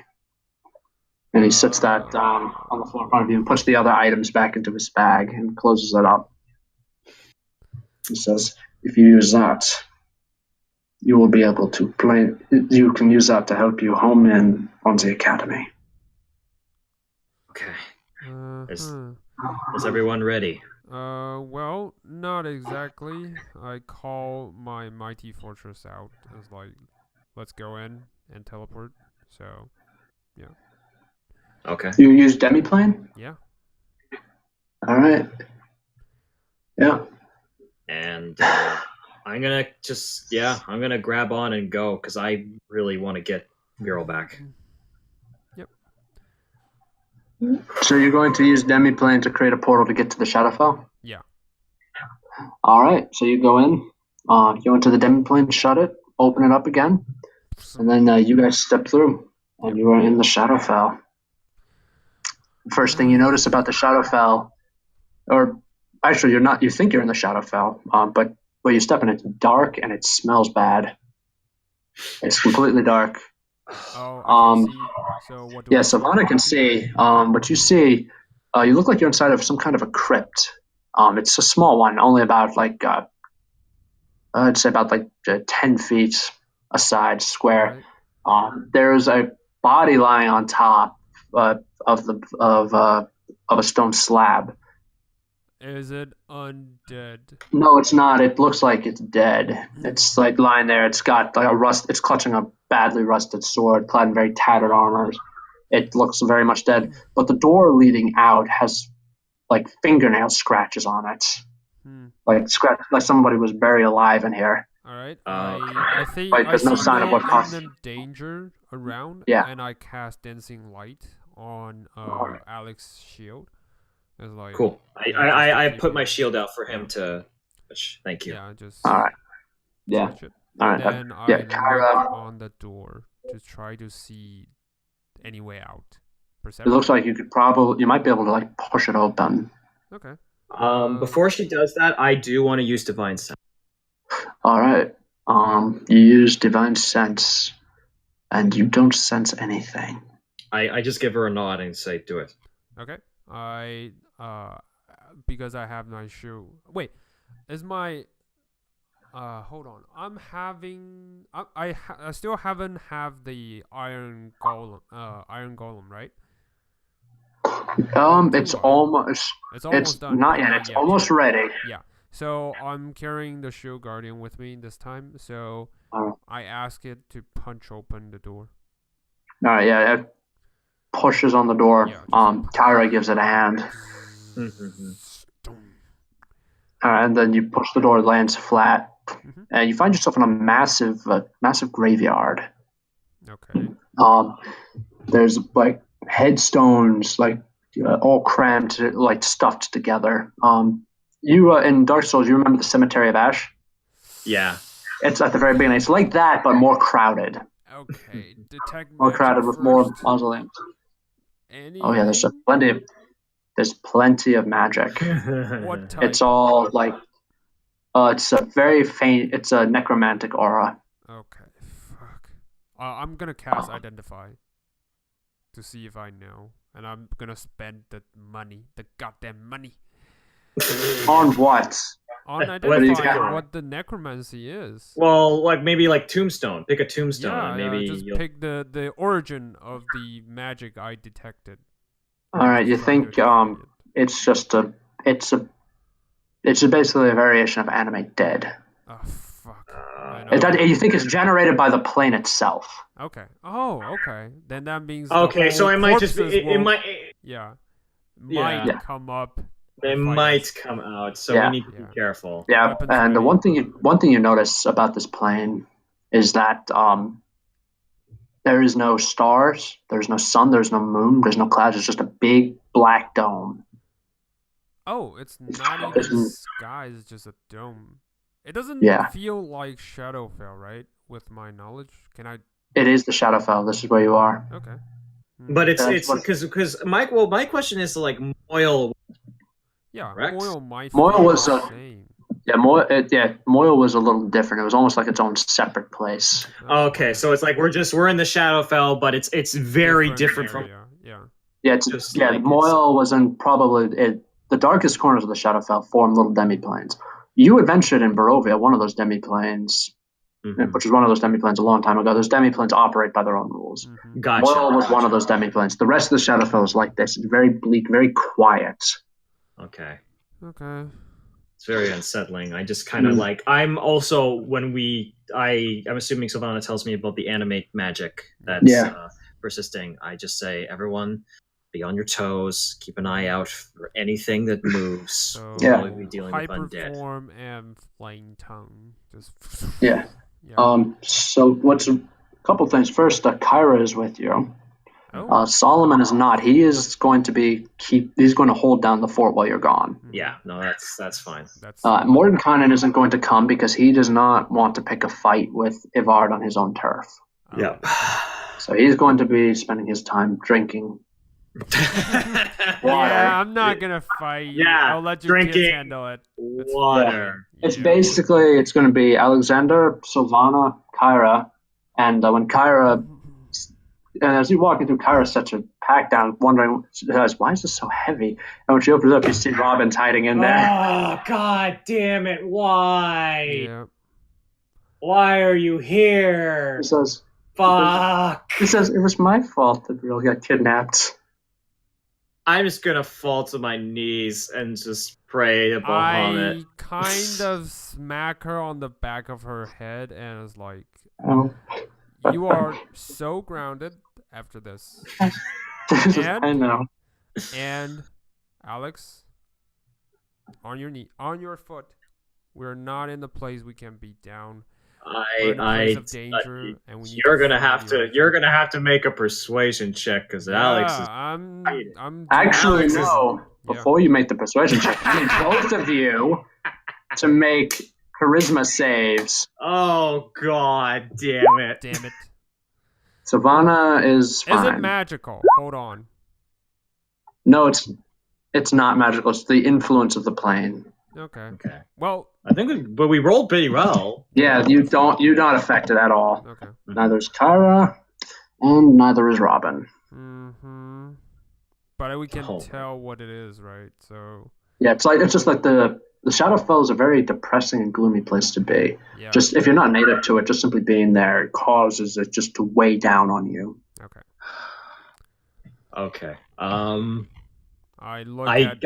And he sits that down on the floor in front of you and puts the other items back into his bag and closes it up. He says, if you use that, you will be able to play. You can use that to help you home in on the academy. Okay. Is everyone ready? Well, not exactly. I call my mighty fortress out as like, let's go in and teleport. So, yeah. Okay. You use demiplane? Yeah. All right. Yeah. And I'm gonna grab on and go because I really want to get Viral back. Yep. So you're going to use demiplane to create a portal to get to the Shadowfell? Yeah. All right. So you go in, go into the demiplane, shut it, open it up again, and then you guys step through, and you are in the Shadowfell. First thing you notice about the Shadowfell, or actually you're not, you think you're in the Shadowfell, but when you step in, it's dark and it smells bad. It's completely dark. Oh, I can see. So what do I see? Savannah can see. What you see, you look like you're inside of some kind of a crypt. It's a small one, only about I'd say about 10 feet aside, square. Right. There's a body lying on top of a stone slab. Is it undead? No, it's not. It looks like it's dead. It's like lying there. It's got like it's clutching a badly rusted sword, clad in very tattered armor. It looks very much dead. But the door leading out has like fingernail scratches on it. Like somebody was buried alive in here. All right. I think Like, there's I no see sign of what caused. imminent danger around. Yeah. And I cast dancing light on Alex's shield. It's like Cool. I put my shield out for him to. Thank you. Yeah, just. All right. Yeah. switch it. All And right. then I Yeah, look Kyra. on the door to try to see any way out. It Perception? looks like you might be able to like push it open. Okay. Before she does that, I do want to use divine sense. All right. You use divine sense, and you don't sense anything. I just give her a nod and say, "Do it." Okay. I because I have my shoe. Wait, is my hold on. I'm having I still haven't have the iron golem, right? It's do I? almost. It's almost It's done. not but yet. It's almost ready. Yeah. So I'm carrying the shield guardian with me this time. So All I ask it to punch open the door. right. Yeah. It pushes on the door. Yeah, Kyra gives it a hand. All right, and then you push the door, it lands flat, and you find yourself in a massive graveyard. Okay. There's like headstones, like all crammed, like stuffed together. You in Dark Souls, you remember the Cemetery of Ash? Yeah. It's at the very beginning. It's like that, but more crowded. Okay. Detect More magic crowded with first. more mausoleums. Anything? Oh yeah, there's plenty of magic. What type? It's all like, it's a very faint. It's a necromantic aura. Okay. Fuck. I'm gonna cast identify to see if I know, and I'm gonna spend the goddamn money, On what? on What do you identifying got? what the necromancy is. Well, like maybe like tombstone. Pick a tombstone, Yeah, and maybe just you'll... pick the origin of the magic I detected. All right, you Try to think destroy it. it's basically a variation of animate dead. Oh fuck. I know. You think it's generated by the plane itself. Okay. Oh, okay. Then that means Okay, so it might just be. It might. Yeah. Yeah. Might come up. They if I might ask. come out, so Yeah. we need to be careful. Yeah, Weapons and the ready. one thing you notice about this plane is that there is no stars, there's no sun, there's no moon, there's no clouds. It's just a big black dome. Oh, it's not even It's- sky. It's just a dome. It doesn't Yeah. feel like Shadowfell, right? With my knowledge, can I? It is the Shadowfell. This is where you are. Okay. But it's That's what- because my question is like Moyle. Yeah, Correct? Moyle might Moyle feel was the a- same. Yeah, Moyle was a little different. It was almost like its own separate place. Okay, so it's like we're in the Shadowfell, but it's very different from. area. Yeah. Yeah, Just like Moyle was in the darkest corners of the Shadowfell form little demiplanes. You adventured in Barovia, one of those demiplanes, Mhm. which was one of those demiplanes a long time ago. Those demiplanes operate by their own rules. Mhm. Gotcha. Moyle was one of those demiplanes. The rest of the Shadowfell is like this. It's very bleak, very quiet. Okay. Okay. It's very unsettling. I just kind of like. I'm also I'm assuming Sylvana tells me about the animate magic that's persisting. I just say, everyone, be on your toes. Keep an eye out for anything that moves. So Yeah. We'll be dealing with undead. hyperform and flame tongue. Just. Yeah. Yeah. So what's a couple things. First, Kyra is with you. Oh. Solomon is not. He is going to he's going to hold down the fort while you're gone. Yeah, no, that's fine. That's. Mordenkainen isn't going to come because he does not want to pick a fight with Ivard on his own turf. Oh. Yep. So he's going to be spending his time drinking. Yeah, I'm not gonna fight. Yeah, I'll let your kids drinking handle it. Water. It's Yeah. basically, it's going to be Alexander, Sylvana, Kyra, and when Kyra, and as you're walking through, Kyra sets her pack down, wondering, why is this so heavy? And when she opens it up, you see Robin's hiding in there. Oh, god damn it! Why? Yeah. Why are you here? He says, Fuck! it was my fault that Real got kidnapped. I'm just gonna fall to my knees and just pray to Bahamut. I kind of smack her on the back of her head and is like, Oh. "You are so grounded after this." I know. And Alex, on your knee, on your foot. We're not in the place we can be down. We're in a place of danger, and we need You're to gonna find have you. to. You're gonna have to make a persuasion check because Alex is. I'm Actually, Alex is- no. Yeah. Before you make the persuasion check, I need both of you to make charisma saves. Oh god damn it. Damn it. Savannah is fine. Is it magical? Hold on. No, it's not magical. It's the influence of the plane. Okay. Okay. Well, I think but we rolled pretty well. Yeah, you're not affected at all. okay. Neither is Kyra, and neither is Robin. Mm-hmm. But we can Oh. tell what it is, right? So Yeah, it's just like the Shadowfell is a very depressing and gloomy place to be. yeah. Just if you're not native to it, just simply being there causes it just to weigh down on you. Okay. Okay. I look I at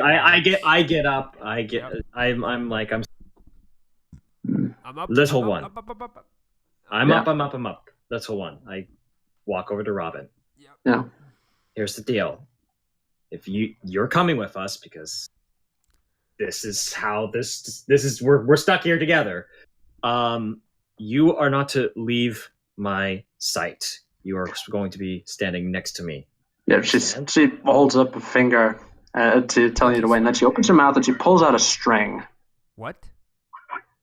get up. Yep. I'm I'm up. Let's I'm hold up, one. up. I'm Yeah. up. That's hold one. I walk over to Robin. Yeah. Here's the deal. If you're coming with us because this is how this is we're stuck here together. You are not to leave my sight. You are going to be standing next to me. Yeah, she holds up a finger to tell you to wait, and then she opens her mouth and she pulls out a string. What?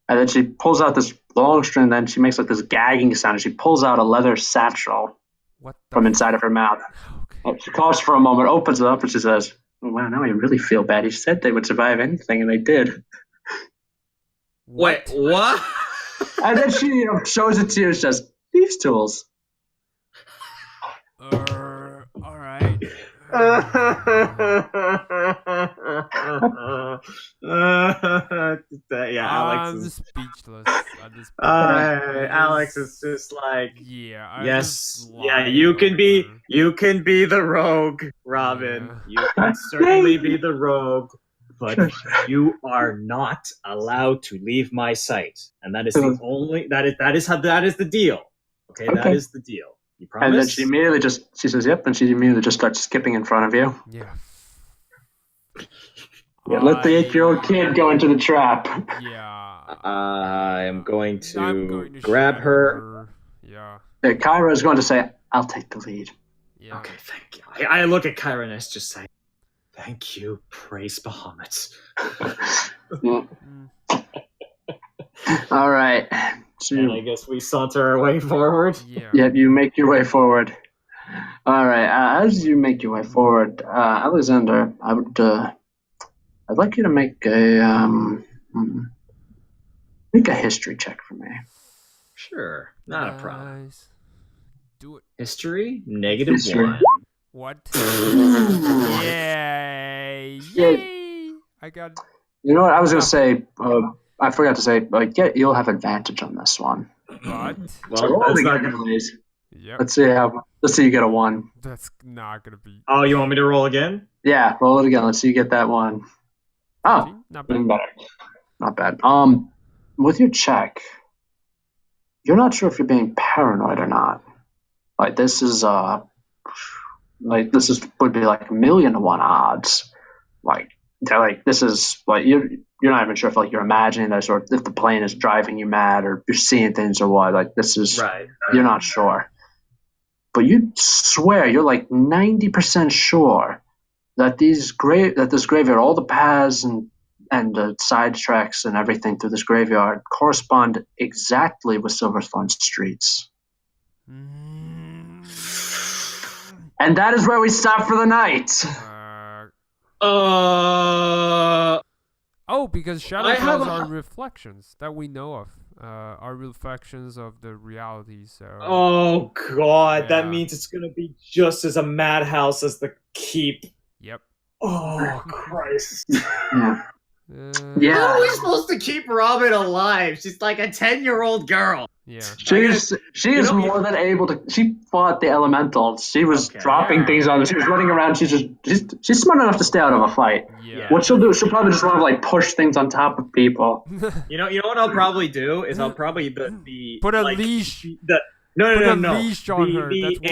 And then she pulls out this long string, and then she makes like this gagging sound, and she pulls out a leather satchel What the from inside of her mouth. Okay. She coughs for a moment, opens it up, and she says, "Oh, wow, now I really feel bad. He said they would survive anything, and they did." Wait, what? And then she shows it to you and says, "Thieves' tools." All right. Yeah, Alex I'm is. speechless at this point. Alex is just like, Yeah. I yes, just yeah, lied you can be over. the rogue, Robin. Yeah. You can certainly be the rogue, but you are not allowed to leave my sight, and that is the only that is the deal. Okay, that Okay. is the deal. You promise? And then she says, "Yep," and she immediately just starts skipping in front of you. Yeah. Yeah, let the 8-year-old kid go into the trap. Yeah. I'm going to I'm going to grab shadow her. Yeah. Kyra is going to say, "I'll take the lead." Yeah. Okay, thank you. I look at Kyra and I just say, "Thank you, praise Bahamut." Yeah. Mm. All right. So And I guess we saunter our way forward. Yeah. yeah, you make your way forward. All right. As you make your way forward, Alexander, I'd like you to make a history check for me. Sure, not a problem. Nice. Do it. History, negative History. 1. What? You Yay! Yeah. Yay! I got. know what I was gonna say? I forgot to say. You'll have advantage on this one. What? So Well, roll that's the not good gonna. ways. Yep. Let's see you get a 1. That's not gonna be. Oh, you want me to roll again? Yeah, roll it again. Let's see you get that 1. Oh, Not even bad. better. Not bad. With your check, you're not sure if you're being paranoid or not. This would be like 1,000,000 to 1 odds. This is you're not even sure if you're imagining this or if the plane is driving you mad or you're seeing things or what. This is Right. you're not sure. But you swear you're 90% sure that this graveyard, all the paths and the side tracks and everything through this graveyard correspond exactly with Silverthorn streets. Mm. And that is where we stop for the night. Oh, because shadow I have fells a- are reflections that we know of. Are reflections of the reality. So. Oh God, Yeah. that means it's gonna be just as a madhouse as the keep. Yep. Oh Christ! Yeah. Yeah. How are we supposed to keep Robin alive? She's like a 10-year-old girl. Yeah. She is know- more than able to. She fought the elementals. She was Okay. dropping Yeah. things on them. She was running around. She's smart enough to stay out of a fight. Yeah. What she'll do is she'll probably just want to push things on top of people. You know what I'll probably do is I'll probably the Put a like, leash. The no Put no a no no. leash on her. The That's what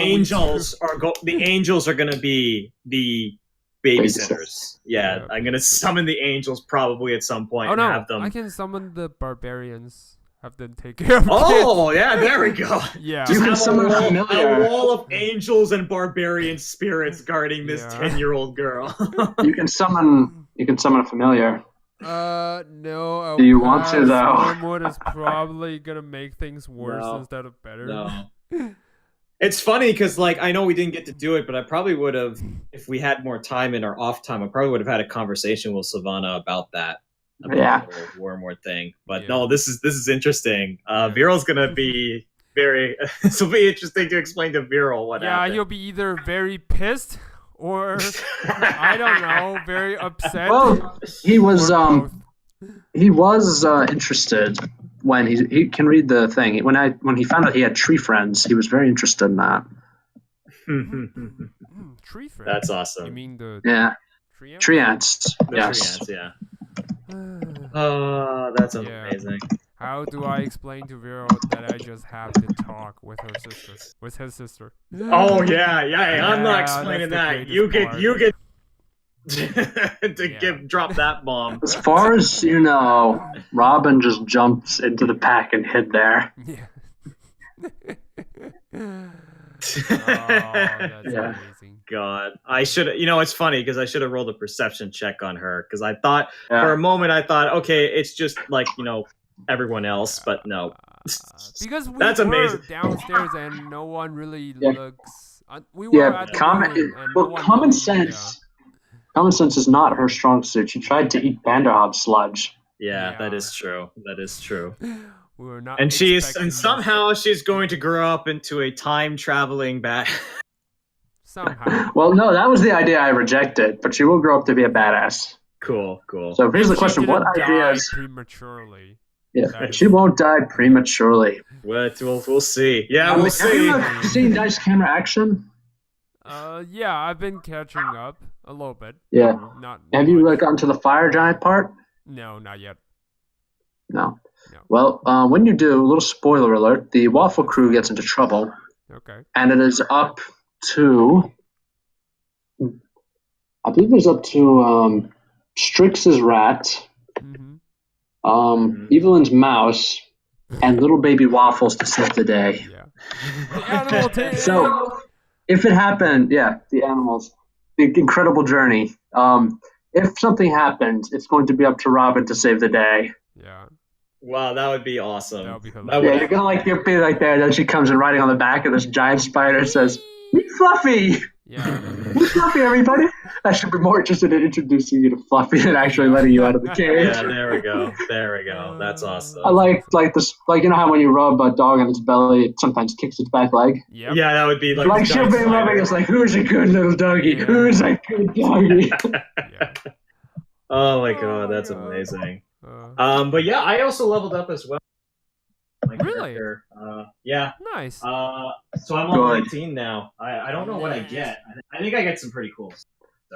we angels are gonna be the babysitters. Yeah, Yeah. I'm gonna summon the angels probably at some point Oh and no! have them. I can summon the barbarians. Have them take care of Oh yeah, there we go. kids. Yeah. You can Have summon a familiar. a wall of angels and barbarian spirits guarding this Yeah. 10-year-old girl. You can summon a familiar. No. Do you want to, though? Wormwood is probably gonna make things worse instead of better. No. It's funny because, like, I know we didn't get to do it, but I probably would have, if we had more time in our off time, I probably would have had a conversation with Savannah about that, about the whole Wormwood thing. But no, this is interesting. Viral's gonna be very. This will be interesting to explain to Viral what happened. He'll be either very pissed or I don't know, very upset. Well, he was interested when he can read the thing. When he found out he had tree friends, he was very interested in that. Tree friends. That's awesome. You mean the tree ants? Yes. Tree ants, yeah. Oh, that's amazing. How do I explain to Viral that I just have to talk with his sister? Oh yeah. I'm not explaining that. You get to drop that bomb. As far as you know, Robin just jumps into the pack and hid there. Yeah. That's amazing. God, I should. It's funny because I should have rolled a perception check on her because I thought for a moment okay, it's just like everyone else, but no. Because we That's were amazing. downstairs and no one really looks. We were at the common sense. Common sense is not her strong suit. She tried to eat Vanderhoff sludge. Yeah, that is true. We were not. And somehow she's going to grow up into a time traveling bat. Somehow. Well, no, that was the idea I rejected. But she will grow up to be a badass. Cool. So here's the question: what ideas? Prematurely. Yeah, she won't die prematurely. We'll see. Yeah, we'll see. Have you seen Dice Camera action? Yeah, I've been catching up a little bit. Yeah. Have you gotten to the fire giant part? No, not yet. No. Well, when you do, a little spoiler alert: the Waffle Crew gets into trouble. Okay. And it is up to, I believe it's up to Strix's rat, Evelyn's mouse, and little baby Waffles to save the day. Yeah. The animal team. So, if it happened, the animals, the incredible journey. If something happens, it's going to be up to Robin to save the day. Yeah. Wow, that would be awesome. That would be hilarious. Yeah, you're gonna be like there, and then she comes in riding on the back of this giant spider and says, "Meet Fluffy." Yeah. Meet Fluffy, everybody. I should be more interested in introducing you to Fluffy than actually letting you out of the cage. Yeah, there we go. That's awesome. I like this, how when you rub a dog on its belly, it sometimes kicks its back leg. Yep. Yeah, that would be like she'll be rubbing. It's like, who's a good little doggy? Yeah. Who's a good doggy? Yeah. Oh my god, that's amazing. But yeah, I also leveled up as well. My really? Character. Yeah. Nice. So I'm level 18 now. I don't know what I get. I think I get some pretty cool stuff.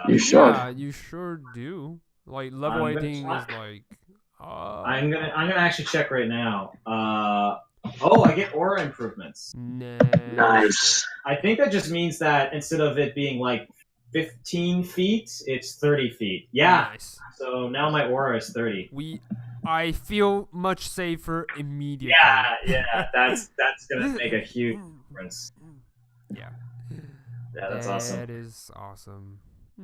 You should. Yeah, you sure do. Like level 18 is like. I'm gonna actually check right now. I get aura improvements. Nice. I think that just means that instead of it being like 15 feet, it's 30 feet. Yeah. Nice. So now my aura is 30. I feel much safer immediately. Yeah. That's gonna make a huge difference. Yeah. Yeah, that's awesome. That is awesome.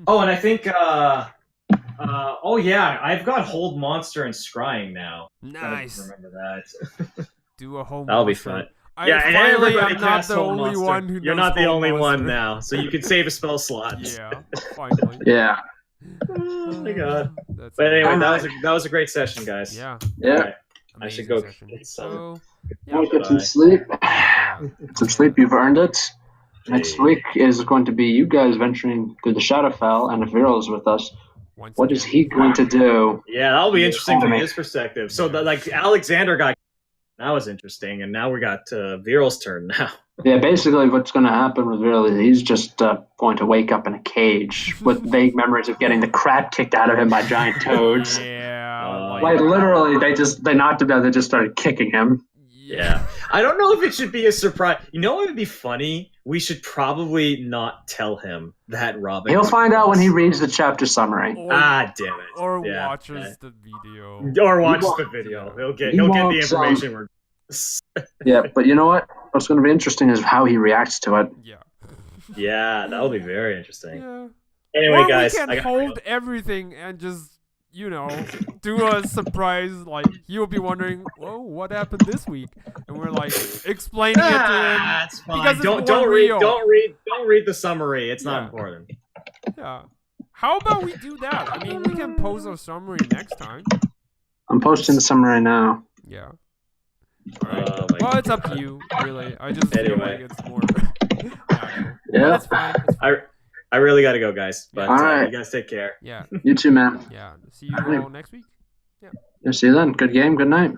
Oh, and I think I've got Hold Monster and Scrying now. Nice. Remember that. Do a whole That'll monster. be fun. I'm not cast the Hold only Monster. one who You're knows not the Hold only Monster. one now, so you can save a spell slot. Yeah, finally. Yeah. Oh my god. But anyway, that was a great session, guys. Yeah. Right. I should go session. get some. Get some sleep. Get some sleep. You've earned it. Next week is going to be you guys venturing through the Shadowfell, and if Viral is with us, what is he going to do? Yeah, that'll be interesting from his perspective. So, Alexander got. That was interesting, and now we got Viral's turn now. Yeah, basically what's going to happen with Viral is he's just going to wake up in a cage with vague memories of getting the crap kicked out of him by giant toads. Yeah. Literally, they knocked him down, they just started kicking him. Yeah. I don't know if it should be a surprise. You know what would be funny? We should probably not tell him that Robin. He'll find out when he reads the chapter summary. Damn it. Or watches the video. Or watches the video. He'll get the information. Yeah, but you know what? What's going to be interesting is how he reacts to it. Yeah. Yeah, that'll be very interesting. Yeah. Anyway, or guys, we can hold everything and just, do a surprise. Like he'll be wondering, "Whoa, what happened this week?" And we're like explaining it to him. That's fine. Because Don't read the summary. It's not Yeah. important. Yeah. How about we do that? I mean, we can post our summary next time. I'm posting the summary now. Yeah. All right. Oh my Well, it's up to you, really. I just feel Anyway. like it's more natural. But Yeah. it's fine. It's fine. I really got to go, guys. But All right. you guys take care. Yeah. You too, man. Yeah. See you all next week. Yeah, see you then. Good game. Good night.